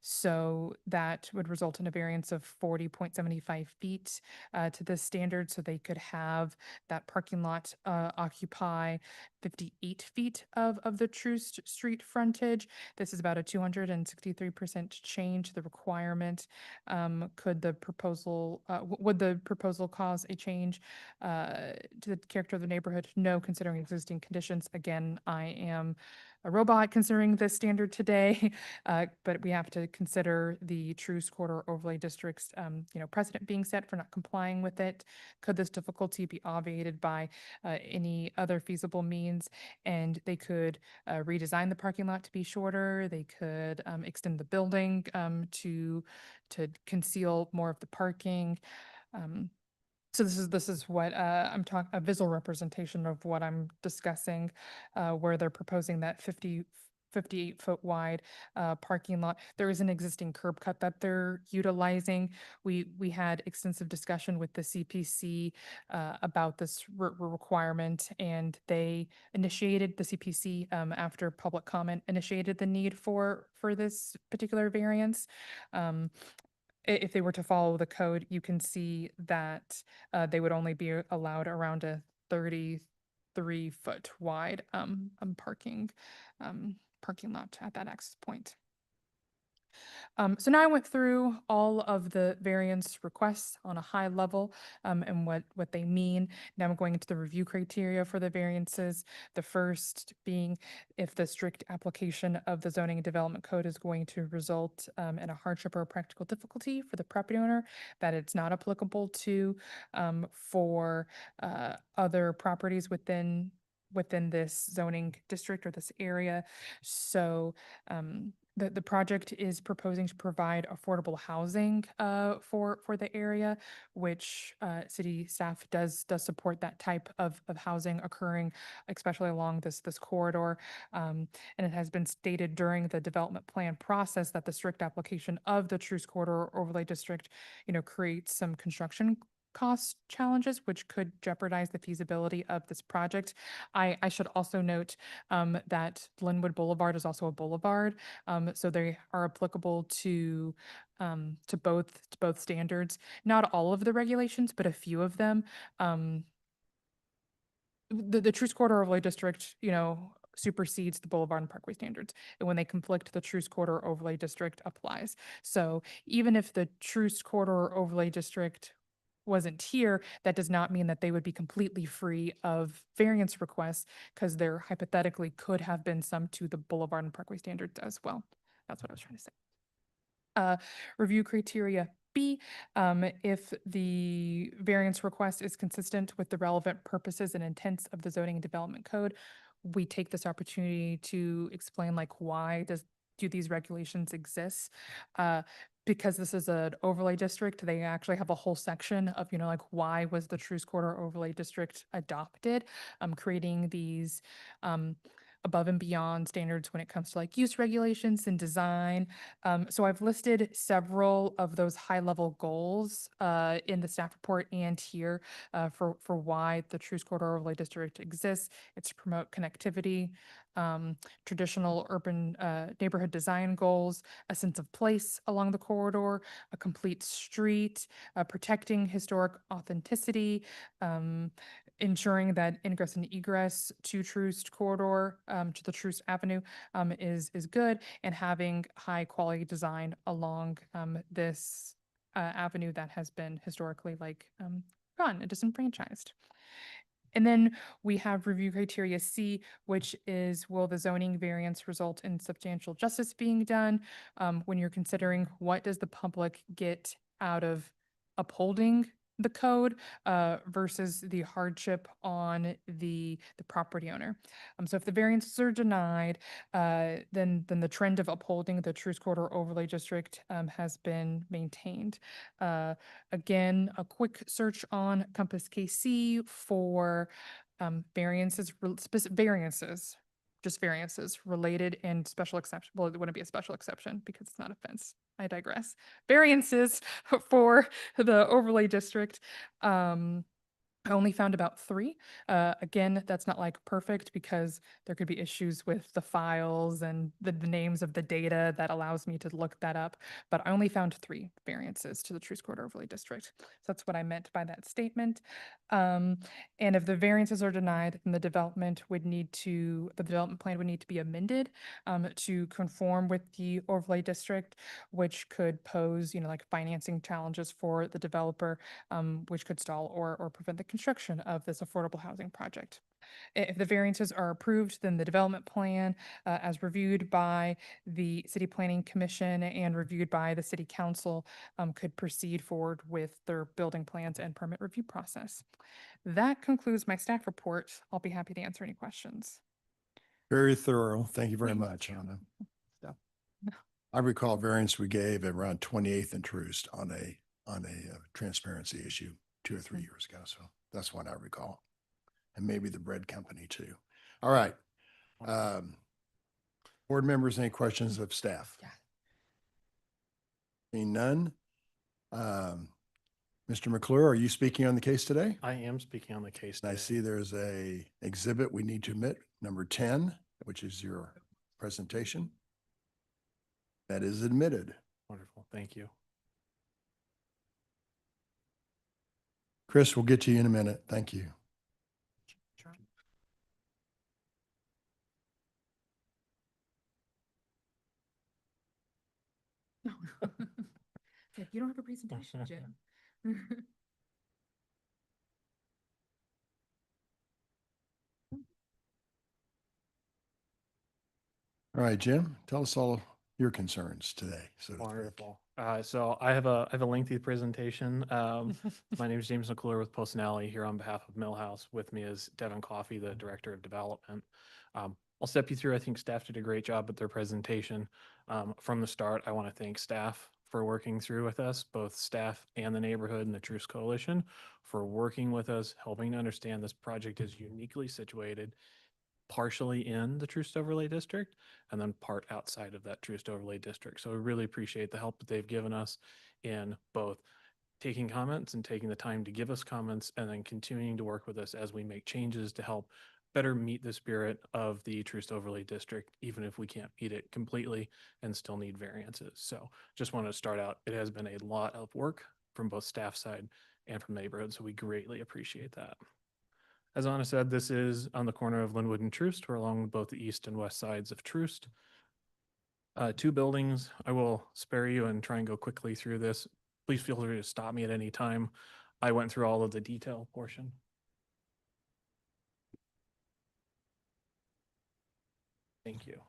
So that would result in a variance of 40.75 feet to this standard, so they could have that parking lot occupy 58 feet of the Troost Street frontage. This is about a 263% change to the requirement. Would the proposal cause a change to the character of the neighborhood? No, considering existing conditions. Again, I am a robot considering this standard today, but we have to consider the Troost Corridor Overlay District's, precedent being set for not complying with it. Could this difficulty be obviated by any other feasible means? And they could redesign the parking lot to be shorter. They could extend the building to conceal more of the parking. So this is what I'm talking, a visual representation of what I'm discussing, where they're proposing that 58-foot wide parking lot. There is an existing curb cut that they're utilizing. We had extensive discussion with the CPC about this requirement, and they initiated, the CPC after public comment, initiated the need for this particular variance. If they were to follow the code, you can see that they would only be allowed around a 33-foot wide parking lot at that access point. So now I went through all of the variance requests on a high level and what they mean. Now I'm going into the review criteria for the variances. The first being if the strict application of the zoning and development code is going to result in a hardship or a practical difficulty for the property owner, that it's not applicable to for other properties within this zoning district or this area. So the project is proposing to provide affordable housing for the area, which city staff does support that type of housing occurring, especially along this corridor. And it has been stated during the development plan process that the strict application of the Troost Corridor Overlay District, creates some construction cost challenges, which could jeopardize the feasibility of this project. I should also note that Linwood Boulevard is also a boulevard, so they are applicable to both standards. Not all of the regulations, but a few of them. The Troost Corridor Overlay District, supersedes the Boulevard and Parkway standards. And when they conflict, the Troost Corridor Overlay District applies. So even if the Troost Corridor Overlay District wasn't here, that does not mean that they would be completely free of variance requests, because there hypothetically could have been some to the Boulevard and Parkway standards as well. That's what I was trying to say. Review criteria B, if the variance request is consistent with the relevant purposes and intents of the zoning and development code, we take this opportunity to explain why do these regulations exist? Because this is an overlay district, they actually have a whole section of, why was the Troost Corridor Overlay District adopted, creating these above and beyond standards when it comes to use regulations and design. So I've listed several of those high level goals in the staff report and here for why the Troost Corridor Overlay District exists. It's to promote connectivity, traditional urban neighborhood design goals, a sense of place along the corridor, a complete street, protecting historic authenticity, ensuring that ingress and egress to Troost Corridor, to the Troost Avenue is good, and having high quality design along this avenue that has been historically gone and disenfranchised. And then we have review criteria C, which is, will the zoning variance result in substantial justice being done? When you're considering what does the public get out of upholding the code versus the hardship on the property owner. So if the variances are denied, then the trend of upholding the Truce Corridor Overlay District has been maintained. Again, a quick search on Compass KC for variances, just variances related and special exception. Well, it wouldn't be a special exception because it's not a fence. I digress. Variances for the overlay district. I only found about 3. Again, that's not like perfect because there could be issues with the files and the names of the data that allows me to look that up. But I only found 3 variances to the Truce Corridor Overlay District. So that's what I meant by that statement. And if the variances are denied, then the development plan would need to be amended to conform with the overlay district, which could pose, like financing challenges for the developer, which could stall or prevent the construction of this affordable housing project. If the variances are approved, then the development plan, as reviewed by the City Planning Commission and reviewed by the City Council, could proceed forward with their building plans and permit review process. That concludes my staff report. I'll be happy to answer any questions. Very thorough. Thank you very much, Anna. No. I recall variance we gave at around 28th and Troost on a transparency issue 2 or 3 years ago. So that's what I recall. And maybe the bread company too. All right. Board members, any questions of staff? Yeah. Seeing none. Mr. McClure, are you speaking on the case today? I am speaking on the case I today. see there's a exhibit we need to admit, number 10, which is your presentation. That is admitted. Wonderful. Thank you. Chris, we'll get to you in a minute. Thank you. No. Yeah, you don't have a presentation, Jim. All right, Jim, tell us all your concerns today. So to speak. Wonderful. So I have a lengthy presentation. My name is James McClure with Postnally here on behalf of Millhouse. With me is Devin Coffey, the Director of Development. I'll step you through. I think staff did a great job with their presentation. From the start, I want to thank staff for working through with us, both staff and the neighborhood and the Truce Coalition for working with us, helping to understand this project is uniquely situated partially in the Truce Overlay District and then part outside of that Truce Overlay District. So we really appreciate the help that they've given us in both taking comments and taking the time to give us comments and then continuing to work with us as we make changes to help better meet the spirit of the Truce Overlay District, even if we can't meet it completely and still need variances. So just wanted to start out, it has been a lot of work from both staff side and from the neighborhood, so we greatly appreciate that. As Anna said, this is on the corner of Linwood and Troost. We're along both the east and west sides of Troost. 2 buildings. I will spare you and try and go quickly through this. Please feel free to stop me at any time. I went through all of the detail portion. Thank you.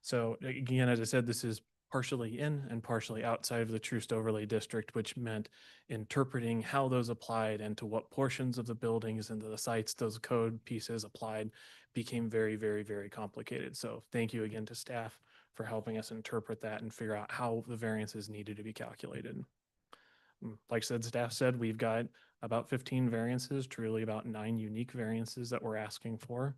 So again, as I said, this is partially in and partially outside of the Troost Overlay District, which meant interpreting how those applied and to what portions of the buildings and the sites those code pieces applied became very, very, very complicated. So thank you again to staff for helping us interpret that and figure out how the variances needed to be calculated. Like I said, staff said, we've got about 15 variances, truly about 9 unique variances that we're asking for.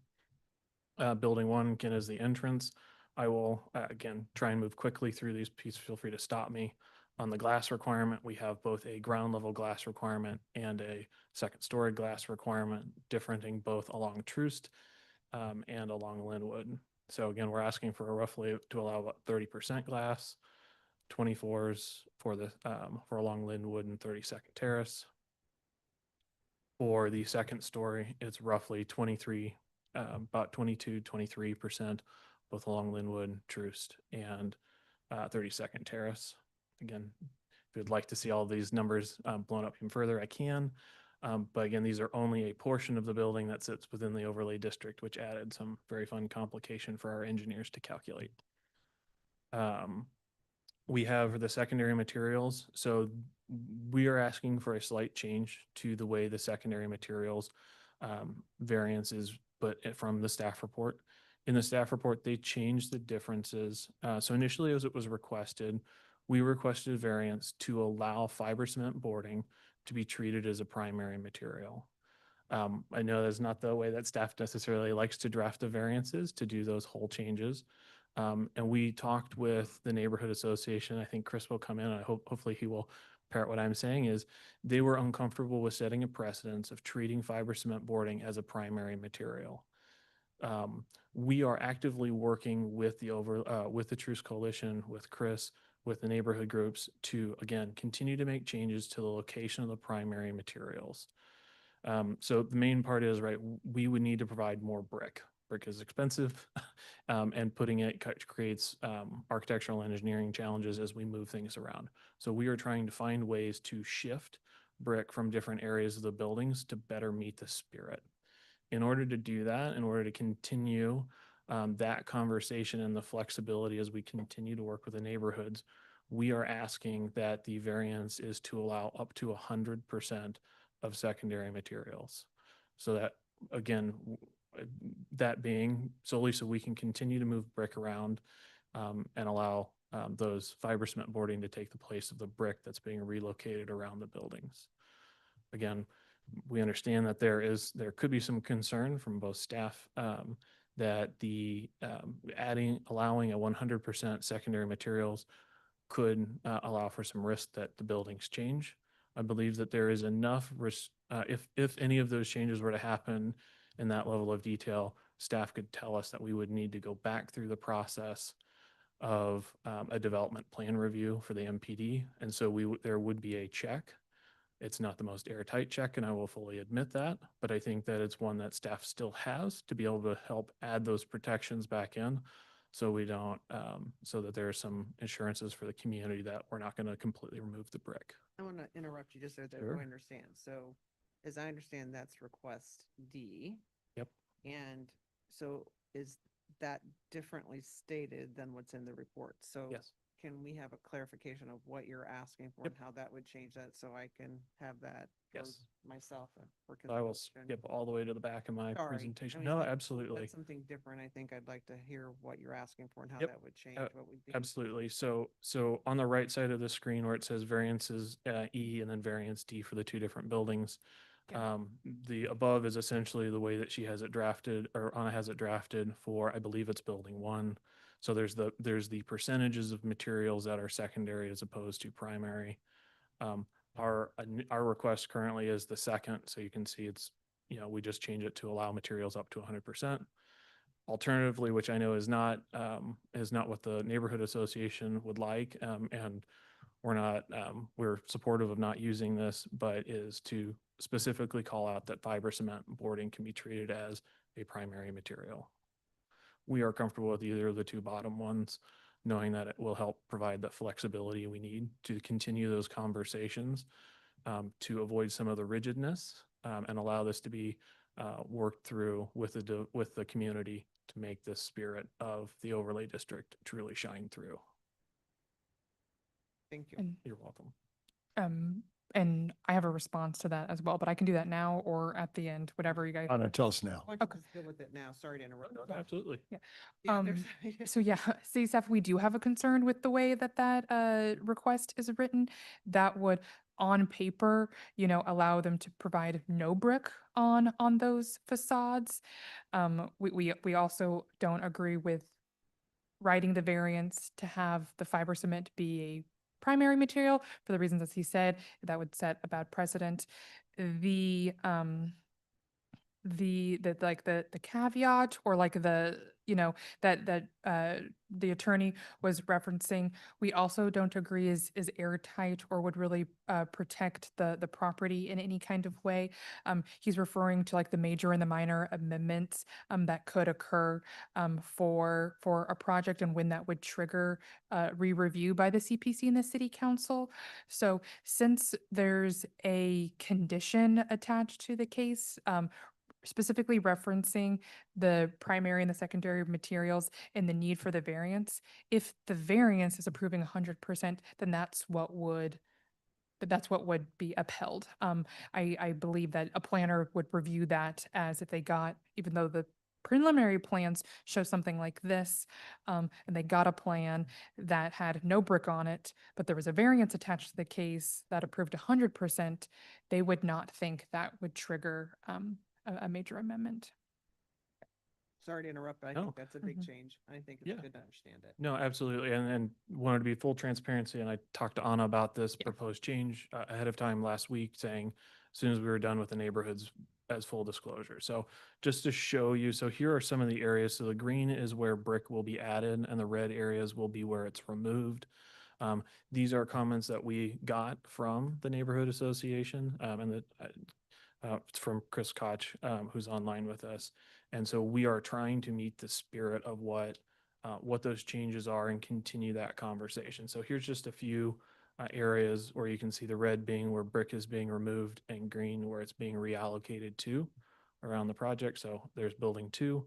Building 1, again, is the entrance. I will, again, try and move quickly through these pieces. Feel free to stop me. On the glass requirement, we have both a ground level glass requirement and a second story glass requirement, differing both along Troost and along Linwood. So again, we're asking for roughly to allow about 30% glass, 24s for the for along Linwood and 32nd Terrace. For the second story, it's roughly 23, about 22, 23%, both along Linwood, Troost, and 32nd Terrace. Again, if you'd like to see all of these numbers blown up even further, I can. But again, these are only a portion of the building that sits within the overlay district, which added some very fun complication for our engineers to calculate. We have the secondary materials. So we are asking for a slight change to the way the secondary materials variance is, but from the staff report. In the staff report, they changed the differences. So initially, as it was requested, we requested a variance to allow fiber cement boarding to be treated as a primary material. I know that's not the way that staff necessarily likes to draft the variances to do those whole changes. And we talked with the neighborhood association. I think Chris will come in. I hopefully he will parrot what I'm saying is they were uncomfortable with setting a precedence of treating fiber cement boarding as a primary material. We are actively working with the Truce Coalition, with Chris, with the neighborhood groups to, again, continue to make changes to the location of the primary materials. So the main part is, right, we would need to provide more brick. Brick is expensive, and putting it creates architectural and engineering challenges as we move things around. So we are trying to find ways to shift brick from different areas of the buildings to better meet the spirit. In order to do that, in order to continue that conversation and the flexibility as we continue to work with the neighborhoods, we are asking that the variance is to allow up to 100% of secondary materials. So that, again, that being solely so we can continue to move brick around and allow those fiber cement boarding to take the place of the brick that's being relocated around the buildings. Again, we understand that there could be some concern from both staff that the allowing a 100% secondary materials could allow for some risk that the buildings change. I believe that there is enough risk, if any of those changes were to happen in that level of detail, staff could tell us that we would need to go back through the process of a development plan review for the MPD. And so there would be a check. It's not the most airtight check, and I will fully admit that, but I think that it's one that staff still has to be able to help add those protections back in so we don't, so that there are some assurances for the community that we're not going to completely remove the brick. I want to interrupt you just so that Sure. I understand. So as I understand, that's request D. Yep. And so is that differently stated than what's in the report? So Yes. can we have a clarification of what you're asking for Yep. and how that would change that so I can have that for Yes. myself for So I will consideration? skip all the way to the back of my Sorry. presentation. I mean, No, that's absolutely. something different. I think I'd like to hear what you're asking for and how Yep. that would change what we do. Absolutely. So on the right side of the screen where it says variances E and then variance D for the two different buildings, Yeah. the above is essentially the way that she has it drafted, or Anna has it drafted for, I believe it's building 1. So there's the percentages of materials that are secondary as opposed to primary. Our request currently is the second, so you can see it's, we just change it to allow materials up to 100%. Alternatively, which I know is not what the neighborhood association would like, and we're supportive of not using this, but is to specifically call out that fiber cement boarding can be treated as a primary material. We are comfortable with either of the two bottom ones, knowing that it will help provide the flexibility we need to continue those conversations, to avoid some of the rigidness, and allow this to be worked through with the community to make the spirit of the overlay district truly shine through. Thank you. And, You're welcome. and I have a response to that as well, but I can do that now or at the end, whatever you guys. Anna, tell us now. Why don't you Okay. just deal with it now? Sorry to interrupt. Absolutely. Yeah, there's- So yeah, see, Steph, we do have a concern with the way that request is written. That would, on paper, allow them to provide no brick on those facades. We also don't agree with writing the variance to have the fiber cement be a primary material for the reasons as he said, that would set a bad precedent. The caveat or like the attorney was referencing, we also don't agree is airtight or would really protect the property in any kind of way. He's referring to like the major and the minor amendments that could occur for a project and when that would trigger re-review by the CPC and the city council. So since there's a condition attached to the case, specifically referencing the primary and the secondary materials and the need for the variance. If the variance is approving 100%, then that's what would be upheld. I believe that a planner would review that as if they got, even though the preliminary plans show something like this, and they got a plan that had no brick on it, but there was a variance attached to the case that approved 100%, they would not think that would trigger a major amendment. Sorry to interrupt, but I No. think that's a big Mhm. change. I think it's Yeah. good to understand it. No, absolutely. And wanted to be full transparency. And I talked to Anna about this Yeah. proposed change ahead of time last week, saying as soon as we were done with the neighborhoods as full disclosure. So just to show you, so here are some of the areas. So the green is where brick will be added and the red areas will be where it's removed. These are comments that we got from the neighborhood association and that it's from Chris Koch, who's online with us. And so we are trying to meet the spirit of what those changes are and continue that conversation. So here's just a few areas where you can see the red being where brick is being removed and green where it's being reallocated to around the project. So there's building 2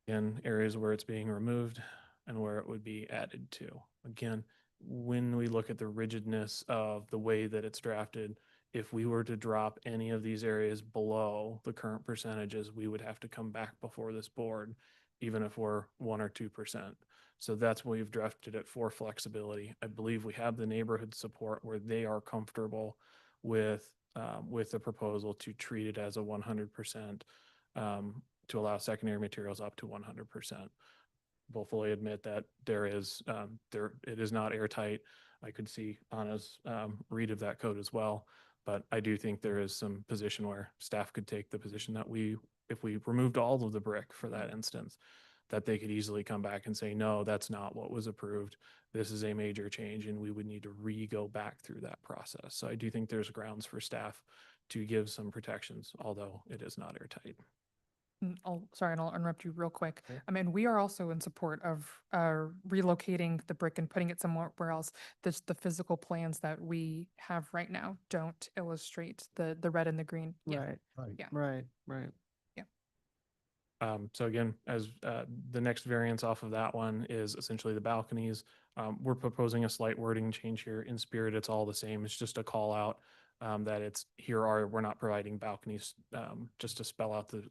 in areas where it's being removed and where it would be added to. Again, when we look at the rigidness of the way that it's drafted, if we were to drop any of these areas below the current percentages, we would have to come back before this board, even if we're 1 or 2%. So that's why we've drafted it for flexibility. I believe we have the neighborhood support where they are comfortable with the proposal to treat it as a 100%, to allow secondary materials up to 100%. We'll fully admit that it is not airtight. I could see Anna's read of that code as well, but I do think there is some position where staff could take the position that if we removed all of the brick for that instance, that they could easily come back and say, no, that's not what was approved. This is a major change and we would need to go back through that process. So I do think there's grounds for staff to give some protections, although it is not airtight. Sorry, and I'll interrupt you real quick. Okay. I mean, we are also in support of relocating the brick and putting it somewhere else. The physical plans that we have right now don't illustrate the red and the green. Yeah. Right, Yeah. right. So again, as the next variance off of that one is essentially the balconies. We're proposing a slight wording change here. In spirit, it's all the same. It's just a call out that we're not providing balconies, just to spell out the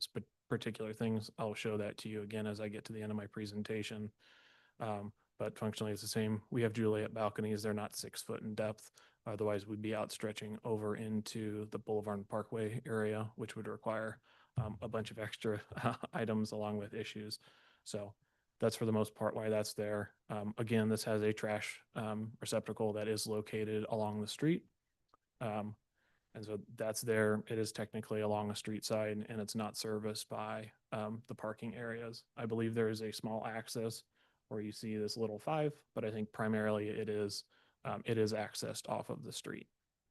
particular things. I'll show that to you again as I get to the end of my presentation. But functionally it's the same. We have Juliet balconies. They're not 6 foot in depth. Otherwise we'd be outstretching over into the Boulevard and Parkway area, which would require a bunch of extra items along with issues. So that's for the most part why that's there. Again, this has a trash receptacle that is located along the street. And so that's there. It is technically along a street side and it's not serviced by the parking areas. I believe there is a small access where you see this little 5, but I think primarily it is accessed off of the street.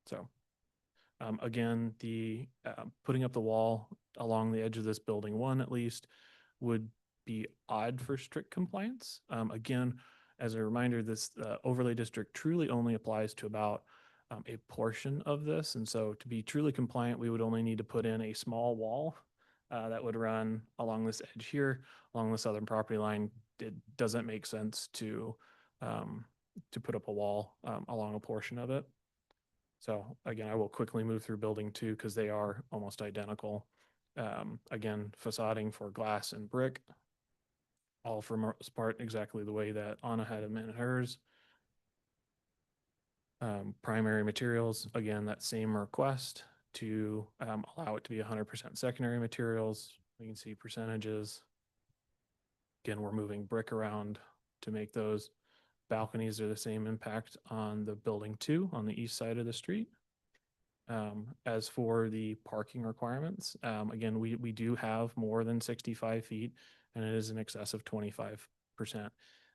So again, the putting up the wall along the edge of this building 1 at least would be odd for strict compliance. Again, as a reminder, this overlay district truly only applies to about a portion of this. And so to be truly compliant, we would only need to put in a small wall that would run along this edge here, along the southern property line. It doesn't make sense to put up a wall along a portion of it. So again, I will quickly move through building 2 because they are almost identical. Again, facading for glass and brick, all for most part exactly the way that Anna had them in hers. Primary materials, again, that same request to allow it to be 100% secondary materials. We can see percentages. Again, we're moving brick around to make those. Balconies are the same impact on the building 2 on the east side of the street. As for the parking requirements, again, we do have more than 65 feet and it is in excess of 25%.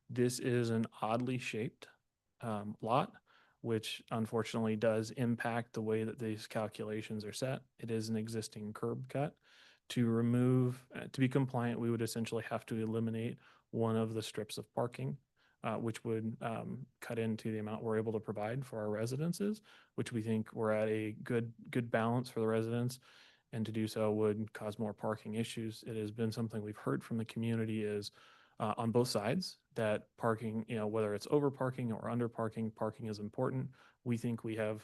This is an oddly shaped lot, which unfortunately does impact the way that these calculations are set. It is an existing curb cut. To be compliant, we would essentially have to eliminate one of the strips of parking, which would cut into the amount we're able to provide for our residences, which we think we're at a good balance for the residents. and to do so would cause more parking issues. It has been something we've heard from the community is on both sides that parking, whether it's over parking or under parking, parking is important. We think we have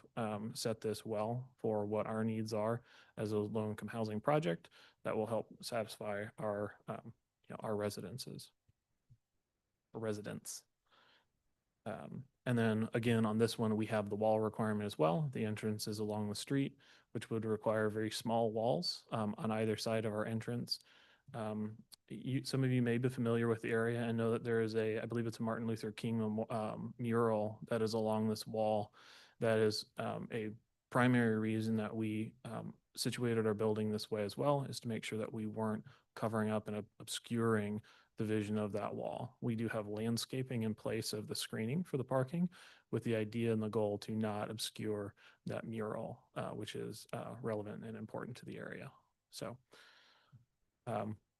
set this well for what our needs are as a low-income housing project that will help satisfy our residences, residents. And then again, on this one, we have the wall requirement as well. The entrance is along the street, which would require very small walls on either side of our entrance. Some of you may be familiar with the area and know that there is I believe it's a Martin Luther King mural that is along this wall. That is a primary reason that we situated our building this way as well, is to make sure that we weren't covering up and obscuring the vision of that wall. We do have landscaping in place of the screening for the parking with the idea and the goal to not obscure that mural, which is relevant and important to the area. So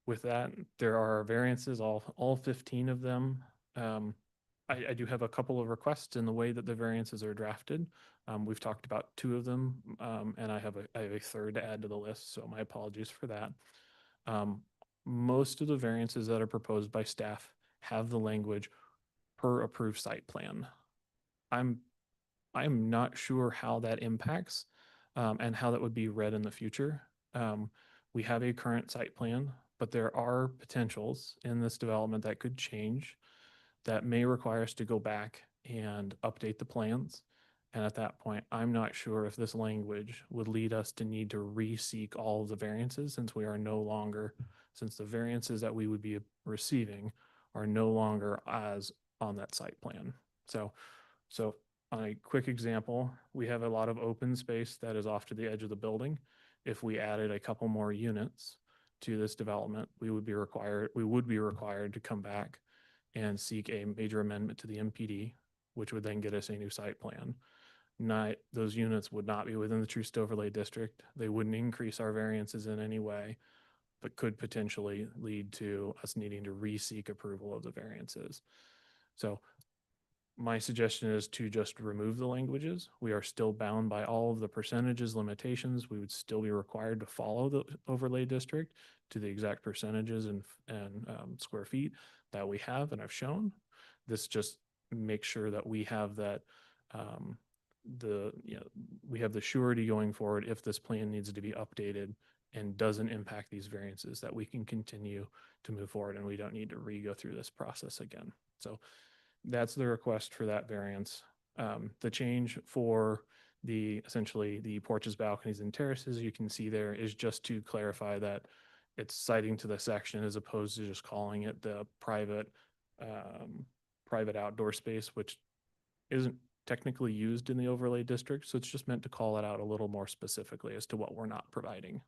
with that, there are variances, all 15 of them. I do have a couple of requests in the way that the variances are drafted. We've talked about 2 of them, and I have a third to add to the list, so my apologies for that. Most of the variances that are proposed by staff have the language per approved site plan. I'm not sure how that impacts and how that would be read in the future. We have a current site plan, but there are potentials in this development that could change that may require us to go back and update the plans. And at that point, I'm not sure if this language would lead us to need to re-seek all of the variances since the variances that we would be receiving are no longer as on that site plan. So on a quick example, we have a lot of open space that is off to the edge of the building. If we added a couple more units to this development, we would be required to come back and seek a major amendment to the MPD, which would then get us a new site plan. Those units would not be within the true overlay district. They wouldn't increase our variances in any way, but could potentially lead to us needing to re-seek approval of the variances. So my suggestion is to just remove the languages. We are still bound by all of the percentages limitations. We would still be required to follow the overlay district to the exact percentages and square feet that we have and I've shown. This just makes sure that we have that we have the surety going forward if this plan needs to be updated and doesn't impact these variances, that we can continue to move forward and we don't need to go through this process again. So that's the request for that variance. The change for essentially the porches, balconies, and terraces, you can see there is just to clarify that it's citing to the section as opposed to just calling it the private outdoor space, which isn't technically used in the overlay district. So it's just meant to call it out a little more specifically as to what we're not providing.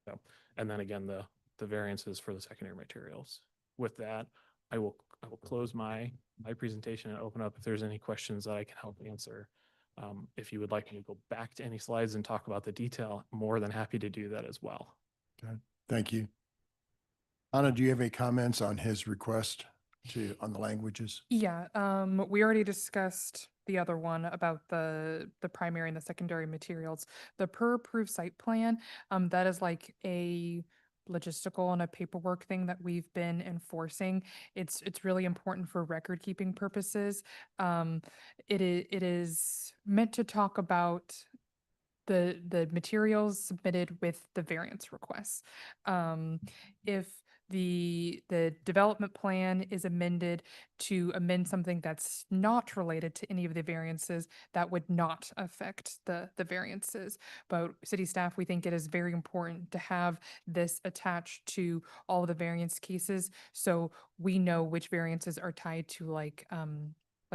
So, and then again, the variances for the secondary materials. With that, I will close my presentation and open up if there's any questions that I can help answer. If you would like me to go back to any slides and talk about the detail, more than happy to do that as well. Okay, thank you. Anna, do you have any comments on his request on the languages? Yeah, we already discussed the other one about the primary and the secondary materials. The per approved site plan, that is like a logistical and a paperwork thing that we've been enforcing. It's really important for record keeping purposes. It is meant to talk about the materials submitted with the variance requests. If the development plan is amended to amend something that's not related to any of the variances, that would not affect the variances. But city staff, we think it is very important to have this attached to all of the variance cases, so we know which variances are tied to like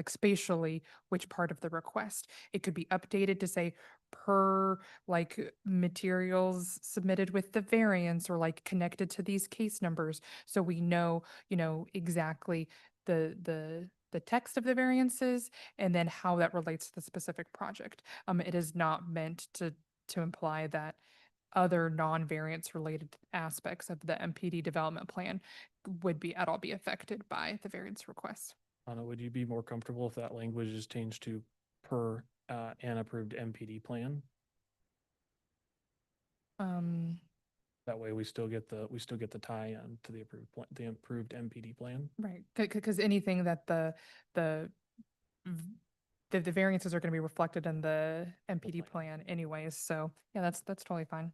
spatially which part of the request. It could be updated to say per like materials submitted with the variance or like connected to these case numbers. So we know, exactly the text of the variances and then how that relates to the specific project. It is not meant to imply that other non-variance related aspects of the MPD development plan would be at all be affected by the variance request. Anna, would you be more comfortable if that language is changed to per an approved MPD plan? That way we still get the tie-in to the improved MPD plan. Right, because anything that the the variances are going to be reflected in the MPD plan anyways, so yeah, that's totally fine.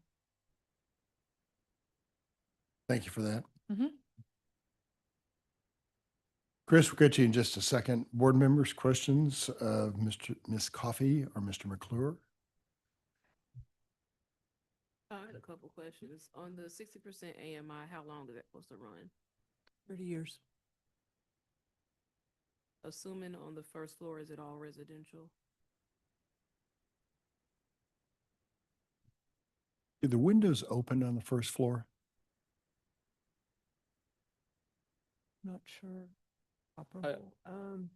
Thank you for that. Mhm. Chris, we'll get you in just a second. Board members, questions of Ms. Coffey or Mr. McClure? I had a couple questions. On the 60% AMI, how long is that supposed to run? 30 years. Assuming on the first floor, is it all residential? Do the windows open on the first floor? Not sure. Operable.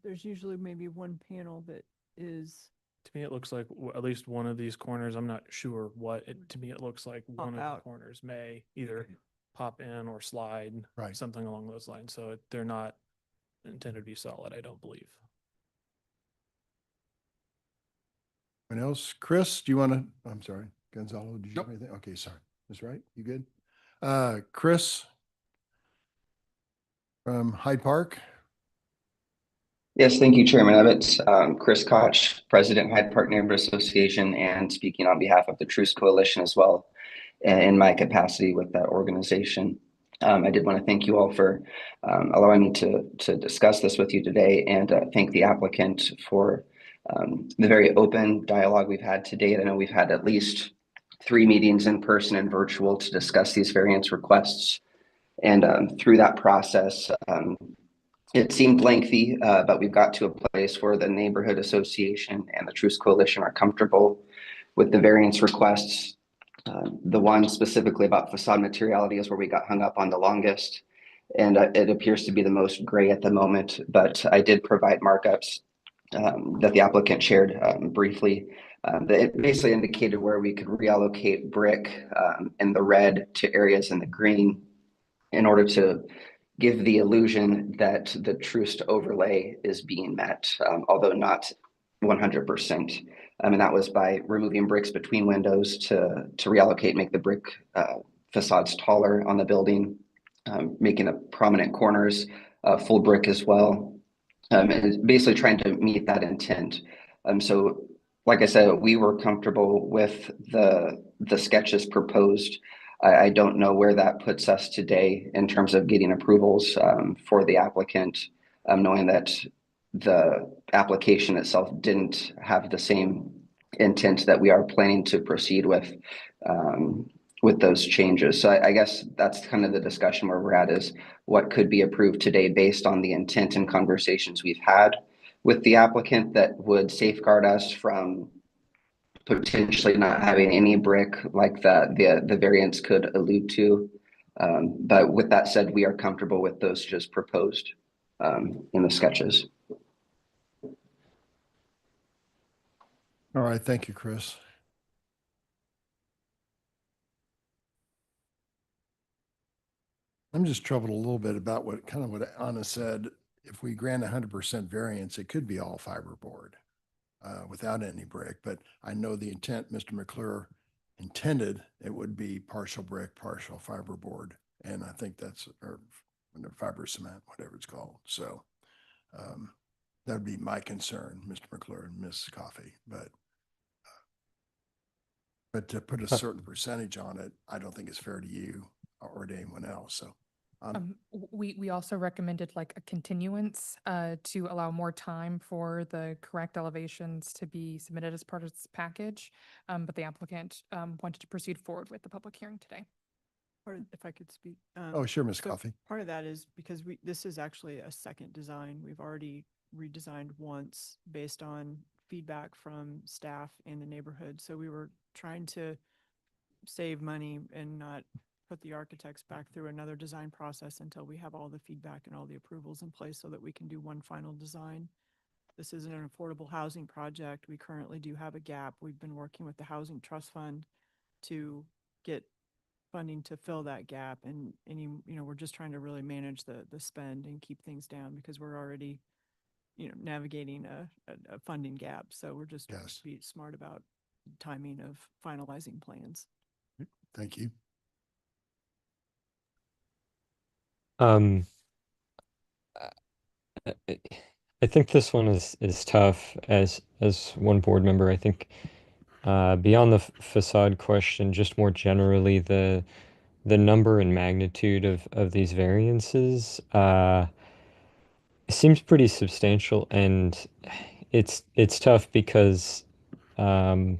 There's usually maybe one panel that is To me, it looks like at least one of these corners, I'm not sure what, to me, it looks like Pop one of out. the corners may either pop in or slide, Right. something along those lines. So they're not intended to be solid, I don't believe. Anyone else? Chris, do you want to, I'm sorry, Gonzalo, did you have anything? Okay, sorry. That's right. You good? Chris from Hyde Park. Yes, thank you, Chairman Ebbets. Chris Koch, President, Hyde Park Neighborhood Association, and speaking on behalf of the Truce Coalition as well, in my capacity with that organization. I did want to thank you all for allowing me to discuss this with you today, and thank the applicant for the very open dialogue we've had to date. I know we've had at least 3 meetings in person and virtual to discuss these variance requests. And through that process, it seemed lengthy, but we've got to a place where the neighborhood association and the Truce Coalition are comfortable with the variance requests. The one specifically about facade materiality is where we got hung up on the longest, and it appears to be the most gray at the moment, but I did provide markups that the applicant shared briefly. That basically indicated where we could reallocate brick in the red to areas in the green in order to give the illusion that the truce overlay is being met, although not 100%. And that was by removing bricks between windows to reallocate, make the brick facades taller on the building, making the prominent corners full brick as well. And basically trying to meet that intent. So like I said, we were comfortable with the sketches proposed. I don't know where that puts us today in terms of getting approvals for the applicant, knowing that the application itself didn't have the same intent that we are planning to proceed with those changes. So I guess that's kind of the discussion where we're at, is what could be approved today based on the intent and conversations we've had with the applicant that would safeguard us from potentially not having any brick like the variance could allude to. But with that said, we are comfortable with those just proposed in the sketches. All right. Thank you, Chris. I'm just troubled a little bit about what Anna said. If we grant 100% variance, it could be all fiberboard without any brick. But I know the intent, Mr. McClure intended it would be partial brick, partial fiberboard. And I think that's, or fiber cement, whatever it's called. So that would be my concern, Mr. McClure and Ms. Coffey. But to put a certain percentage on it, I don't think it's fair to you or to anyone else. So We also recommended like a continuance to allow more time for the correct elevations to be submitted as part of this package. But the applicant wanted to proceed forward with the public hearing today. If I could speak. oh, sure, Ms. So Coffey. part of that is because this is actually a second design. We've already redesigned once based on feedback from staff in the neighborhood. So we were trying to save money and not put the architects back through another design process until we have all the feedback and all the approvals in place so that we can do one final design. This isn't an affordable housing project. We currently do have a gap. We've been working with the Housing Trust Fund to get funding to fill that gap, and we're just trying to really manage the spend and keep things down because we're already navigating a funding gap. So we're just trying to be smart about timing of finalizing plans. Thank you. Um, I I think this one is tough as one board member. I think beyond the facade question, just more generally the number and magnitude of these variances seems pretty substantial, and it's tough because um,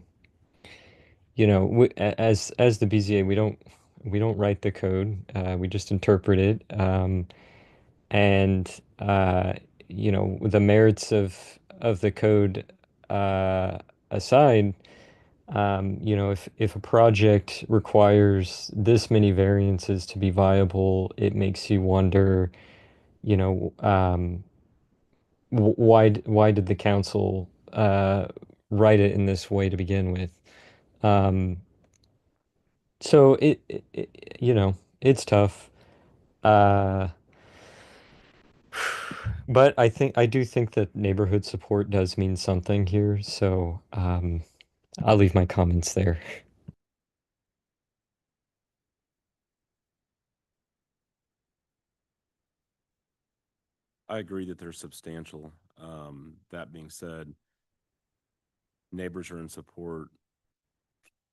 as the BZA, we don't write the code, we just interpret it. And the merits of the code uh, aside, if a project requires this many variances to be viable, it makes you wonder, you know, why did the council write it in this way to begin with? Um, so it's tough. Uh, But I do think that neighborhood support does mean something here, so I'll leave my comments there. I agree that they're substantial. That being said, neighbors are in support.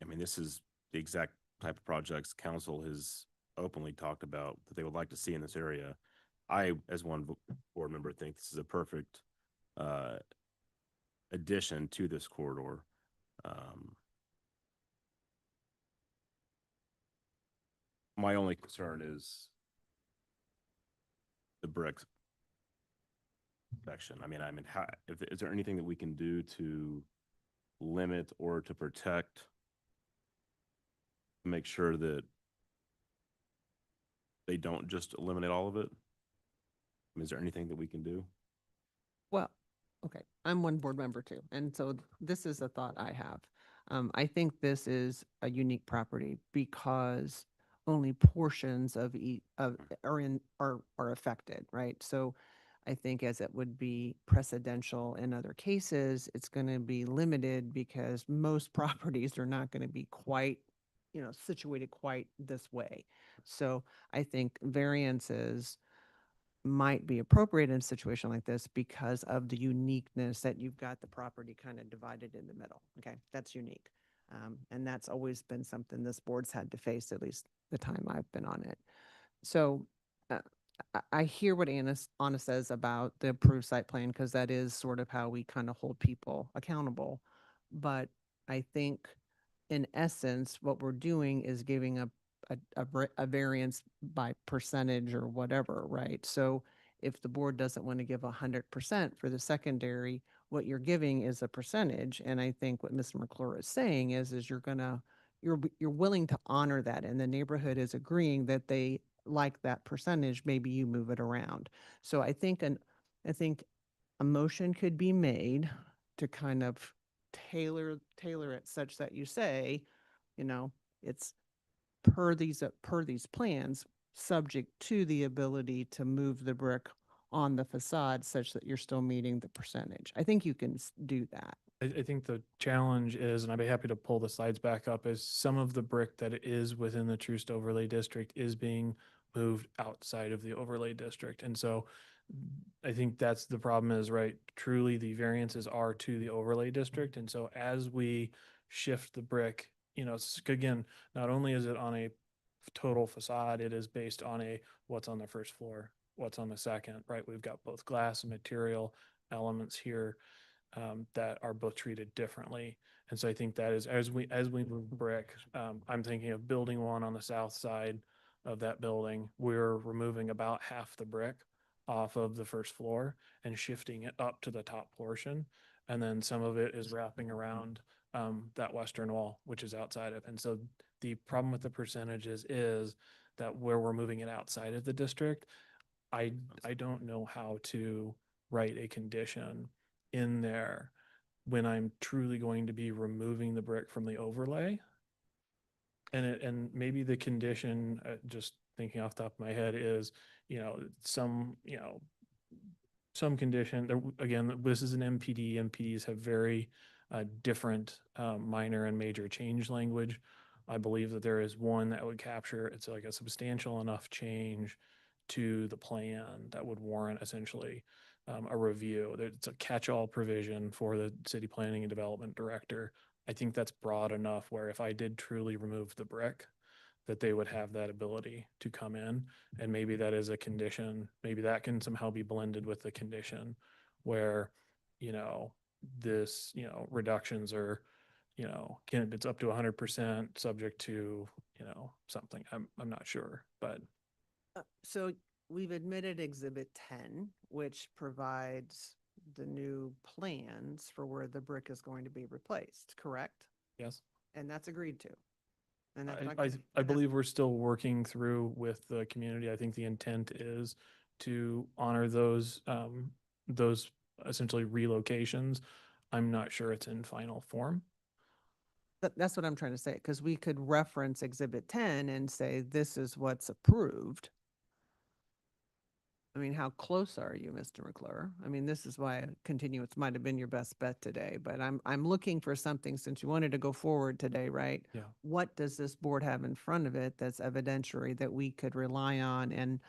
I mean, this is the exact type of projects council has openly talked about that they would like to see in this area. I, as one board member, think this is a perfect uh, addition to this corridor. My only concern is the bricks section. I mean, is there anything that we can do to limit or to protect, make sure that they don't just eliminate all of it? I mean, is there anything that we can do? Well, okay, I'm one board member too, and so this is a thought I have. I think this is a unique property because only portions of are affected, right? So I think as it would be precedential in other cases, it's going to be limited because most properties are not going to be quite, situated quite this way. So I think variances might be appropriate in a situation like this because of the uniqueness that you've got the property kind of divided in the middle. Okay, that's unique. And that's always been something this board's had to face, at least the time I've been on it. So I hear what Anna says about the approved site plan, because that is sort of how we kind of hold people accountable. But I think in essence, what we're doing is giving a variance by percentage or whatever, right? So if the board doesn't want to give 100% for the secondary, what you're giving is a percentage. And I think what Mr. McClure is saying is you're willing to honor that, and the neighborhood is agreeing that they like that percentage. Maybe you move it around. So I think a motion could be made to kind of tailor it such that you say, it's per these plans, subject to the ability to move the brick on the facade such that you're still meeting the percentage. I think you can do that. I think the challenge is, and I'd be happy to pull the slides back up, is some of the brick that is within the Troost overlay district is being moved outside of the overlay district. And so I think that's the problem is, right, truly the variances are to the overlay district. And so as we shift the brick, again, not only is it on a total facade, it is based on what's on the first floor, what's on the second, right? We've got both glass and material elements here that are both treated differently. And so I think that is, as we move brick, I'm thinking of building one on the south side of that building. We're removing about half the brick off of the first floor and shifting it up to the top portion. And then some of it is wrapping around that western wall, which is outside of. And so the problem with the percentages is that where we're moving it outside of the district, I don't know how to write a condition in there when I'm truly going to be removing the brick from the overlay. And maybe the condition, just thinking off the top of my head, is, some condition. Again, this is an MPD. MPDs have very different minor and major change language I believe that there is one that would capture, it's like a substantial enough change to the plan that would warrant essentially a review. It's a catch-all provision for the city planning and development director. I think that's broad enough where if I did truly remove the brick, that they would have that ability to come in. And maybe that is a condition, maybe that can somehow be blended with the condition where, you know, this, you know, reductions are, you know, it's up to 100% subject to, you know, something. I'm not sure, but So we've admitted Exhibit 10, which provides the new plans for where the brick is going to be replaced, correct? yes. And that's agreed to. And that's not I gonna- I believe we're still working through with the community. I think the intent is to honor those essentially relocations. I'm not sure it's in final form. That's what I'm trying to say, because we could reference Exhibit 10 and say, this is what's approved. I mean, how close are you, Mr. McClure? I mean, this is why a continuance might have been your best bet today, but I'm looking for something since you wanted to go forward today, right? Yeah. What does this board have in front of it that's evidentiary that we could rely on and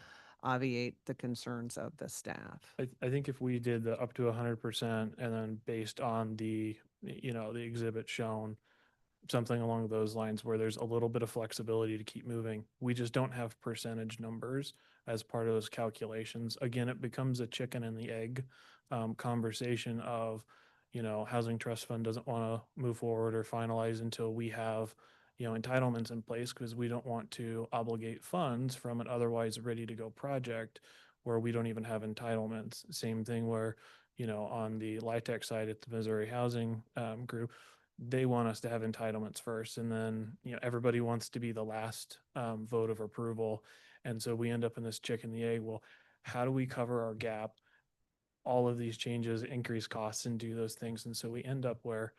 obviate the concerns of the staff? I think if we did the up to 100% and then based on the, you know, the exhibit shown, something along those lines where there's a little bit of flexibility to keep moving. We just don't have percentage numbers as part of those calculations. Again, it becomes a chicken and the egg conversation of, you know, Housing Trust Fund doesn't want to move forward or finalize until we have, you know, entitlements in place because we don't want to obligate funds from an otherwise ready to go project where we don't even have entitlements. Same thing where, you know, on the LIHTC side at the Missouri Housing Group, they want us to have entitlements first, and then, you know, everybody wants to be the last vote of approval. And so we end up in this chicken and the egg. Well, how do we cover our gap? All of these changes increase costs and do those things. And so we end up where,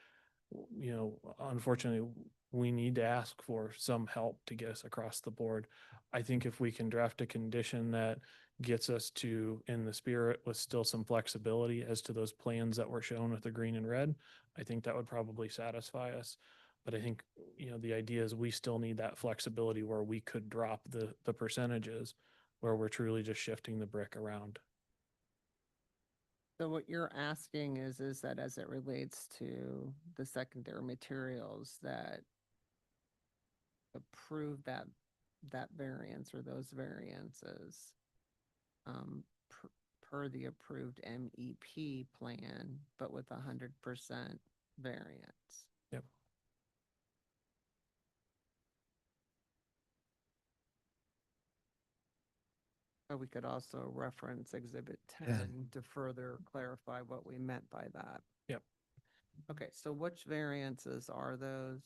you know, unfortunately, we need to ask for some help to get us across the board. I think if we can draft a condition that gets us to, in the spirit with still some flexibility as to those plans that were shown with the green and red, I think that would probably satisfy us. But I think, you know, the idea is we still need that flexibility where we could drop the percentages where we're truly just shifting the brick around. So what you're asking is that as it relates to the secondary materials that approve that variance or those variances per the approved MEP plan, but with 100% variance. Yep. Or we could also reference Exhibit 10 Yeah. to further clarify what we meant by that. Yep. Okay, so which variances are those?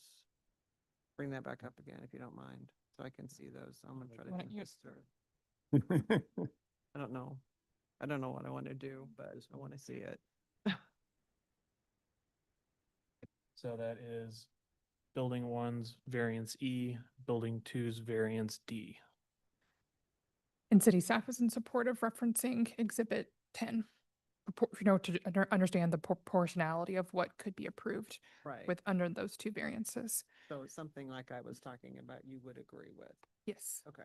Bring that back up again if you don't mind, so I can see those. I'm gonna try to Why do don't you- this through. I don't know. I don't know what I want to do, but I want to see it. So that is building 1's variance E, building 2's variance D. And city staff is in support of referencing Exhibit 10, you know, to understand the proportionality of what could be approved Right. with under those two variances. So it's something like I was talking about, you would agree with. Yes. Okay.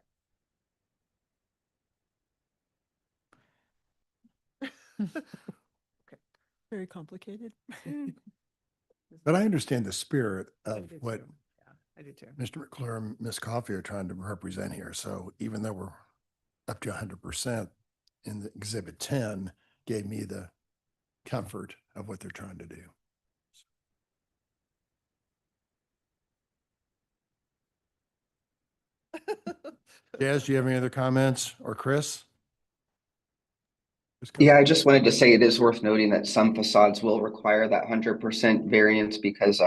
Okay. Very complicated. But I understand the spirit I of do what too. Yeah, I do too. Mr. McClure and Ms. Coffey are trying to represent here. So even though we're up to 100% in the Exhibit 10, gave me the comfort of what they're trying to do. Jazz, do you have any other comments, or Chris? Yeah, I just wanted to say it is worth noting that some facades will require that 100% variance because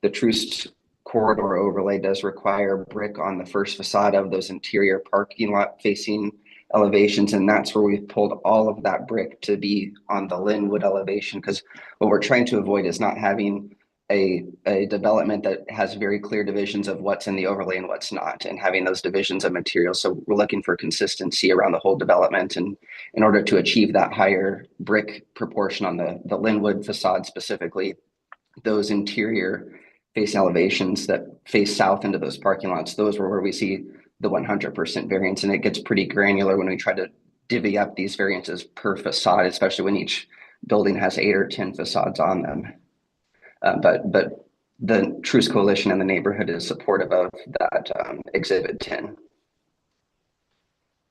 the Troost corridor overlay does require brick on the first facade of those interior parking lot facing elevations. And that's where we've pulled all of that brick to be on the Linwood elevation, because what we're trying to avoid is not having a development that has very clear divisions of what's in the overlay and what's not, and having those divisions of materials. So we're looking for consistency around the whole development, and in order to achieve that higher brick proportion on the Linwood facade specifically, those interior face elevations that face south into those parking lots, those were where we see the 100% variance. And it gets pretty granular when we try to divvy up these variances per facade, especially when each building has 8 or 10 facades on them. But the Truce Coalition and the neighborhood is supportive of that Exhibit 10.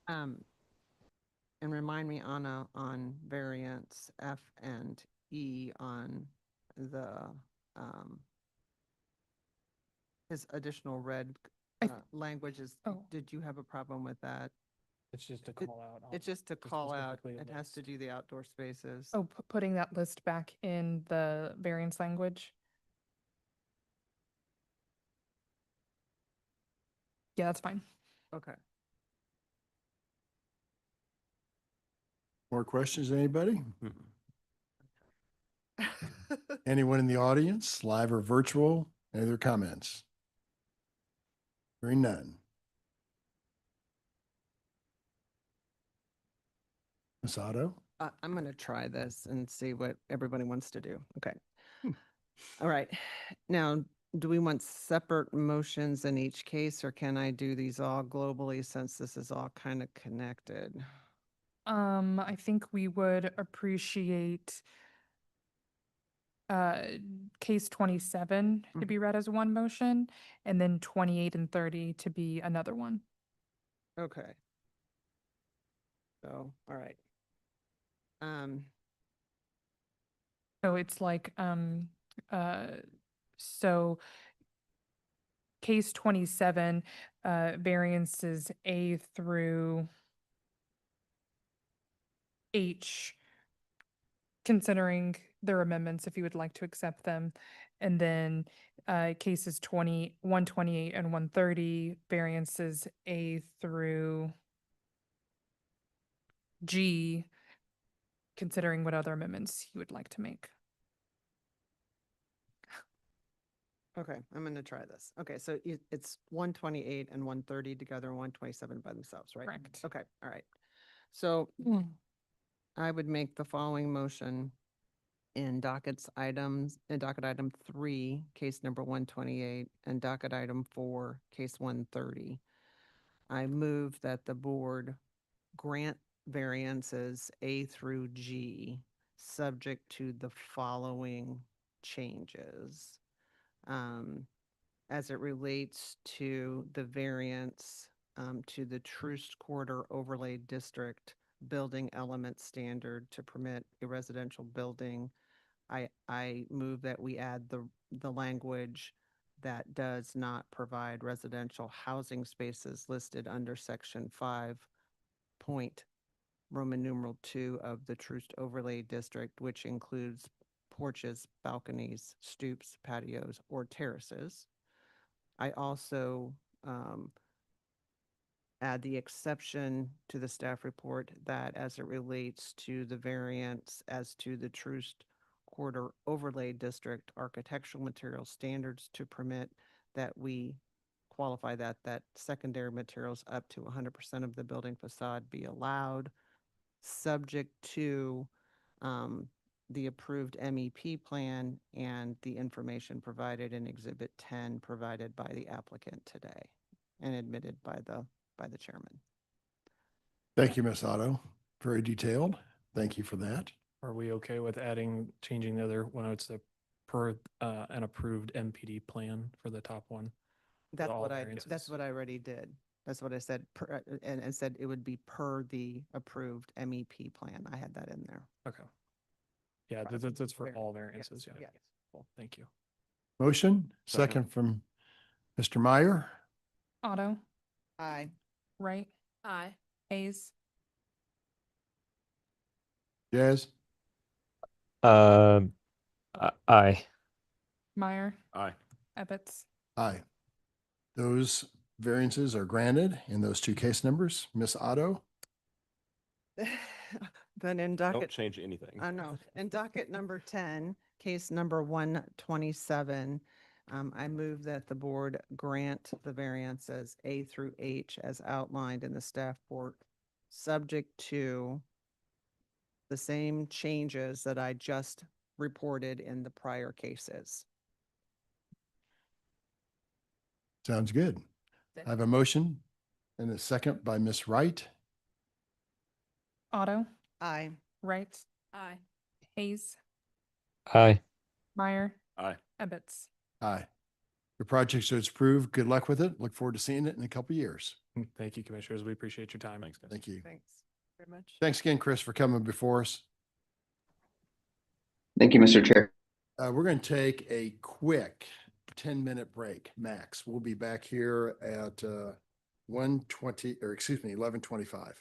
And remind me, Anna, on variance F and E on the, his additional red languages. Oh. Did you have a problem with that? It's just to call out. It's just to call out, specifically it has to list. do the outdoor spaces. Oh, putting that list back in the variance language. Yeah, that's fine. Okay. More questions, anybody? Anyone in the audience, live or virtual? Any other comments? Hearing none. Ms. Otto? I'm going to try this and see what everybody wants to do. Okay. All right. Now, do we want separate motions in each case, or can I do these all globally since this is all kind of connected? I think we would appreciate case 27 to be read as one motion, and then 28 and 30 to be another one. Okay. So, all right. So it's like, so case 27, variances A through H, considering their amendments, if you would like to accept them. And then cases 128 and 130, variances A through G, considering what other amendments you would like to make. Okay, I'm going to try this. Okay, so it's 128 and 130 together and 127 by themselves, right? Correct. Okay, all right. So I would make the following motion in docket item 3, case number 128, and docket item 4, case 130. I move that the board grant variances A through G, subject to the following changes. As it relates to the variance to the Troost Quarter Overlay District building element standard to permit a residential building, I move that we add the language that does not provide residential housing spaces listed under section 5 point Roman numeral 2 of the Troost Overlay District, which includes porches, balconies, stoops, patios, or terraces. I also add the exception to the staff report that as it relates to the variance as to the Troost Quarter Overlay District architectural material standards to permit that we qualify that secondary materials up to 100% of the building facade be allowed, subject to the approved MEP plan and the information provided in Exhibit 10 provided by the applicant today and admitted by the chairman. Thank you, Ms. Otto. Very detailed. Thank you for that. Are we okay with changing the other one? It's per an approved MPD plan for the top one? That's all what variances? that's what I already did. That's what I said, and said it would be per the approved MEP plan. I had that in there. Okay. Yeah, that's for all variances. Yes, Yeah. yes. Cool. Thank you. Motion, second from Mr. Meyer. Otto, Aye. Wright, Aye. Hayes, Jazz? Aye. Meyer, Aye. Ebbets. Aye. Those variances are granted in those two case numbers. Ms. Otto? Then in Don't docket, change anything. I know, in docket number 10, case number 127, I move that the board grant the variances A through H as outlined in the staff report, subject to the same changes that I just reported in the prior cases. Sounds good. I have a motion and a second by Ms. Wright. Otto, Aye. Wright, Aye. Hayes, Aye. Meyer, Aye. Ebbets. Aye. The project is approved. Good luck with it. Look forward to seeing it in a couple of years. Thank you, commissioners. We appreciate your time. Thanks, guys. Thank you. Thanks very much. Thanks again, Chris, for coming before us. Thank you, Mr. Chair. We're going to take a quick 10-minute break max. We'll be back here at 1:20, or excuse me, 11:25.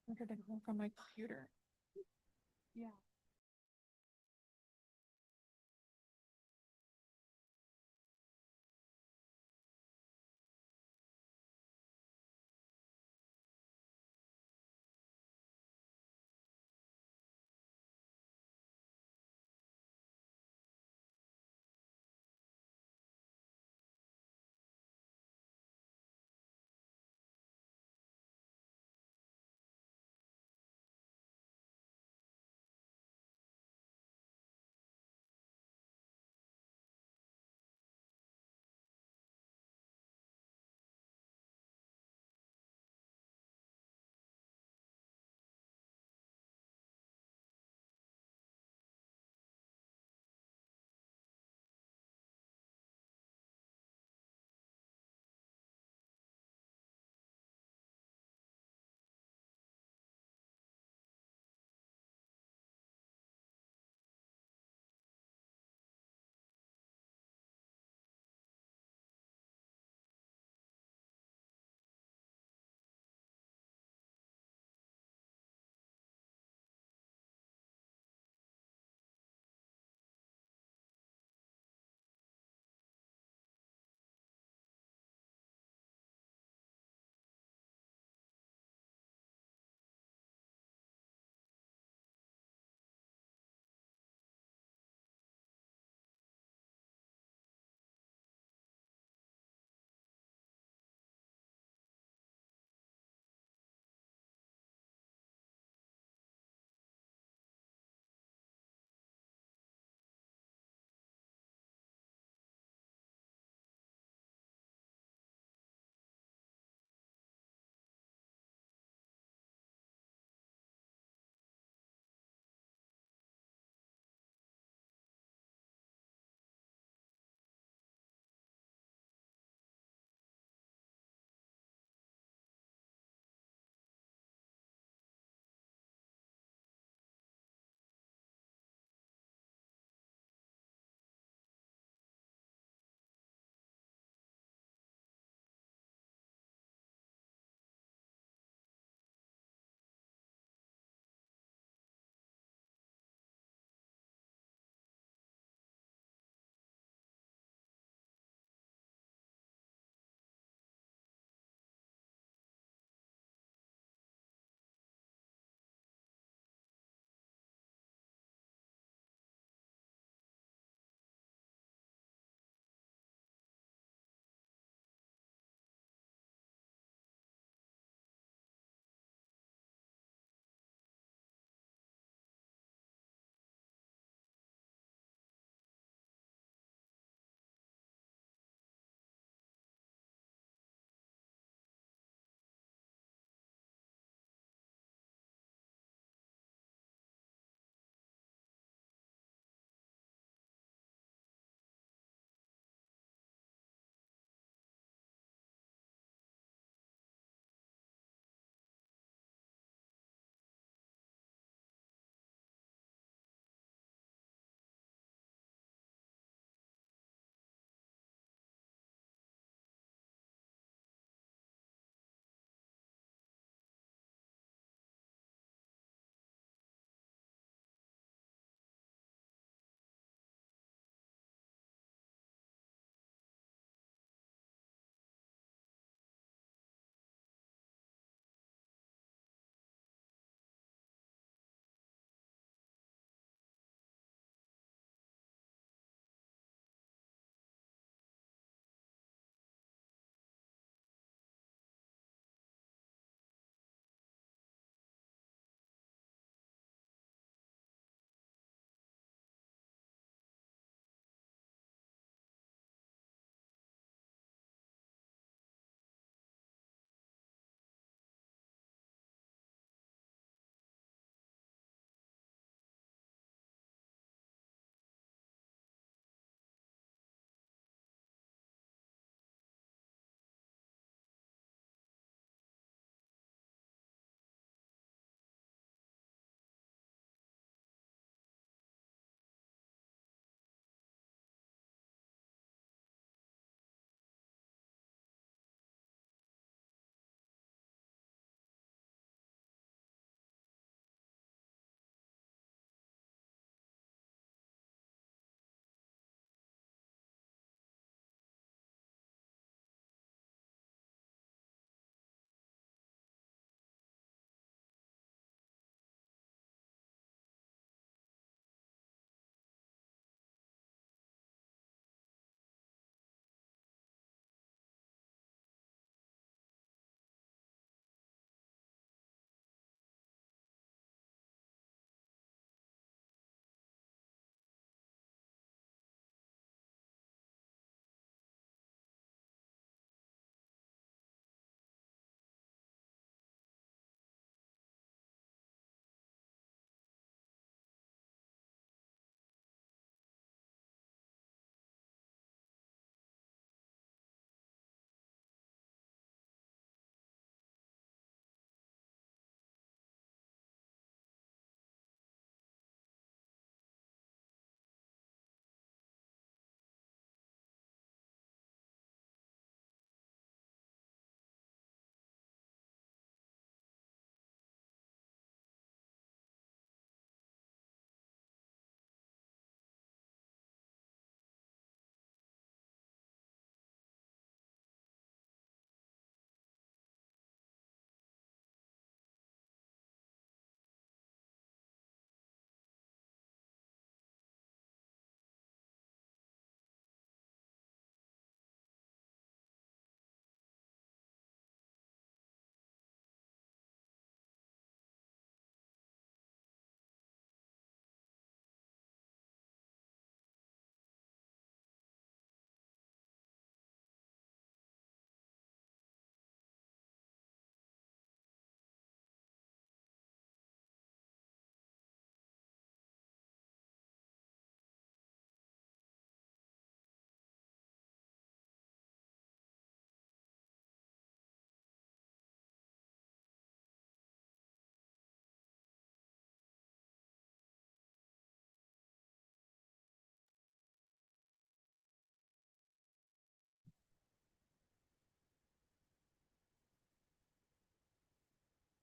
Where did it go from my computer? Yeah.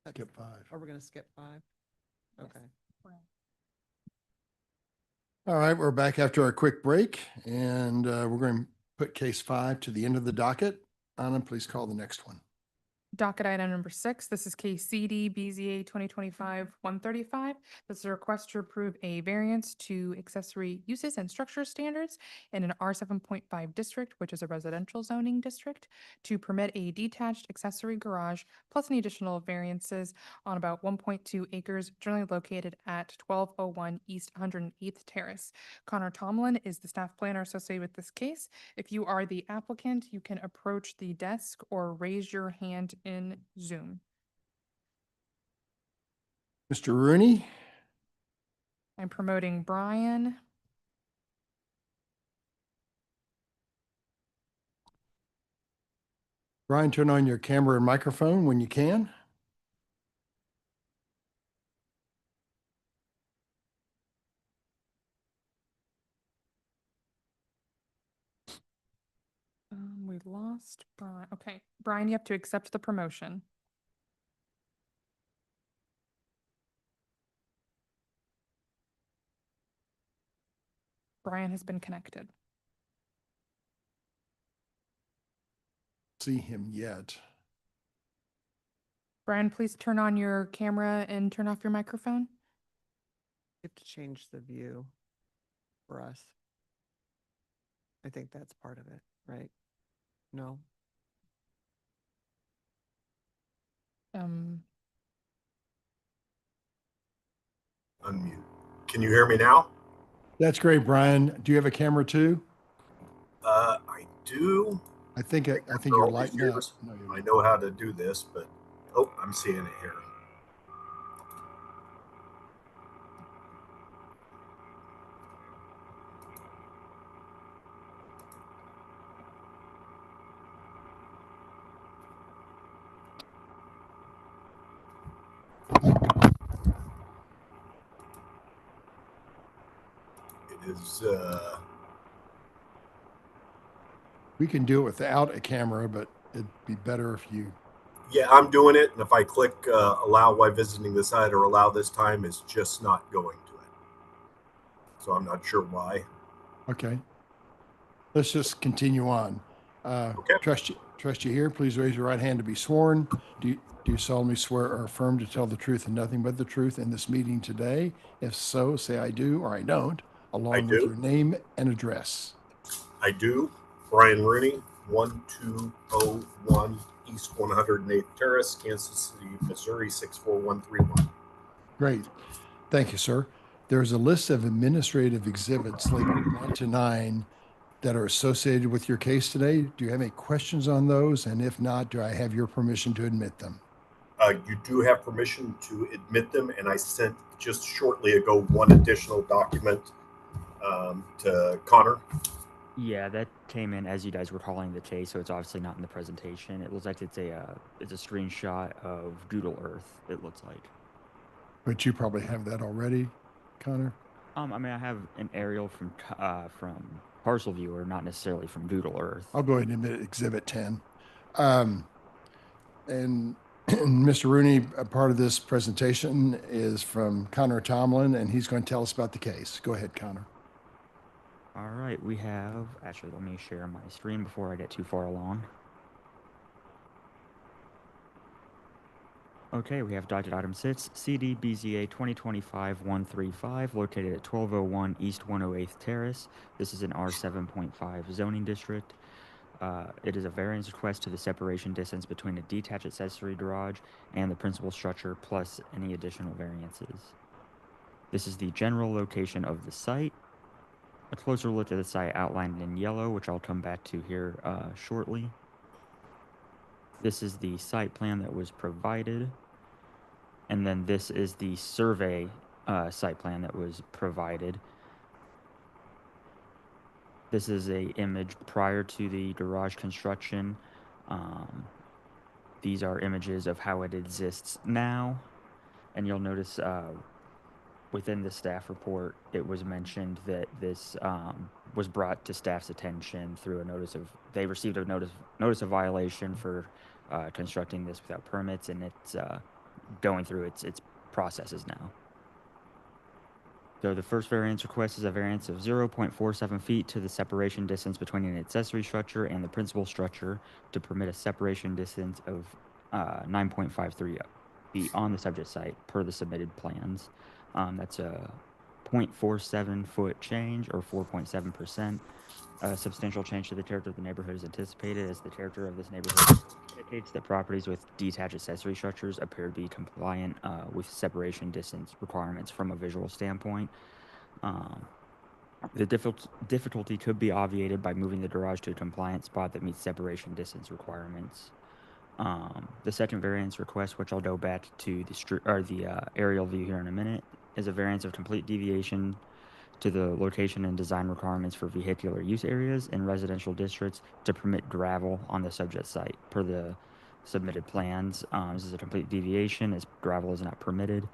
Skip 5. Are we gonna skip 5? Okay. All right, we're back after our quick break, and we're going to put case 5 to the end of the docket. Anna, please call the next one. Docket item number 6, this is case CD BZA 2025-135. This is a request to approve a variance to accessory uses and structure standards in an R7.5 district, which is a residential zoning district, to permit a detached accessory garage plus any additional variances on about 1.2 acres generally located at 1201 East 108th Terrace. Connor Tomlin is the staff planner associated with this case. If you are the applicant, you can approach the desk or raise your hand in Zoom. Mr. Rooney? I'm promoting Brian. Brian, turn on your camera and microphone when you can. We lost Brian. Okay, Brian, you have to accept the promotion. Brian has been connected. See him yet. Brian, please turn on your camera and turn off your microphone. You have to change the view for us. I think that's part of it, right? No? Unmute. Can you hear me now? That's great, Brian. Do you have a camera too? I do. I think you're lighting up. No, you're I not. know how to do this, but oh, I'm seeing it here. It is We can do it without a camera, but it'd be better if you. yeah, I'm doing it, and if I click allow while visiting the site or allow this time, it's just not going to it. So I'm not sure why. Okay. Let's just continue on. Okay. Trust you here. Please raise your right hand to be sworn. Do you solemnly swear or affirm to tell the truth and nothing but the truth in this meeting today? If so, say I do or I don't, along with do. your name and address. I do. Brian Rooney, 1201 East 108th Terrace, Kansas City, Missouri 64131. Great. Thank you, sir. There's a list of administrative exhibits labeled 1 to 9 that are associated with your case today. Do you have any questions on those? And if not, do I have your permission to admit them? You do have permission to admit them, and I sent just shortly ago one additional document to Connor. Yeah, that came in as you guys were calling the case, so it's obviously not in the presentation. It looks like it's a screenshot of Doodle Earth. It looks like. But you probably have that already, Connor. I mean, I have an aerial from Parcel Viewer, not necessarily from Doodle Earth. I'll go ahead and admit Exhibit 10. And Mr. Rooney, a part of this presentation is from Connor Tomlin, and he's going to tell us about the case. Go ahead, Connor. All right, we have, actually, let me share my screen before I get too far along. Okay, we have docket item 6, CD BZA 2025-135, located at 1201 East 108th Terrace. This is an R7.5 zoning district. It is a variance request to the separation distance between a detached accessory garage and the principal structure, plus any additional variances. This is the general location of the site. A closer look at the site outlined in yellow, which I'll come back to here shortly. This is the site plan that was provided. And then this is the survey site plan that was provided. This is a image prior to the garage construction. These are images of how it exists now. And you'll notice within the staff report, it was mentioned that this was brought to staff's attention through a notice of, they received a notice of violation for constructing this without permits, and it's going through its processes now. So the first variance request is a variance of 0.47 feet to the separation distance between an accessory structure and the principal structure to permit a separation distance of 9.53 feet on the subject site per the submitted plans. That's a 0.47 foot change or 4.7%. A substantial change to the character of the neighborhood is anticipated as the character of this neighborhood indicates that properties with detached accessory structures appear to be compliant with separation distance requirements from a visual standpoint. The difficulty could be obviated by moving the garage to a compliant spot that meets separation distance requirements. The second variance request, which I'll go back to the aerial view here in a minute, is a variance of complete deviation to the location and design requirements for vehicular use areas in residential districts to permit gravel on the subject site per the submitted plans. This is a complete deviation as gravel is not permitted.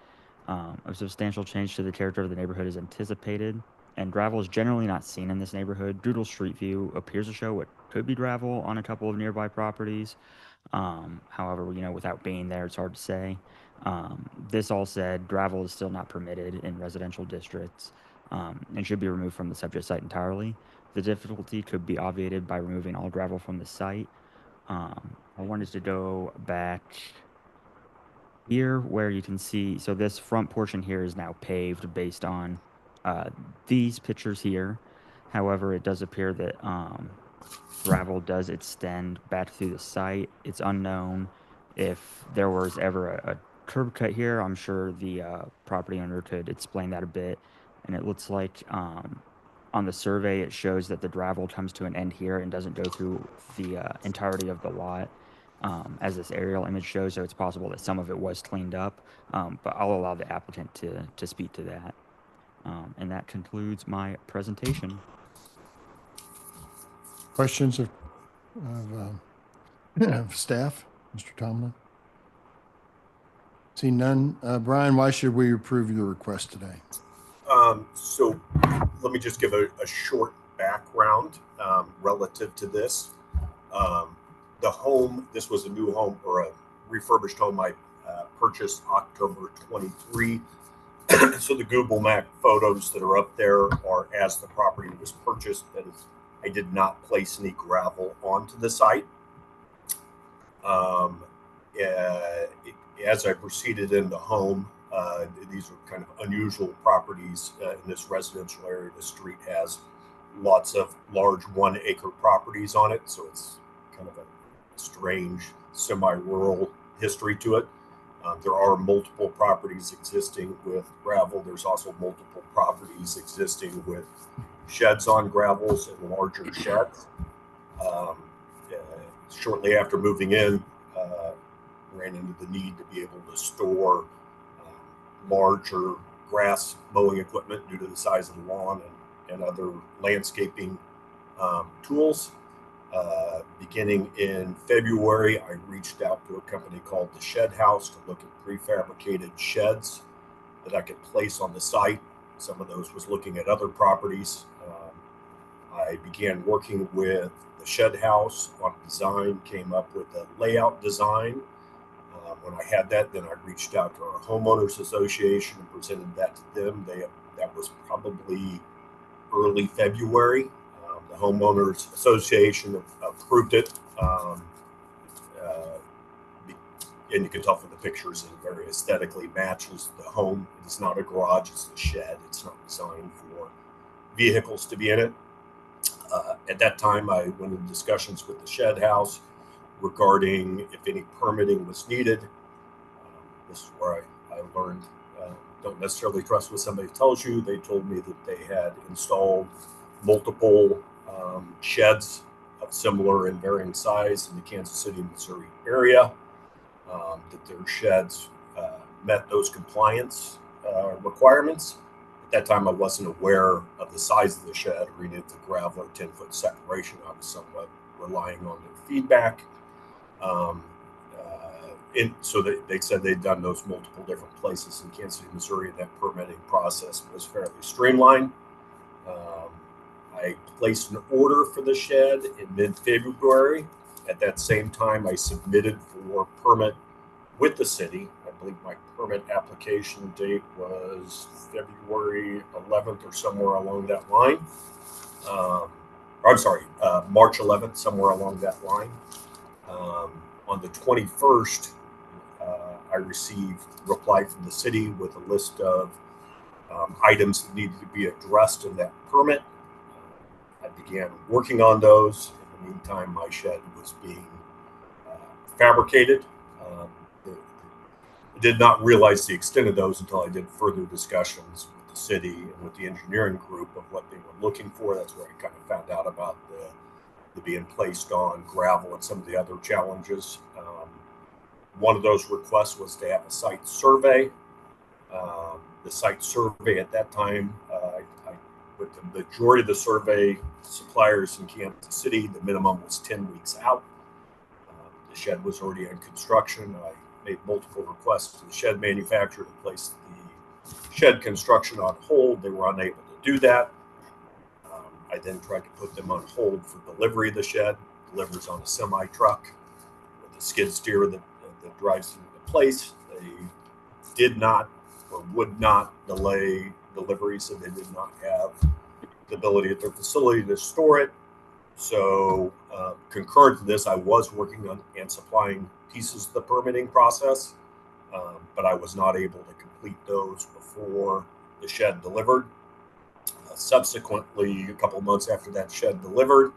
A substantial change to the character of the neighborhood is anticipated, and gravel is generally not seen in this neighborhood. Google Street View appears to show what could be gravel on a couple of nearby properties. However, without being there, it's hard to say. This all said, gravel is still not permitted in residential districts and should be removed from the subject site entirely. The difficulty could be obviated by removing all gravel from the site. I wanted to go back here where you can see, so this front portion here is now paved based on these pictures here. However, it does appear that gravel does extend back through the site. It's unknown if there was ever a curb cut here. I'm sure the property owner could explain that a bit. And it looks like on the survey, it shows that the gravel comes to an end here and doesn't go through the entirety of the lot, as this aerial image shows. So it's possible that some of it was cleaned up, but I'll allow the applicant to speak to that. And that concludes my presentation. Questions of staff, Mr. Tomlin? See none. Brian, why should we approve your request today? So let me just give a short background relative to this. The home, this was a new home or a refurbished home I purchased October 23. So the Google Map photos that are up there are as the property was purchased, and I did not place any gravel onto the site. As I proceeded in the home, these are kind of unusual properties in this residential area. The street has lots of large 1 acre properties on it, so it's kind of a strange semi-rural history to it. There are multiple properties existing with gravel. There's also multiple properties existing with sheds on gravels and larger sheds. Shortly after moving in, ran into the need to be able to store larger grass mowing equipment due to the size of the lawn and other landscaping tools. Beginning in February, I reached out to a company called the Shed House to look at prefabricated sheds that I could place on the site. Some of those was looking at other properties. I began working with the Shed House on design, came up with a layout design. When I had that, then I reached out to our homeowners association and presented that to them. That was probably early February. The homeowners association approved it, and you can tell from the pictures it very aesthetically matches the home. It is not a garage; it's a shed. It's not designed for vehicles to be in it. At that time, I went into discussions with the Shed House regarding if any permitting was needed. This is where I learned, don't necessarily trust what somebody tells you. They told me that they had installed multiple sheds of similar and varying size in the Kansas City, Missouri area, that their sheds met those compliance requirements. At that time, I wasn't aware of the size of the shed or any of the gravel or 10-foot separation. I was somewhat relying on their feedback. And so they said they'd done those multiple different places in Kansas City, Missouri, and that permitting process was fairly streamlined. I placed an order for the shed in mid-February. At that same time, I submitted for permit with the city. I believe my permit application date was February 11th or somewhere along that line. I'm sorry, March 11th, somewhere along that line. On the 21st, I received reply from the city with a list of items that needed to be addressed in that permit. I began working on those. In the meantime, my shed was being fabricated. I did not realize the extent of those until I did further discussions with the city and with the engineering group of what they were looking for. That's where I kind of found out about the being placed on gravel and some of the other challenges. One of those requests was to have a site survey. The site survey at that time, with the majority of the survey suppliers in Kansas City, the minimum was 10 weeks out. The shed was already in construction. I made multiple requests to the shed manufacturer to place the shed construction on hold. They were unable to do that. I then tried to put them on hold for delivery of the shed. Delivers on a semi truck with a skid steer that drives it into place. They did not or would not delay delivery, so they did not have the ability at their facility to store it. So concurrent to this, I was working on and supplying pieces of the permitting process, but I was not able to complete those before the shed delivered. Subsequently, a couple of months after that shed delivered,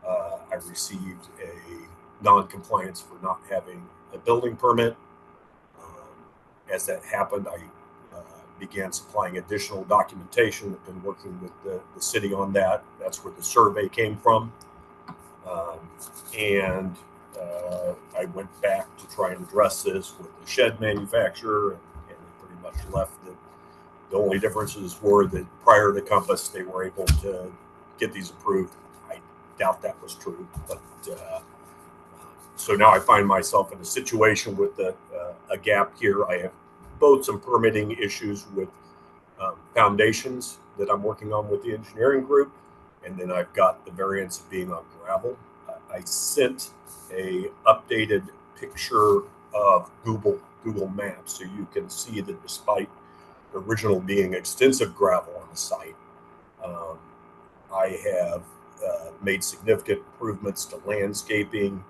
I received a non-compliance for not having a building permit. As that happened, I began supplying additional documentation. I've been working with the city on that. That's where the survey came from. And I went back to try and address this with the shed manufacturer, and they pretty much left that the only differences were that prior to Compass, they were able to get these approved. I doubt that was true, but so now I find myself in a situation with a gap here. I have both some permitting issues with foundations that I'm working on with the engineering group, and then I've got the variance of being on gravel. I sent a updated picture of Google Maps, so you can see that despite the original being extensive gravel on the site, I have made significant improvements to landscaping,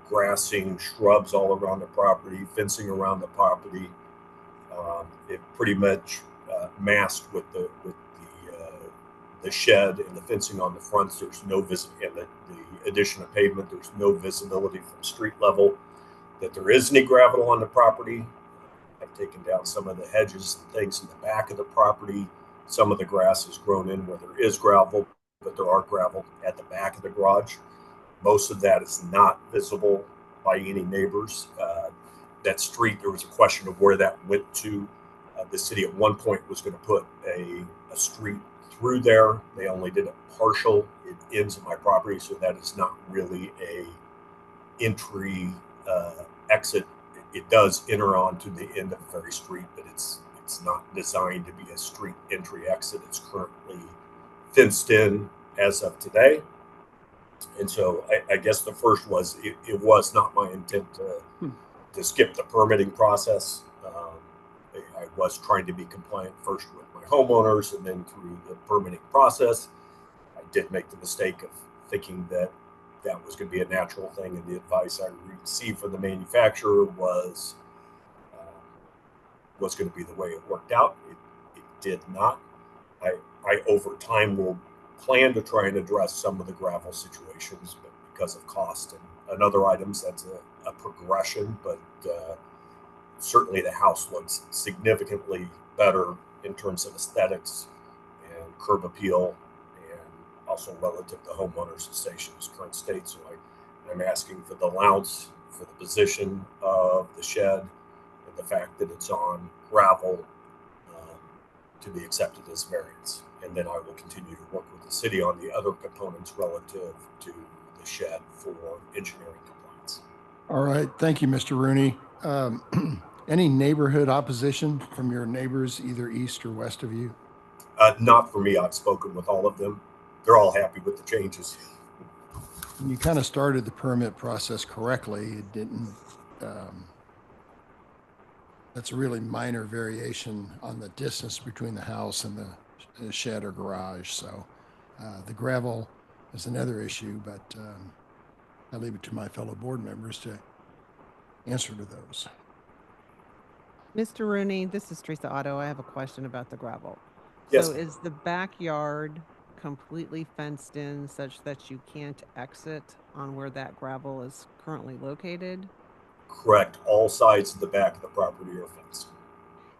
grassing, shrubs all around the property, fencing around the property. It pretty much masked with the shed and the fencing on the fronts. There's no and the addition of pavement. There's no visibility from street level that there is any gravel on the property. I've taken down some of the hedges and things in the back of the property. Some of the grass has grown in where there is gravel, but there are gravel at the back of the garage. Most of that is not visible by any neighbors. That street, there was a question of where that went to. The city at one point was going to put a street through there. They only did a partial. It ends at my property, so that is not really a entry exit. It does enter onto the end of the very street, but it's not designed to be a street entry exit. It's currently fenced in as of today. And so I guess the first was, it was not my intent to skip the permitting process. I was trying to be compliant first with my homeowners and then through the permitting process. I did make the mistake of thinking that that was going to be a natural thing, and the advice I received from the manufacturer was going to be the way it worked out. It did not. I over time will plan to try and address some of the gravel situations, but because of cost and other items, that's a progression. But certainly the house looks significantly better in terms of aesthetics and curb appeal, and also relative to homeowners association's current state. So I'm asking for the allowance for the position of the shed and the fact that it's on gravel to be accepted as variance. And then I will continue to work with the city on the other components relative to the shed for engineering compliance. All right. Thank you, Mr. Rooney. Any neighborhood opposition from your neighbors, either east or west of you? Not for me. I've spoken with all of them. They're all happy with the changes. You kind of started the permit process correctly. It didn't, That's a really minor variation on the distance between the house and the shed or garage. So the gravel is another issue, but I leave it to my fellow board members to answer to those. Mr. Rooney, this is Teresa Otto. I have a question about the gravel. Yes, So ma'am. is the backyard completely fenced in such that you can't exit on where that gravel is currently located? Correct. All sides of the back of the property are fenced.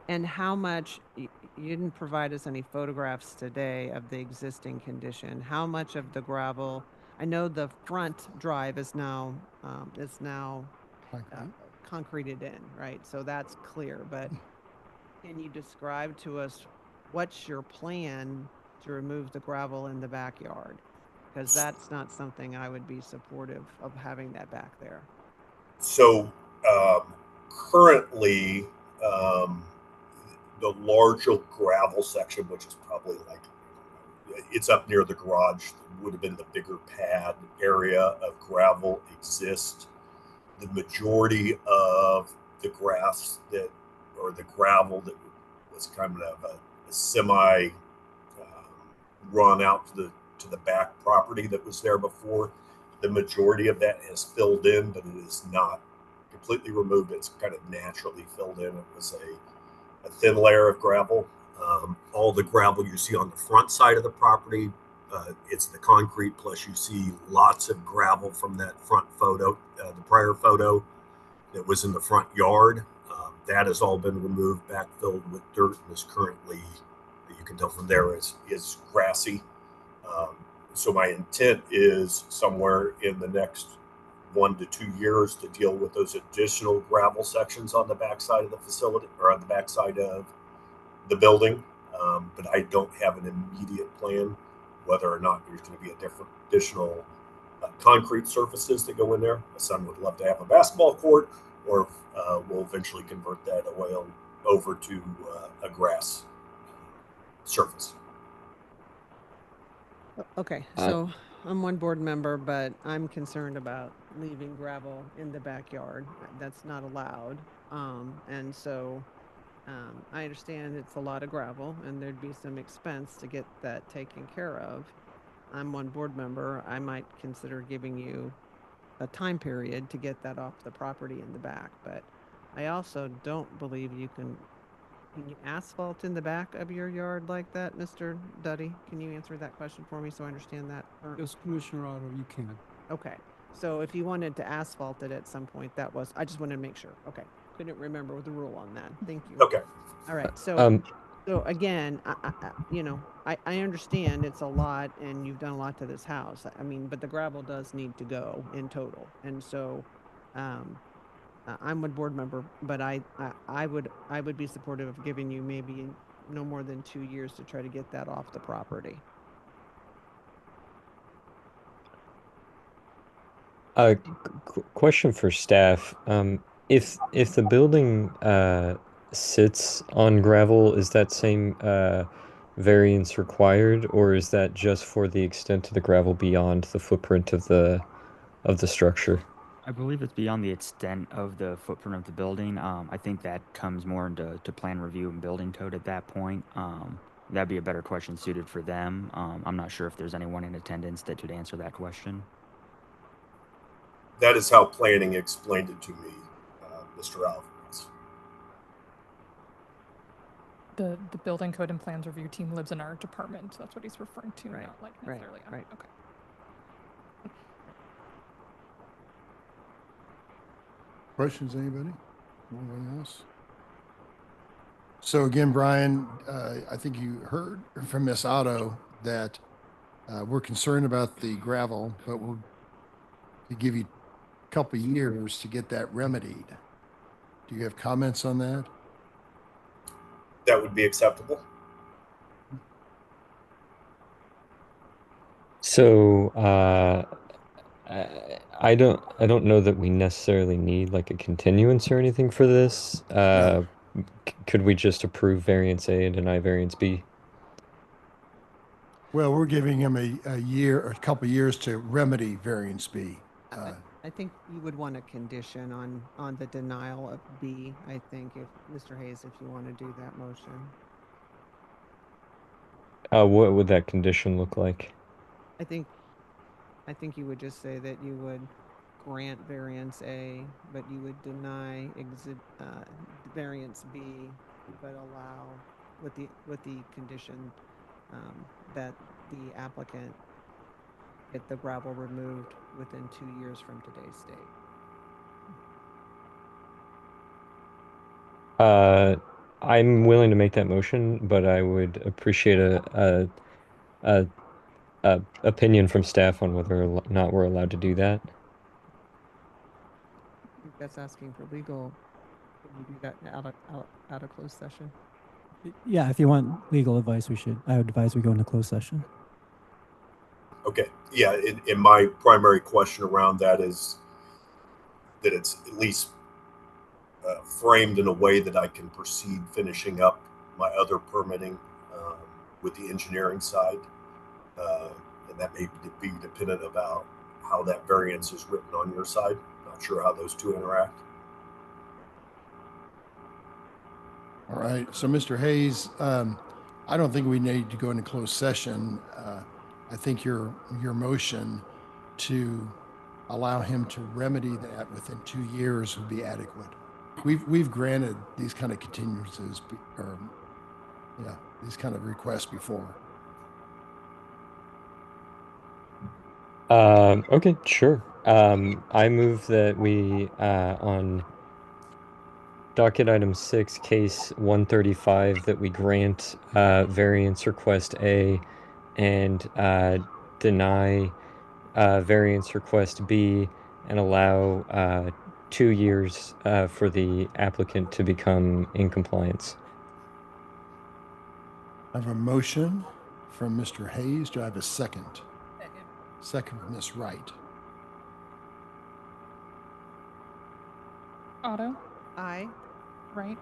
And how much, you didn't provide us any photographs today of the existing condition. How much of the gravel, I know the front drive is now concreted in, right? So that's clear, but can you describe to us what's your plan to remove the gravel in the backyard? Because that's not something I would be supportive of having that back there. So currently, the larger gravel section, which is probably like, it's up near the garage, would have been the bigger pad area of gravel exists. The majority of the grass that, or the gravel that was kind of a semi run out to the back property that was there before, the majority of that has filled in, but it is not completely removed. It's kind of naturally filled in. It was a thin layer of gravel. All the gravel you see on the front side of the property, it's the concrete, plus you see lots of gravel from that front photo, the prior photo that was in the front yard. That has all been removed, backfilled with dirt, and is currently, you can tell from there, is grassy. So my intent is somewhere in the next 1 to 2 years to deal with those additional gravel sections on the backside of the facility, or on the backside of the building. But I don't have an immediate plan whether or not there's going to be additional concrete surfaces that go in there. My son would love to have a basketball court, or we'll eventually convert that over to a grass surface. Okay, so I'm one board member, but I'm concerned about leaving gravel in the backyard. That's not allowed. And so I understand it's a lot of gravel and there'd be some expense to get that taken care of. I'm one board member. I might consider giving you a time period to get that off the property in the back, but I also don't believe you can you asphalt in the back of your yard like that, Mr. Duddy? Can you answer that question for me so I understand that? Yes, Commissioner Otto, you can. Okay, so if you wanted to asphalt it at some point, I just wanted to make sure. Okay, couldn't remember the rule on that. Thank you. Okay. All right, so again, I understand it's a lot and you've done a lot to this house. I mean, but the gravel does need to go in total. And so, I'm a board member, but I would be supportive of giving you maybe no more than 2 years to try to get that off the property. Question for staff. If the building sits on gravel, is that same variance required, or is that just for the extent of the gravel beyond the footprint of the structure? I believe it's beyond the extent of the footprint of the building. I think that comes more into plan review and building code at that point. That'd be a better question suited for them. I'm not sure if there's anyone in attendance that could answer that question. That is how planning explained it to me, Mr. Alvarez. The building code and plans review team lives in our department, so that's what he's referring to, Right, not like right, necessarily. right. Okay. Questions, anybody? Anyone else? So again, Brian, I think you heard from Ms. Otto that we're concerned about the gravel, but we'll give you a couple of years to get that remedied. Do you have comments on that? That would be acceptable. So I don't know that we necessarily need like a continuance or anything for this. Could we just approve variance A and deny variance B? Well, we're giving him a year or a couple of years to remedy variance B. I I think you would want a condition on the denial of B, I think, if, Mr. Hayes, if you want to do that motion. What would that condition look like? I think you would just say that you would grant variance A, but you would deny variance B, but allow with the condition that the applicant get the gravel removed within 2 years from today's date. I'm willing to make that motion, but I would appreciate a opinion from staff on whether or not we're allowed to do that. I think that's asking for legal. Can you do that out of closed session? Yeah, if you want legal advice, I would advise we go into closed session. Okay, yeah, and my primary question around that is that it's at least framed in a way that I can proceed finishing up my other permitting with the engineering side. And that may be dependent about how that variance is written on your side. Not sure how those two interact. All right, so Mr. Hayes, I don't think we need to go into closed session. I think your motion to allow him to remedy that within 2 years would be adequate. We've granted these kind of continuances, or yeah, these kind of requests before. Okay, sure. I move that we on docket item 6, case 135, that we grant variance request A and deny variance request B and allow 2 years for the applicant to become in compliance. I have a motion from Mr. Hayes. Do I have a second? Second from Ms. Wright. Otto, Aye. Wright,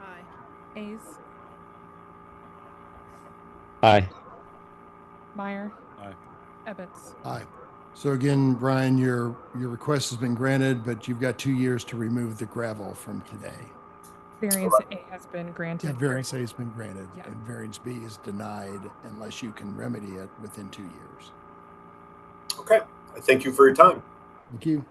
Aye. Hayes, Aye. Meyer, Aye. Ebbets. Aye. So again, Brian, your request has been granted, but you've got 2 years to remove the gravel from today. Variance A has been granted. Yeah, variance A has been granted, Yeah. and variance B is denied unless you can remedy it within 2 years. Okay, I thank you for your time. Thank you.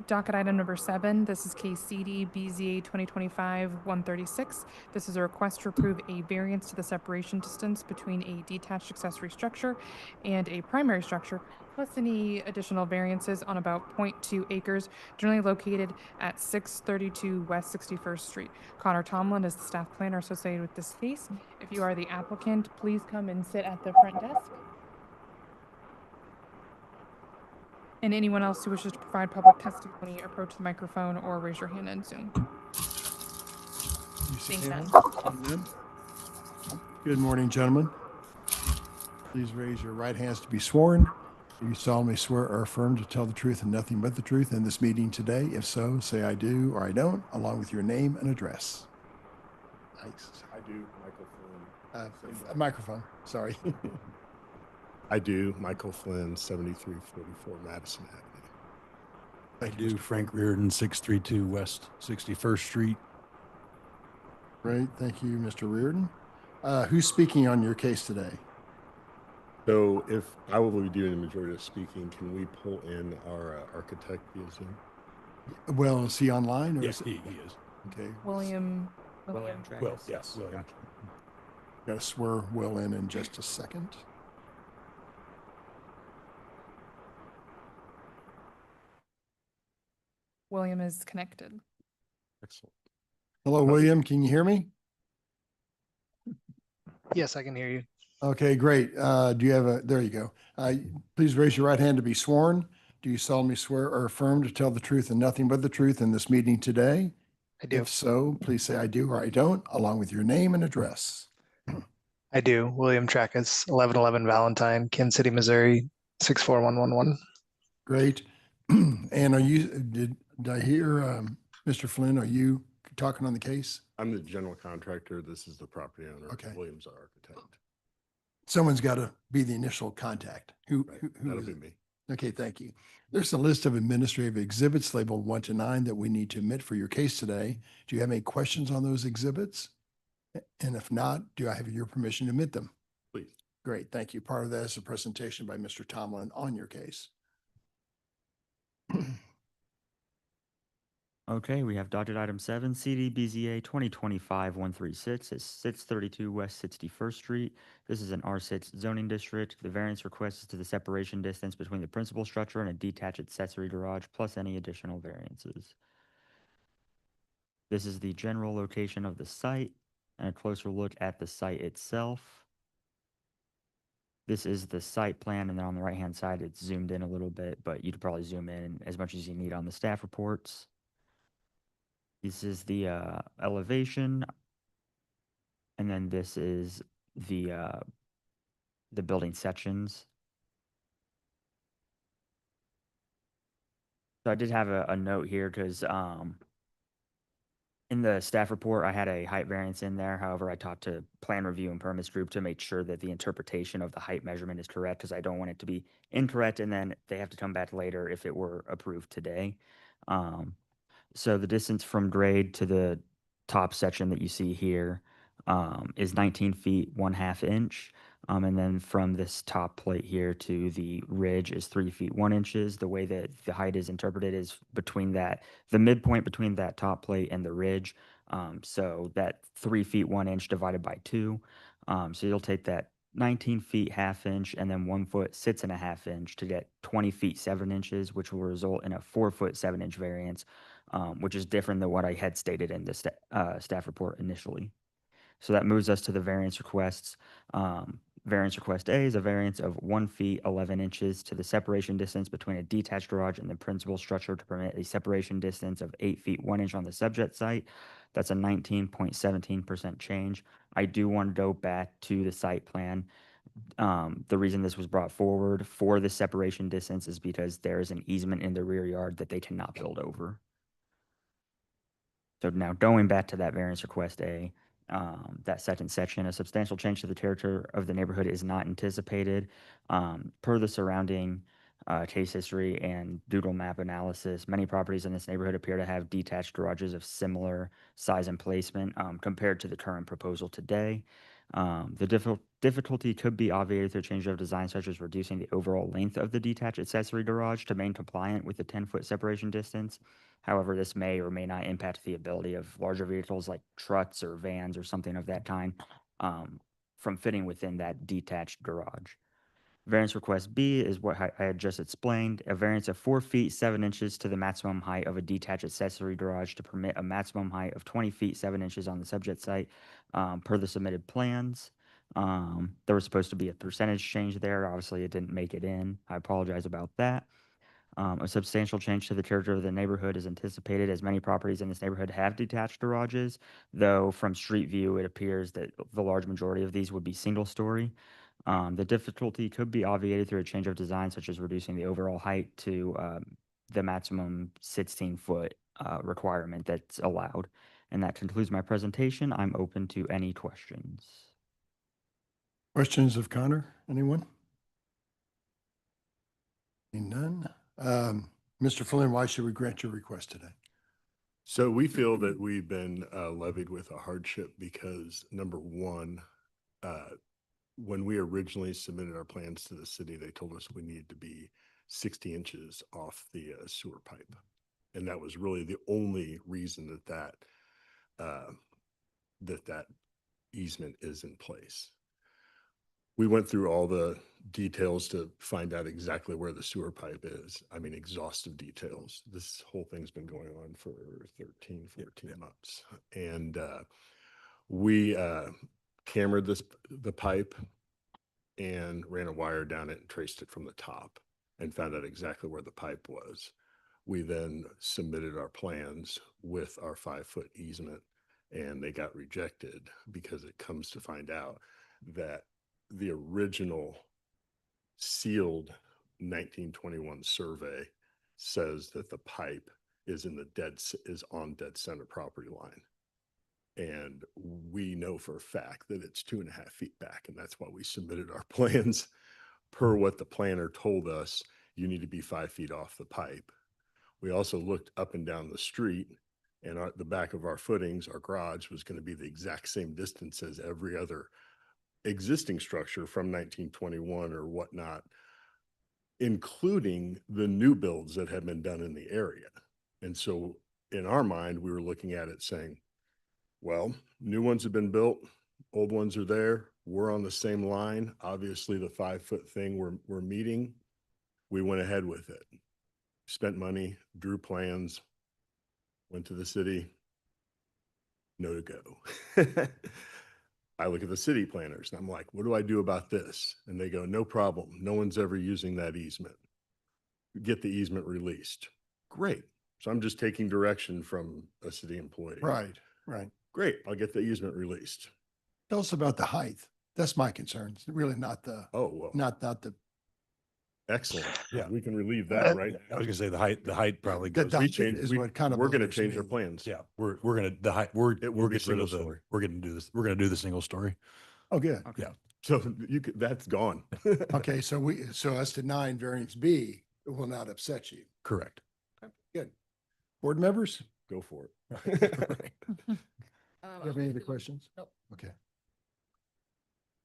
Docket item number 7, this is case CD BZA 2025-136. This is a request to approve a variance to the separation distance between a detached accessory structure and a primary structure, plus any additional variances on about 0.2 acres, generally located at 632 West 61st Street. Connor Tomlin is the staff planner associated with this case. If you are the applicant, please come and sit at the front desk. And anyone else who wishes to provide public testimony, approach the microphone or raise your hand in Zoom. Seeing none. Good morning, gentlemen. Please raise your right hands to be sworn. Do you solemnly swear or affirm to tell the truth and nothing but the truth in this meeting today? If so, say I do or I don't, along with your name and address. Nice. I do, Michael Flynn. Microphone, sorry. I do, Michael Flynn, 7344 Madison Avenue. Thank I you, do, Mr. Frank Reardon, 632 West 61st Street. Great, thank you, Mr. Reardon. Who's speaking on your case today? So if I will be doing the majority of speaking, can we pull in our architect via Zoom? Well, is he online? Or Yes, is he it? is. Okay. William. Well, yes. William. Got to swear Will in just a second. William is connected. Excellent. Hello, William. Can you hear me? Yes, I can hear you. Okay, great. Do you have there you go. Please raise your right hand to be sworn. Do you solemnly swear or affirm to tell the truth and nothing but the truth in this meeting today? I do. If so, please say I do or I don't, along with your name and address. I do. William Trackus, 1111 Valentine, Kansas City, Missouri, 64111. Great. And did I hear, Mr. Flynn, are you talking on the case? I'm the general contractor. This is the property owner. Okay. Williams, our architect. Someone's got to be the initial contact. Who That'll is be it? me. Okay, thank you. There's a list of administrative exhibits labeled 1 to 9 that we need to admit for your case today. Do you have any questions on those exhibits? And if not, do I have your permission to admit them? Please. Great, thank you. Part of that is a presentation by Mr. Tomlin on your case. Okay, we have docket item 7, CDBZA 2025-136. It's 632 West 61st Street. This is an R6 zoning district. The variance request is to the separation distance between the principal structure and a detached accessory garage, plus any additional variances. This is the general location of the site and a closer look at the site itself. This is the site plan, and then on the right-hand side, it's zoomed in a little bit, but you'd probably zoom in as much as you need on the staff reports. This is the elevation, and then this is the building sections. So I did have a note here because in the staff report, I had a height variance in there. However, I talked to plan review and permits group to make sure that the interpretation of the height measurement is correct, because I don't want it to be incorrect and then they have to come back later if it were approved today. So the distance from grade to the top section that you see here is 19 feet 1/2 inch. And then from this top plate here to the ridge is 3 feet 1 inches. The way that the height is interpreted is between the midpoint between that top plate and the ridge. So that 3 feet 1 inch divided by 2. So you'll take that 19 feet 1/2 inch and then 1 foot 6.5 inch to get 20 feet 7 inches, which will result in a 4 foot 7 inch variance, which is different than what I had stated in the staff report initially. So that moves us to the variance requests. Variance request A is a variance of 1 feet 11 inches to the separation distance between a detached garage and the principal structure to permit a separation distance of 8 feet 1 inch on the subject site. That's a 19.17% change. I do want to go back to the site plan. The reason this was brought forward for the separation distance is because there is an easement in the rear yard that they cannot build over. So now going back to that variance request A, that second section, a substantial change to the character of the neighborhood is not anticipated. Per the surrounding case history and doodle map analysis, many properties in this neighborhood appear to have detached garages of similar size and placement compared to the current proposal today. The difficulty could be obviated through a change of design, such as reducing the overall length of the detached accessory garage to remain compliant with the 10-foot separation distance. However, this may or may not impact the ability of larger vehicles like trucks or vans or something of that kind from fitting within that detached garage. Variance request B is what I had just explained, a variance of 4 feet 7 inches to the maximum height of a detached accessory garage to permit a maximum height of 20 feet 7 inches on the subject site per the submitted plans. There was supposed to be a percentage change there. Obviously, it didn't make it in. I apologize about that. A substantial change to the character of the neighborhood is anticipated, as many properties in this neighborhood have detached garages, though from street view, it appears that the large majority of these would be single story. The difficulty could be obviated through a change of design, such as reducing the overall height to the maximum 16-foot requirement that's allowed. And that concludes my presentation. I'm open to any questions. Questions of Connor? Anyone? Seeing none. Mr. Flynn, why should we grant your request today? So we feel that we've been levied with a hardship because, number one, when we originally submitted our plans to the city, they told us we needed to be 60 inches off the sewer pipe. And that was really the only reason that easement is in place. We went through all the details to find out exactly where the sewer pipe is. I mean, exhaustive details. This whole thing's been going on for 13, 14 months. And we cambered the pipe and ran a wire down it and traced it from the top and found out exactly where the pipe was. We then submitted our plans with our 5-foot easement, and they got rejected because it comes to find out that the original sealed 1921 survey says that the pipe is on dead center property line. And we know for a fact that it's 2.5 feet back, and that's why we submitted our plans per what the planner told us. You need to be 5 feet off the pipe. We also looked up and down the street, and the back of our footings, our garage was going to be the exact same distance as every other existing structure from 1921 or whatnot, including the new builds that have been done in the area. And so in our mind, we were looking at it saying, well, new ones have been built, old ones are there. We're on the same line. Obviously, the 5-foot thing we're meeting. We went ahead with it. Spent money, drew plans, went to the city. No to go. I look at the city planners and I'm like, what do I do about this? And they go, no problem. No one's ever using that easement. Get the easement released. Great. So I'm just taking direction from a city employee. Right, right. Great. I'll get the easement released. Tell us about the height. That's my concern. It's really not the, Oh, well, not the. excellent. Yeah. We can relieve that, right? I was gonna say the height probably The goes. height is what kind of We're gonna bothers change our me. plans. Yeah, we're gonna, the height, we're will be getting rid of single story. we're gonna do this. We're gonna do the single story. Oh, good. Yeah. So that's gone. Okay, so as to 9 variance B, it will not upset you. Correct. Good. Board members, Go for it. you have any other questions? Nope. Okay.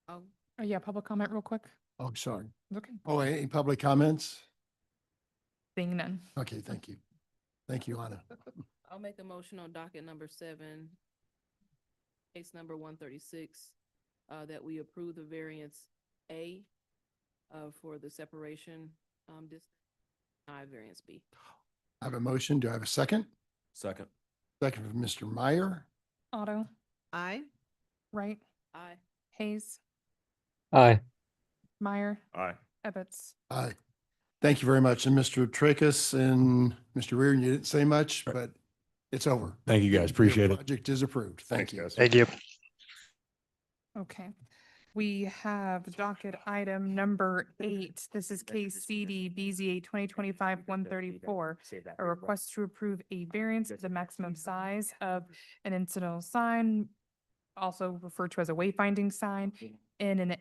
Oh, Yeah, public comment real quick. Oh, sorry. Okay. Oh, any public comments? Seeing none. Okay, thank you. Thank you, Anna. I'll make a motion on docket number 7, case number 136, that we approve the variance A for the separation distance, variance B. I have a motion. Do I have a second? Second. Second from Mr. Meyer. Otto, Aye. Wright, Aye. Hayes, Aye. Meyer, Aye. Ebbets. Aye. Thank you very much. And Mr. Tracus and Mr. Reardon, you didn't say much, but it's over. Thank you, guys. Appreciate Your it. project is approved. Thank Thanks, you. guys. Thank you. Okay. We have docket item number 8. This is case CD BZA 2025-134. A request to approve a variance of the maximum size of an incidental sign, also referred to as a wayfinding sign, in an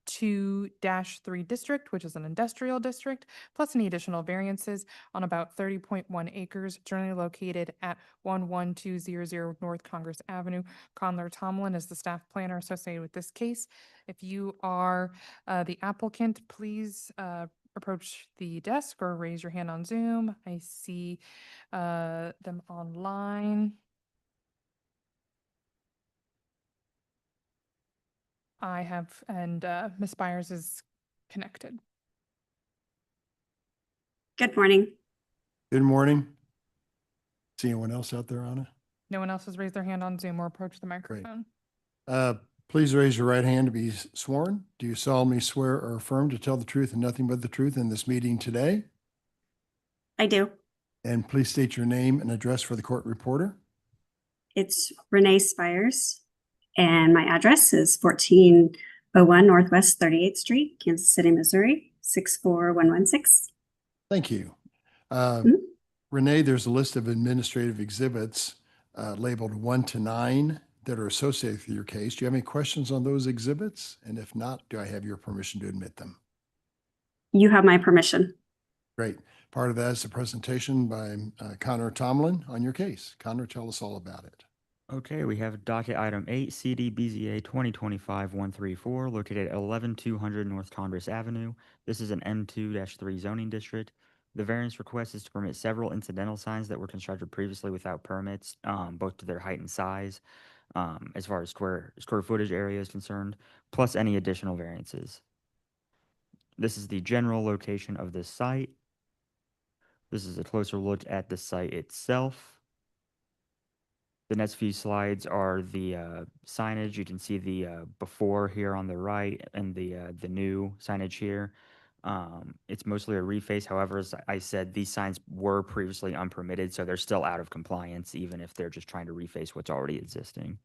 M2-3 district, which is an industrial district, plus any additional variances on about 30.1 acres generally located at 11200 North Congress Avenue. Conler Tomlin is the staff planner associated with this case. If you are the applicant, please approach the desk or raise your hand on Zoom. I see them online. I have, and Ms. Byers is connected. Good morning. Good morning. See anyone else out there, Anna? No one else has raised their hand on Zoom or approached the microphone. Please raise your right hand to be sworn. Do you solemnly swear or affirm to tell the truth and nothing but the truth in this meeting today? I do. And please state your name and address for the court reporter. It's Renee Spires, and my address is 1401 Northwest 38th Street, Kansas City, Missouri, 64116. Thank you. Mhm. Renee, there's a list of administrative exhibits labeled 1 to 9 that are associated with your case. Do you have any questions on those exhibits? And if not, do I have your permission to admit them? You have my permission. Great. Part of that is a presentation by Connor Tomlin on your case. Connor, tell us all about it. Okay, we have docket item 8, CD BZA 2025-134, located at 11200 North Congress Avenue. This is an M2-3 zoning district. The variance request is to permit several incidental signs that were constructed previously without permits, both to their height and size, as far as square footage area is concerned, plus any additional variances. This is the general location of this site. This is a closer look at the site itself. The next few slides are the signage. You can see the before here on the right and the new signage here. It's mostly a reface. However, as I said, these signs were previously unpermitted, so they're still out of compliance, even if they're just trying to reface what's already existing.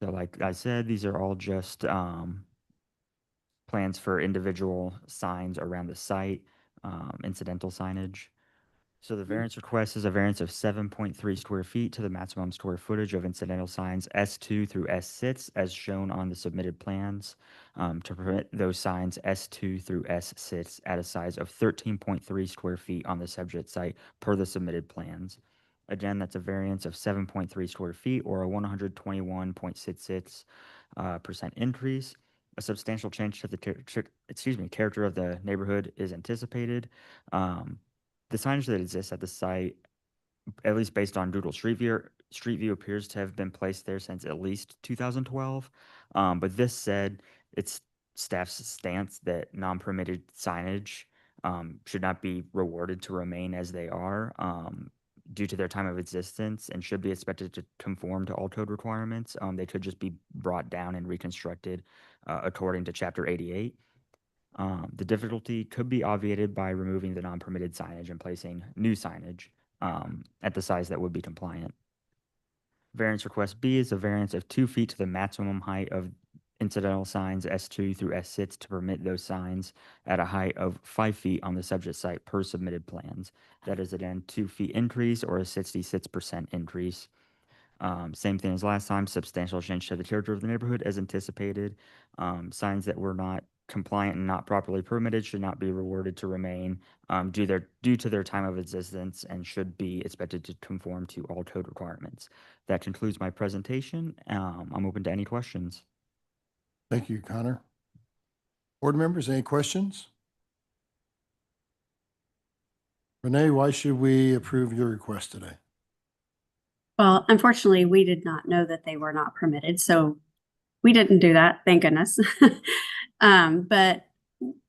So like I said, these are all just plans for individual signs around the site, incidental signage. So the variance request is a variance of 7.3 square feet to the maximum square footage of incidental signs S2 through S6 as shown on the submitted plans, to permit those signs S2 through S6 at a size of 13.3 square feet on the subject site per the submitted plans. Again, that's a variance of 7.3 square feet or a 121.66% percent increase. A substantial change to the character of the neighborhood is anticipated. The signage that exists at the site, at least based on Google Street View appears to have been placed there since at least 2012. But this said, it's staff's stance that non-permitted signage should not be rewarded to remain as they are due to their time of existence and should be expected to conform to all code requirements. They could just be brought down and reconstructed according to Chapter 88. The difficulty could be obviated by removing the non-permitted signage and placing new signage at the size that would be compliant. Variance request B is a variance of 2 feet to the maximum height of incidental signs S2 through S6 to permit those signs at a height of 5 feet on the subject site per submitted plans. That is again 2 feet increase or a 66% increase. Same thing as last time, substantial change to the character of the neighborhood as anticipated. Signs that were not compliant and not properly permitted should not be rewarded to remain due to their time of existence and should be expected to conform to all code requirements. That concludes my presentation. I'm open to any questions. Thank you, Connor. Board members, any questions? Renee, why should we approve your request today? Well, unfortunately, we did not know that they were not permitted, so we didn't do that, thank goodness. But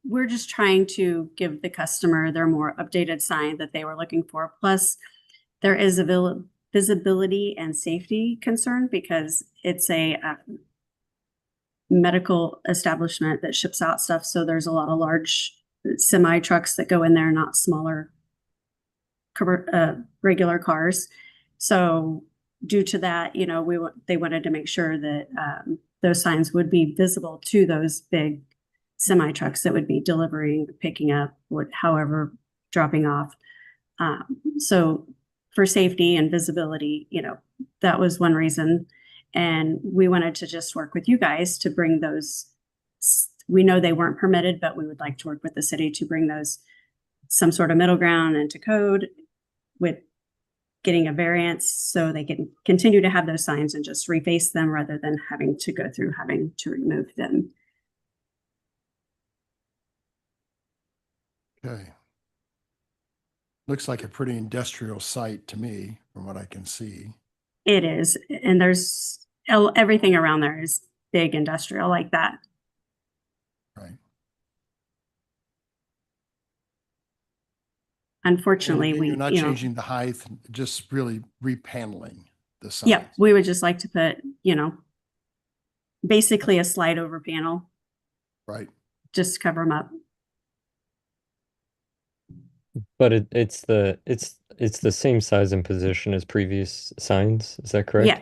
we're just trying to give the customer their more updated sign that they were looking for. Plus, there is a visibility and safety concern because it's a medical establishment that ships out stuff. So there's a lot of large semi trucks that go in there, not smaller regular cars. So due to that, you know, they wanted to make sure that those signs would be visible to those big semi trucks that would be delivering, picking up, however, dropping off. So for safety and visibility, you know, that was one reason. And we wanted to just work with you guys to bring those. We know they weren't permitted, but we would like to work with the city to bring those some sort of middle ground into code with getting a variance so they can continue to have those signs and just reface them rather than having to go through having to remove them. Okay. Looks like a pretty industrial site to me, from what I can see. It is. And there's everything around there is big industrial like that. Right. Unfortunately, you're not you know, changing the height, just really repaneling the sign. yeah, we would just like to put, you know, basically a slide over panel. Right. Just to cover them up. But it's the same size and position as previous signs. Is that correct? Yeah,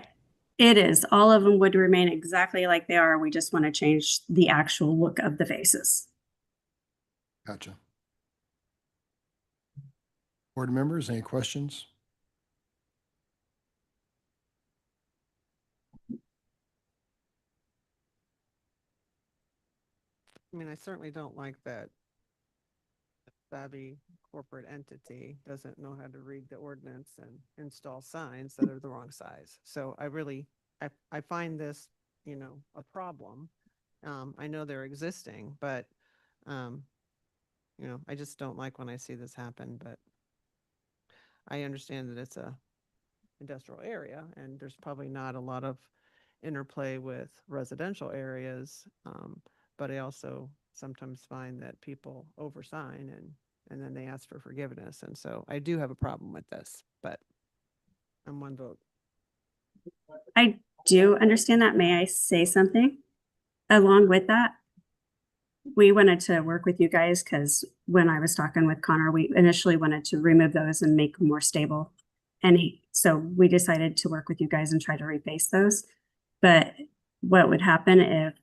it is. All of them would remain exactly like they are. We just want to change the actual look of the faces. Gotcha. Board members, any questions? I mean, I certainly don't like that savvy corporate entity doesn't know how to read the ordinance and install signs that are the wrong size. So I find this, you know, a problem. I know they're existing, but, you know, I just don't like when I see this happen, but I understand that it's a industrial area and there's probably not a lot of interplay with residential areas. But I also sometimes find that people oversign and then they ask for forgiveness. And so I do have a problem with this, but I'm one vote. I do understand that. May I say something along with that? We wanted to work with you guys because when I was talking with Connor, we initially wanted to remove those and make them more stable. And so we decided to work with you guys and try to reface those. But what would happen if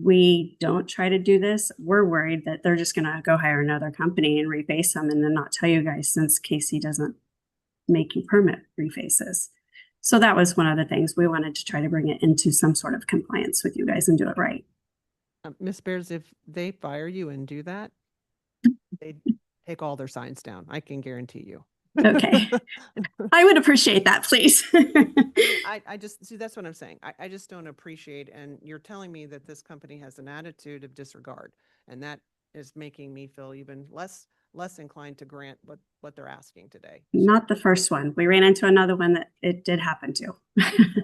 we don't try to do this, we're worried that they're just gonna go hire another company and reface them and then not tell you guys since Casey doesn't make you permit refaces. So that was one of the things we wanted to try to bring it into some sort of compliance with you guys and do it right. Ms. Bears, if they fire you and do that, they take all their signs down. I can guarantee you. Okay. I would appreciate that, please. I just, see, that's what I'm saying. I just don't appreciate, and you're telling me that this company has an attitude of disregard, and that is making me feel even less inclined to grant what they're asking today. Not the first one. We ran into another one that it did happen to.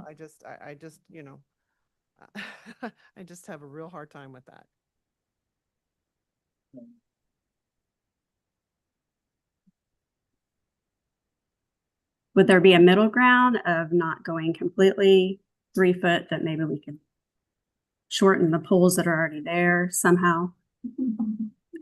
I just, you know, I just have a real hard time with that. Would there be a middle ground of not going completely 3 foot that maybe we could shorten the poles that are already there somehow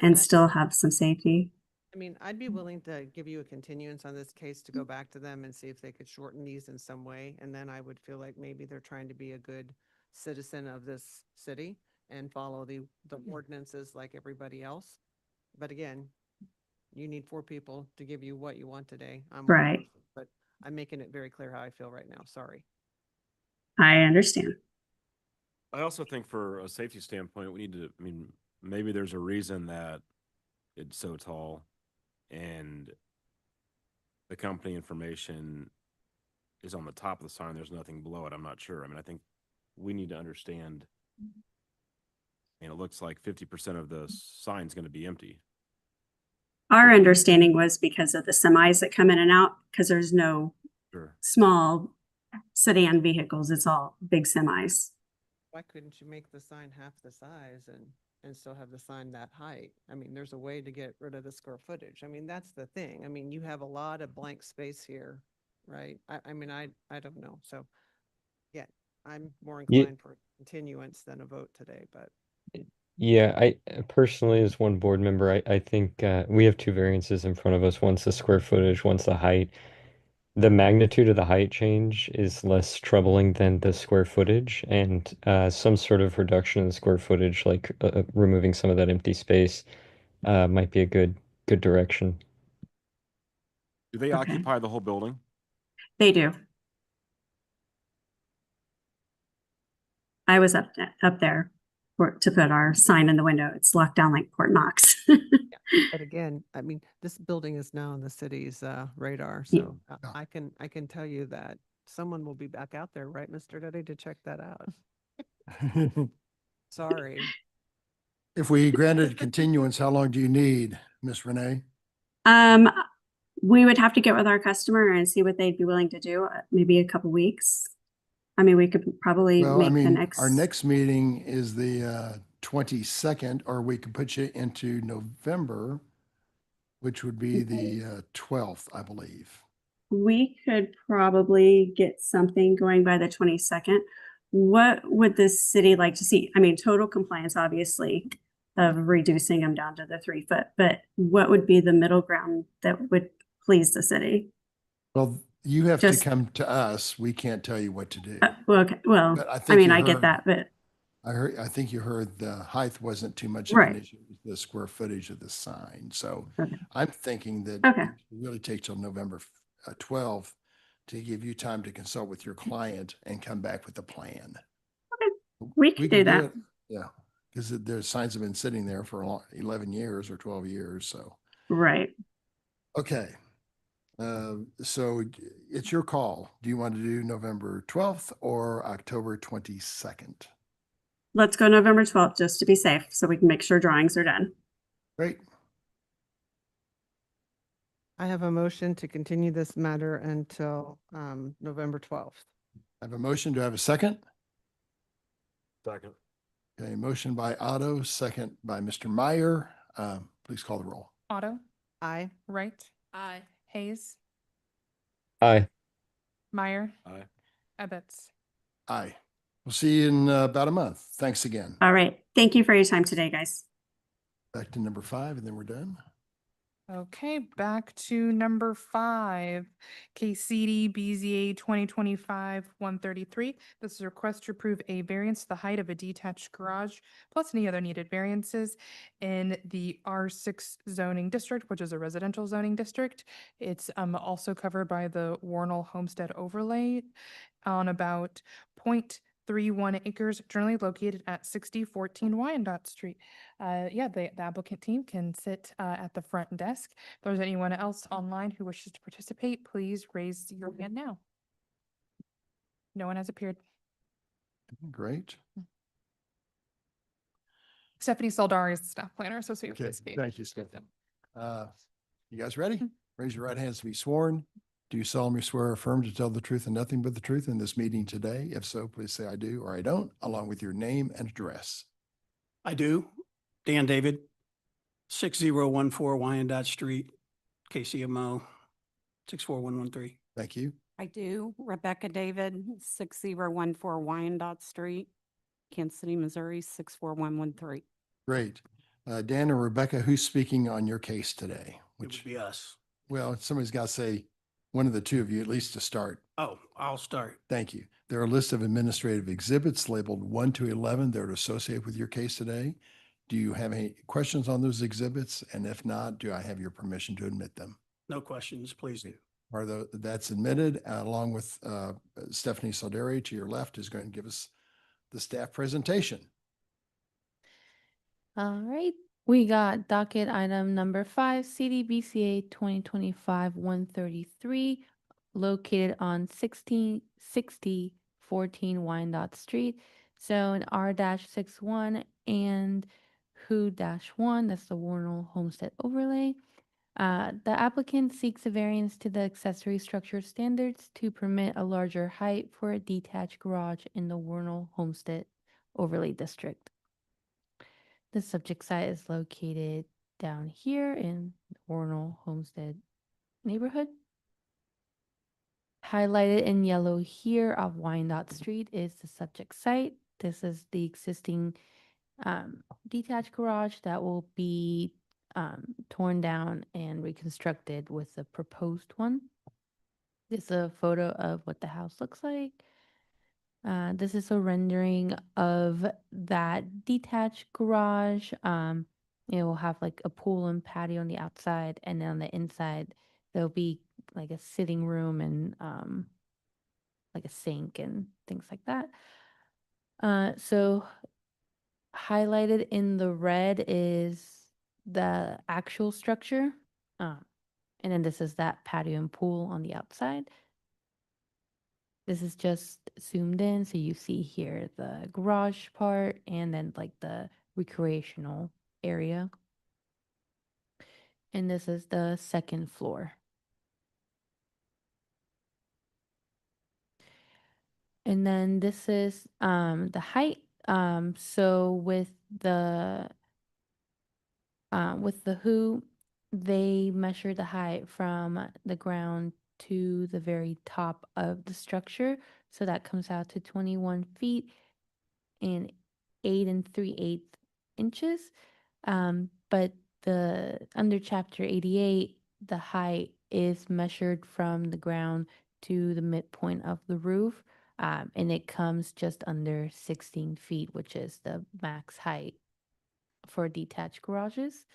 and still have some safety? I mean, I'd be willing to give you a continuance on this case to go back to them and see if they could shorten these in some way. And then I would feel like maybe they're trying to be a good citizen of this city and follow the ordinances like everybody else. But again, you need 4 people to give you what you want today. I'm one Right. person, but I'm making it very clear how I feel right now. Sorry. I understand. I also think for a safety standpoint, we need to, I mean, maybe there's a reason that it's so tall and the company information is on the top of the sign. There's nothing below it. I'm not sure. I mean, I think we need to understand, and it looks like 50% of the sign's going to be empty. Our understanding was because of the semis that come in and out, because there's no Sure. small sedan vehicles. It's all big semis. Why couldn't you make the sign half the size and still have the sign that height? I mean, there's a way to get rid of the square footage. I mean, that's the thing. I mean, you have a lot of blank space here, right? I mean, I don't know. So, yeah, I'm more inclined for continuance than a vote today, but. Yeah, I personally, as one board member, I think we have 2 variances in front of us. One's the square footage, one's the height. The magnitude of the height change is less troubling than the square footage, and some sort of reduction in the square footage, like removing some of that empty space, might be a good direction. Do they occupy the whole building? They do. I was up there to put our sign in the window. It's locked down like Fort Knox. But again, I mean, this building is now on the city's radar, so I can tell you that someone will be back out there, right, Mr. Duddy, to check that out. Sorry. If we granted a continuance, how long do you need, Miss Renee? We would have to get with our customer and see what they'd be willing to do. Maybe a couple weeks. I mean, we could probably Well, I make the mean, next. our next meeting is the 22nd, or we could put you into November, which would be the 12th, I believe. We could probably get something going by the 22nd. What would the city like to see? I mean, total compliance, obviously, of reducing them down to the 3 foot, but what would be the middle ground that would please the city? Well, you have to come to us. We can't tell you what to do. Well, okay. Well, But I think mean, you I get heard- that, but I think you heard the height wasn't too much of an issue, the square footage of the sign. So I'm thinking that it really takes till November 12th to give you time to consult with your client and come back with a plan. We could do that. it. Yeah, because the signs have been sitting there for 11 years or 12 years, so. Right. Okay. So it's your call. Do you want to do November 12th or October 22nd? Let's go November 12th, just to be safe, so we can make sure drawings are done. Great. I have a motion to continue this matter until November 12th. I have a motion. Do I have a second? Second. Okay, motion by Otto, second by Mr. Meyer. Please call the roll. Otto, Aye. Wright, Aye. Hayes, Aye. Meyer, Aye. Ebbets. Aye. We'll see you in about a month. Thanks again. All right. Thank you for your time today, guys. Back to number 5, and then we're done. Okay, back to number 5, KCD BZA 2025-133. This is a request to approve a variance to the height of a detached garage plus any other needed variances in the R6 zoning district, which is a residential zoning district. It's also covered by the Warnell Homestead overlay on about 0.31 acres, generally located at 6014 Wyandotte Street. Yeah, the applicant team can sit at the front desk. If there's anyone else online who wishes to participate, please raise your hand now. No one has appeared. Great. Stephanie Saldari is the staff planner associated Okay, with this case. thank you, Stephanie. You guys ready? Raise your right hands to be sworn. Do you solemnly swear or affirm to tell the truth and nothing but the truth in this meeting today? If so, please say I do or I don't, along with your name and address. I do. Dan David, 6014 Wyandotte Street, KCMO, 64113. Thank you. I do. Rebecca David, 6014 Wyandotte Street, Kansas City, Missouri, 64113. Great. Dan and Rebecca, who's speaking on your case today? It would be us. Well, somebody's got to say one of the two of you at least to start. Oh, I'll start. Thank you. There are a list of administrative exhibits labeled 1 to 11 that are associated with your case today. Do you have any questions on those exhibits? And if not, do I have your permission to admit them? No questions, please do. That's admitted, along with Stephanie Saldari to your left is going to give us the staff presentation. All right, we got docket item number 5, CDBCA 2025-133, located on 1660-14 Wyandotte Street, zone R-61 and WHO-1, that's the Warnell Homestead overlay. The applicant seeks a variance to the accessory structure standards to permit a larger height for a detached garage in the Warnell Homestead overlay district. The subject site is located down here in the Warnell Homestead neighborhood. Highlighted in yellow here of Wyandotte Street is the subject site. This is the existing detached garage that will be torn down and reconstructed with the proposed one. This is a photo of what the house looks like. This is a rendering of that detached garage. It will have like a pool and patio on the outside, and then on the inside there'll be like a sitting room and like a sink and things like that. So highlighted in the red is the actual structure. And then this is that patio and pool on the outside. This is just zoomed in, so you see here the garage part and then like the recreational area. And this is the second floor. And then this is the height. So with the WHO, they measure the height from the ground to the very top of the structure. So that comes out to 21 feet and 8 3/8 inches. But under Chapter 88, the height is measured from the ground to the midpoint of the roof. And it comes just under 16 feet, which is the max height for detached garages.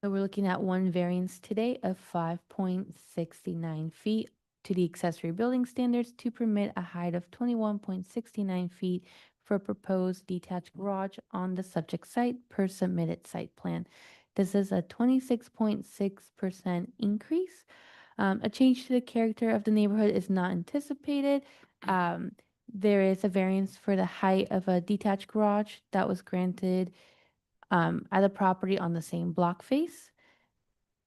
So we're looking at one variance today of 5.69 feet to the accessory building standards to permit a height of 21.69 feet for proposed detached garage on the subject site per submitted site plan. This is a 26.6% increase. A change to the character of the neighborhood is not anticipated. There is a variance for the height of a detached garage that was granted at a property on the same block face.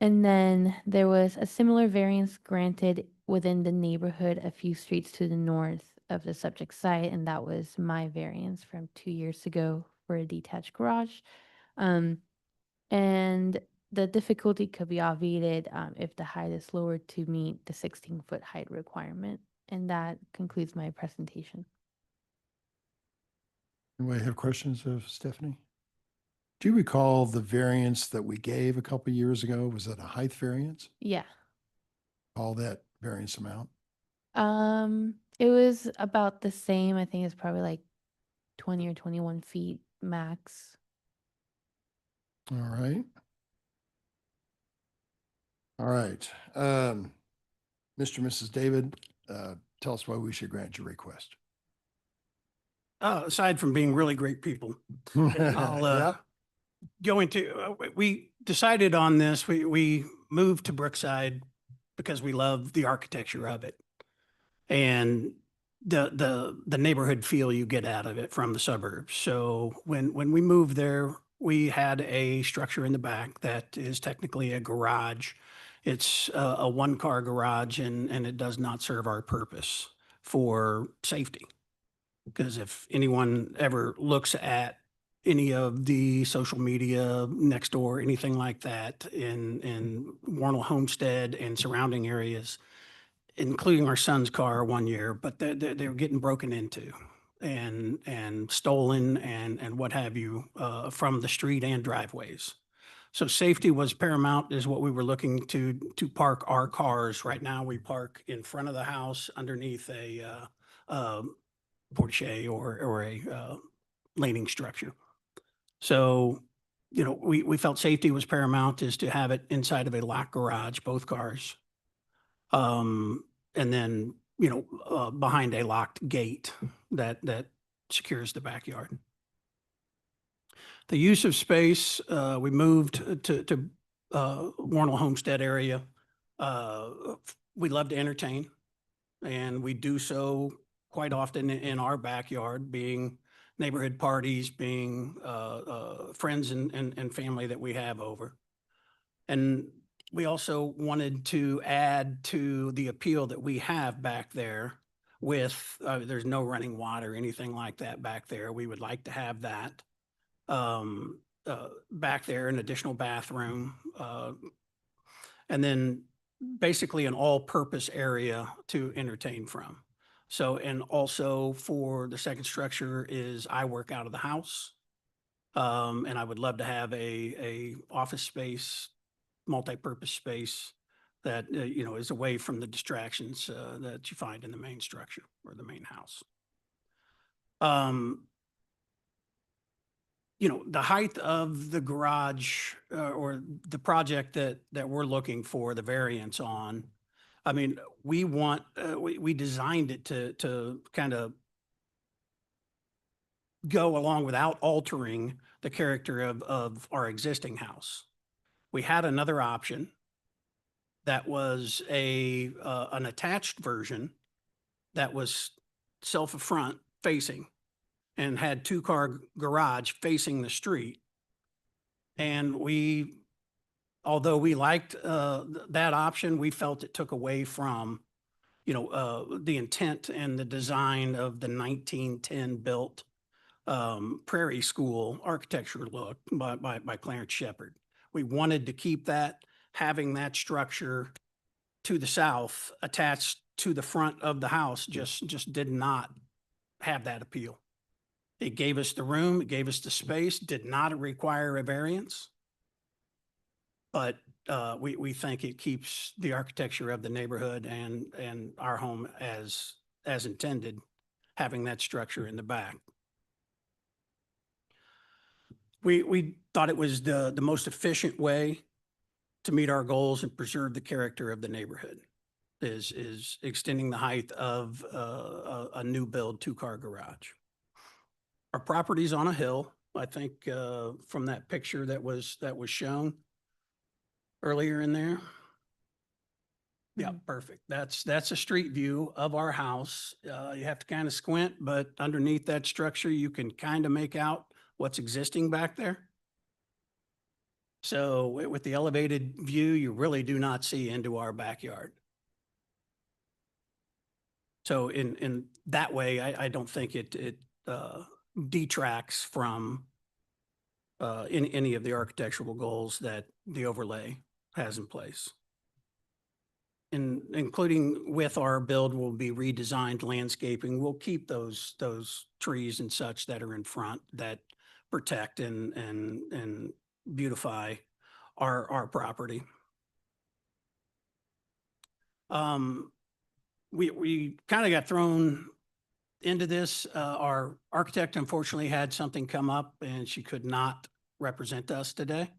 And then there was a similar variance granted within the neighborhood a few streets to the north of the subject site, and that was my variance from 2 years ago for a detached garage. And the difficulty could be obviated if the height is lowered to meet the 16-foot height requirement. And that concludes my presentation. Anybody have questions of Stephanie? Do you recall the variance that we gave a couple of years ago? Was that a height variance? Yeah. All that variance amount? It was about the same. I think it's probably like 20 or 21 feet max. All right. All right. Mr. and Mrs. David, tell us why we should grant your request. Aside from being really great people, I'll Yeah. go into, we decided on this, we moved to Brookside because we love the architecture of it and the neighborhood feel you get out of it from the suburbs. So when we moved there, we had a structure in the back that is technically a garage. It's a one-car garage and it does not serve our purpose for safety. Because if anyone ever looks at any of the social media next door, anything like that in Warnell Homestead and surrounding areas, including our son's car one year, but they're getting broken into and stolen and what have you from the street and driveways. So safety was paramount is what we were looking to park our cars. Right now, we park in front of the house underneath a portiche or a laning structure. So, you know, we felt safety was paramount is to have it inside of a locked garage, both cars. And then, you know, behind a locked gate that secures the backyard. The use of space, we moved to Warnell Homestead area. We love to entertain and we do so quite often in our backyard, being neighborhood parties, being friends and family that we have over. And we also wanted to add to the appeal that we have back there with, there's no running water, anything like that back there. We would like to have that back there, an additional bathroom. And then basically an all-purpose area to entertain from. So, and also for the second structure is I work out of the house. And I would love to have a office space, multi-purpose space that, you know, is away from the distractions that you find in the main structure or the main house. You know, the height of the garage or the project that we're looking for the variance on, I mean, we want, we designed it to kind of go along without altering the character of our existing house. We had another option that was an attached version that was self-front facing and had two-car garage facing the street. And we, although we liked that option, we felt it took away from, you know, the intent and the design of the 1910 built Prairie School architecture look by Clarence Shepherd. We wanted to keep that, having that structure to the south attached to the front of the house just did not have that appeal. It gave us the room, it gave us the space, did not require a variance. But we think it keeps the architecture of the neighborhood and our home as intended, having that structure in the back. We thought it was the most efficient way to meet our goals and preserve the character of the neighborhood is extending the height of a new build two-car garage. Our property's on a hill, I think, from that picture that was shown earlier in there. Yeah, perfect. That's a street view of our house. You have to kind of squint, but underneath that structure, you can kind of make out what's existing back there. So with the elevated view, you really do not see into our backyard. So in that way, I don't think it detracts from any of the architectural goals that the overlay has in place. Including with our build will be redesigned landscaping. We'll keep those trees and such that are in front that protect and beautify our property. We kind of got thrown into this. Our architect unfortunately had something come up and she could not represent us today.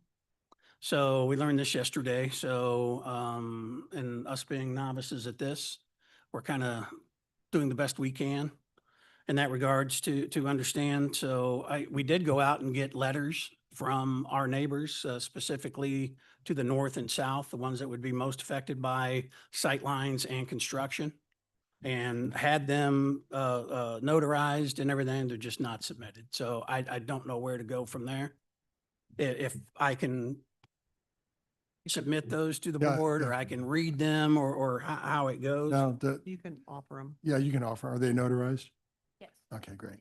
So we learned this yesterday. So, and us being novices at this, we're kind of doing the best we can in that regards to understand. So we did go out and get letters from our neighbors, specifically to the north and south, the ones that would be most affected by sightlines and construction, and had them notarized and everything. They're just not submitted. So I don't know where to go from there. If I can submit those to the Yeah, board, yeah. or I can read them, or how it goes. Now, You can offer them. yeah, you can offer. Are they notarized? Yes. Okay, great.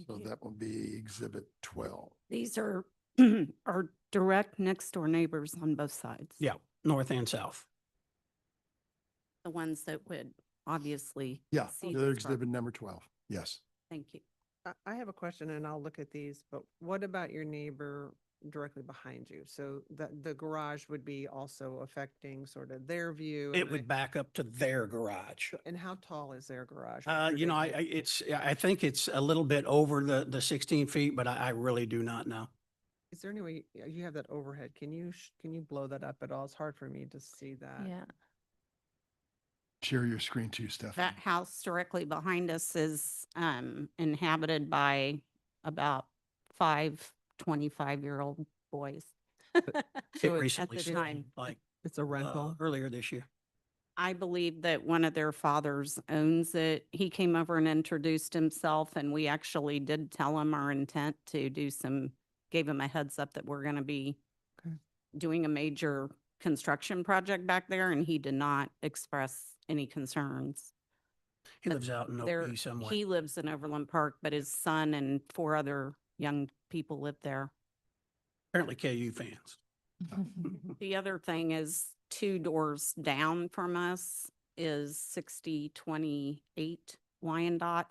So that will be exhibit 12. These are our direct next door neighbors on both sides. Yeah, north and south. The ones that would obviously. Yeah, see they're this exhibit property. number 12. Yes. Thank you. I have a question and I'll look at these, but what about your neighbor directly behind you? So the garage would be also affecting sort of their view. It would back up to their garage. And how tall is their garage? You know, I think it's a little bit over the 16 feet, but I really do not know. Is there any way, you have that overhead, can you blow that up at all? It's hard for me to see that. Yeah. Share your screen too, Stephanie. That house directly behind us is inhabited by about 5 25-year-old boys. It So recently the sold, time. like It's a rental. earlier this year. I believe that one of their fathers owns it. He came over and introduced himself, and we actually did tell him our intent to gave him a heads up that we're going to be doing a major construction project back there, and he did not express any concerns. He lives out in OP somewhere. He lives in Overland Park, but his son and 4 other young people live there. Apparently KU fans. The other thing is 2 doors down from us is 6028 Wyandotte,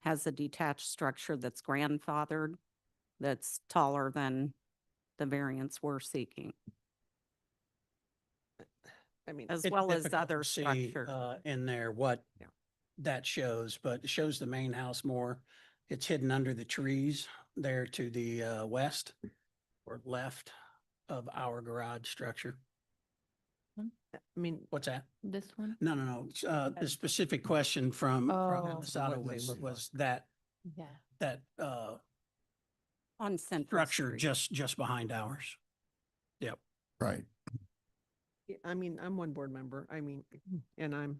has a detached structure that's grandfathered, that's taller than the variance we're seeking, I mean, as It's well as difficult other to see, structure. in there what that shows, but it shows the main house more. It's hidden under the trees there to the west or left of our garage structure. I mean, What's that? This one? No. The specific question from Oh. Masato What they look was that Yeah. On Central structure Street. just behind ours. Yep. Right. yeah, I mean, I'm one board member. I mean, and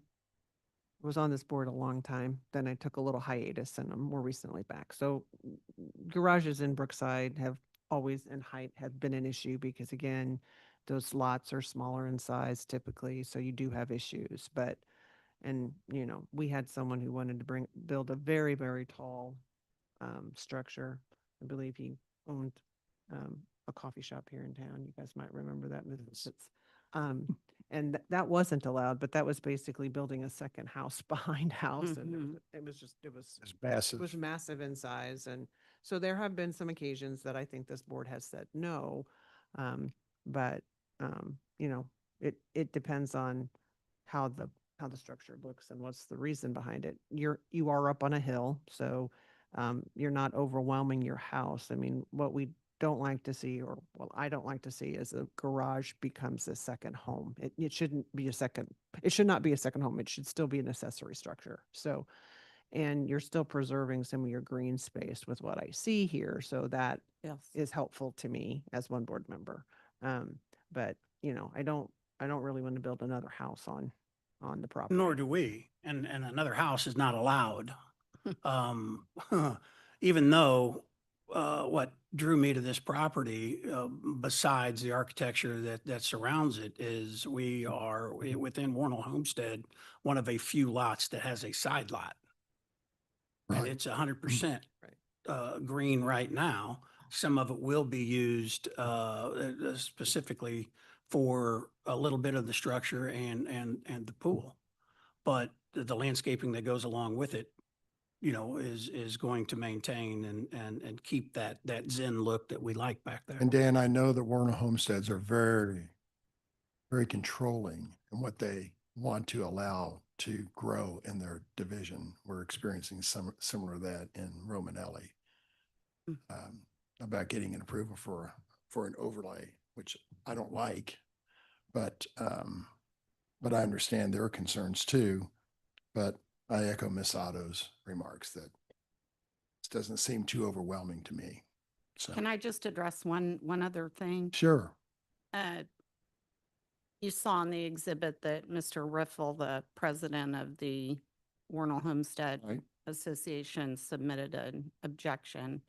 was on this board a long time. Then I took a little hiatus and I'm more recently back. So garages in Brookside have always, and height have been an issue because again, those lots are smaller in size typically. So you do have issues, but, and you know, we had someone who wanted to build a very, very tall structure. I believe he owned a coffee shop here in town. You guys might remember that. And that wasn't allowed, but that was basically building a second house behind house. And it was It's massive. it was massive in size. And so there have been some occasions that I think this board has said no. But, you know, it depends on how the structure looks and what's the reason behind it. You are up on a hill, so you're not overwhelming your house. I mean, what we don't like to see, or well, I don't like to see, is a garage becomes a second home. It shouldn't be it should not be a second home. It should still be an accessory structure. So, and you're still preserving some of your green space with what I see here. So that is helpful to me as one board member. But you know, I don't really want to build another house on the property. Nor do we. And another house is not allowed. Even though what drew me to this property, besides the architecture that surrounds it, is we are within Warnell Homestead, one of a few lots that has a side lot. And Right. it's 100% green right now. Some of it will be used specifically for a little bit of the structure and the pool. But the landscaping that goes along with it is going to maintain and keep that Zen look that we like back there. And Dan, I know that Warner Homesteads are very, very controlling in what they want to allow to grow in their division. We're experiencing some similar to that in Romanelli. About getting an approval for an overlay, which I don't like, but I understand their concerns too. But I echo Miss Otto's remarks that this doesn't seem too overwhelming to me. So Can I just address one other thing? sure. You saw in the exhibit that Mr. Riffle, the president of the Warnell Homestead Right. Association, submitted an objection.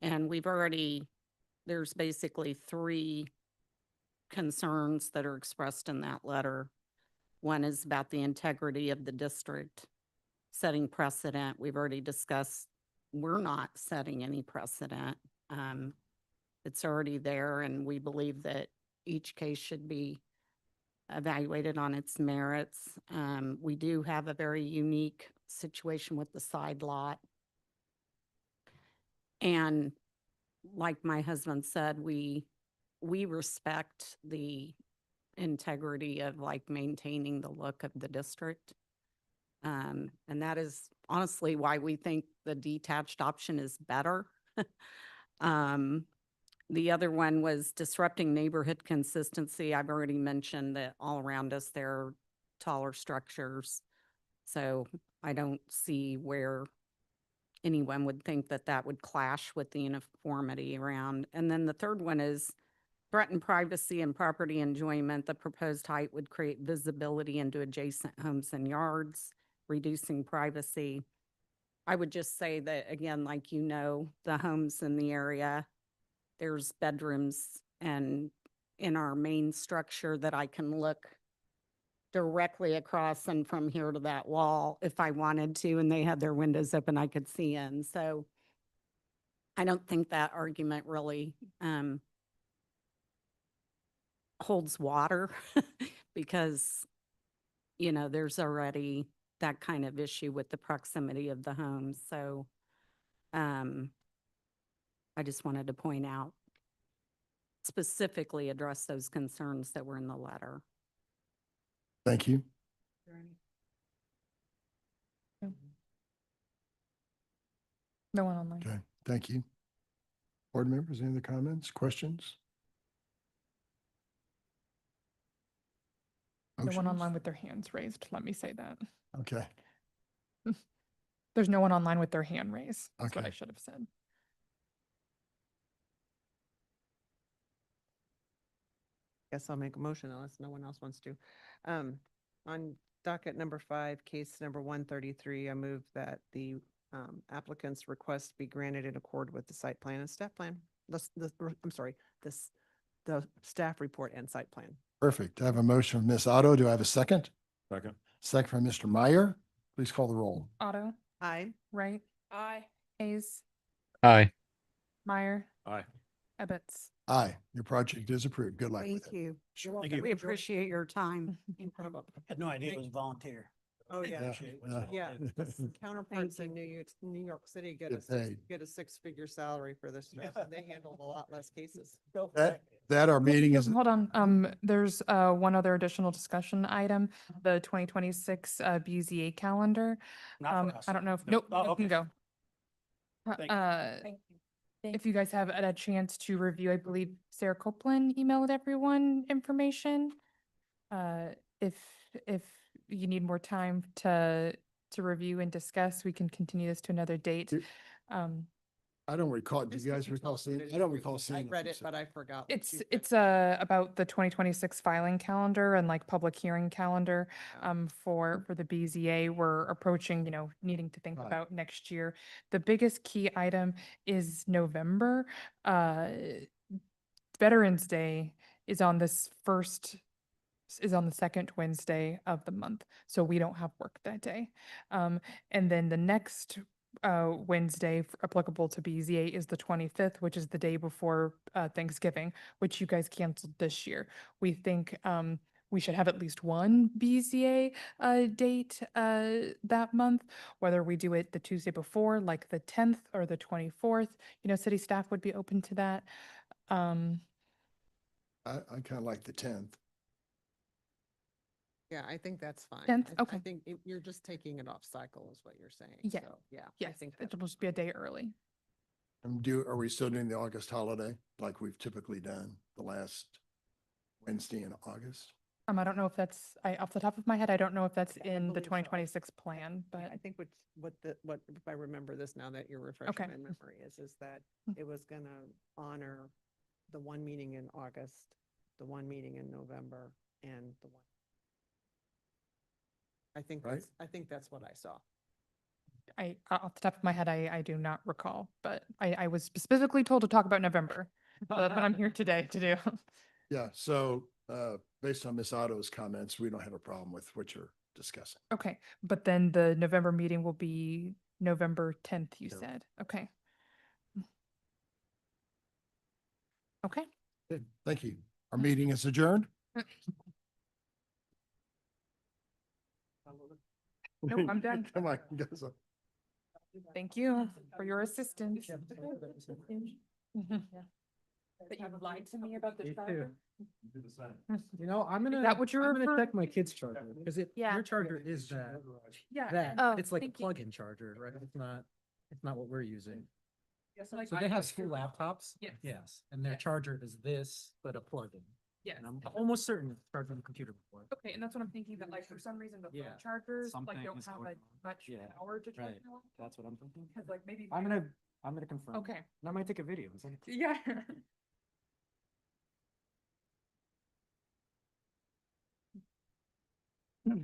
And there's basically 3 concerns that are expressed in that letter. One is about the integrity of the district, setting precedent. We've already discussed, we're not setting any precedent. It's already there, and we believe that each case should be evaluated on its merits. We do have a very unique situation with the side lot. And like my husband said, we respect the integrity of like maintaining the look of the district. And that is honestly why we think the detached option is better. The other one was disrupting neighborhood consistency. I've already mentioned that all around us there are taller structures. So I don't see where anyone would think that that would clash with the uniformity around. And then the third one is threaten privacy and property enjoyment. The proposed height would create visibility into adjacent homes and yards, reducing privacy. I would just say that, again, like the homes in the area, there's bedrooms and in our main structure that I can look directly across and from here to that wall if I wanted to, and they had their windows open, I could see in. So I don't think that argument really holds water because, there's already that kind of issue with the proximity of the homes. So I just wanted to point out, specifically address those concerns that were in the letter. Thank you. No one online. Okay, thank you. Board members, any other comments, questions? No one Motions? online with their hands raised. Let me say that. Okay, There's no one online with their hand raised. That's what Okay. I should have said. Guess I'll make a motion unless no one else wants to. On docket number 5, case number 133, I move that the applicant's request be granted in accord with the site plan and staff plan. The staff report and site plan. perfect. I have a motion from Ms. Otto. Do I have a second? Second. Second from Mr. Meyer. Please call the roll. Otto, Aye. Wright. Aye. Hayes, Aye. Meyer, Aye. Ebbets. Aye, your project is approved. Good luck with Thank it. you. Thank you. We appreciate your time. Had no idea it was volunteer. Oh, yeah. Yeah, counterparts in you. New York City Get paid. get a 6-figure salary for this stuff. They handled a lot less cases. That our meeting is, Hold on, there's one other additional discussion item, the 2026 BZA calendar. Not for us. I don't know if, No. nope, Oh, you okay. can go. Thank you. If you guys have had a chance to review, I believe Sarah Copeland emailed everyone information. If you need more time to review and discuss, we can continue this to another date. I don't recall, do you guys recall seeing, I don't recall seeing. I read it, but I forgot. what you said. It's about the 2026 filing calendar and like public hearing calendar for the BZA. We're approaching, needing to think Right. about next year. The biggest key item is November. Veterans Day is on the second Wednesday of the month, so we don't have work that day. And then the next Wednesday applicable to BZA is the 25th, which is the day before Thanksgiving, which you guys canceled this year. We think we should have at least one BZA date that month, whether we do it the Tuesday before, like the 10th or the 24th. City staff would be open to that. I kind of like the 10th. Yeah, I think that's fine. 10th? I Okay. think you're just taking it off cycle is what you're saying. Yeah. So, yeah, I Yes, think it's that, supposed to be a day early. Are we still doing the August holiday like we've typically done the last Wednesday in August? I don't know if that's, off the top of my head, I don't know if that's Yeah, I in the believe so. 2026 plan, yeah, but I think what, if I remember this now that you're refreshing Okay. my memory is that Mm. it was gonna honor the one meeting in August, the one meeting in November, and the one. Right. I think that's what I saw. off the top of my head, I do not recall, but I was specifically told to talk about November. So that's what I'm here today to do. Yeah, so based on Ms. Otto's comments, we don't have a problem with what you're discussing. Okay, but then the November meeting will be November 10th, you Yeah. said. Okay. Okay. Good, thank you. Our meeting is adjourned. Nope, I'm done. Come on, guys. Thank you for your assistance. That you lied to me about the You charger? I'm Is that what you're gonna referring- check my kid's charger, because Yeah. your charger is that, Yeah. Oh, it's like a thank you. plug-in charger, right? It's not what we're using. Yes, like So they have school laptops? Yes. Yes, and their charger is this, but a plug-in. Yes. And I'm almost certain it's charging the computer before. Okay, and that's what I'm thinking, that like for some reason the Yeah, phone chargers something like don't is have going much Yeah, power to charge. right. That's what I'm thinking. Cause like maybe. I'm gonna confirm. Okay. And I might take a video and send it to you. Yeah.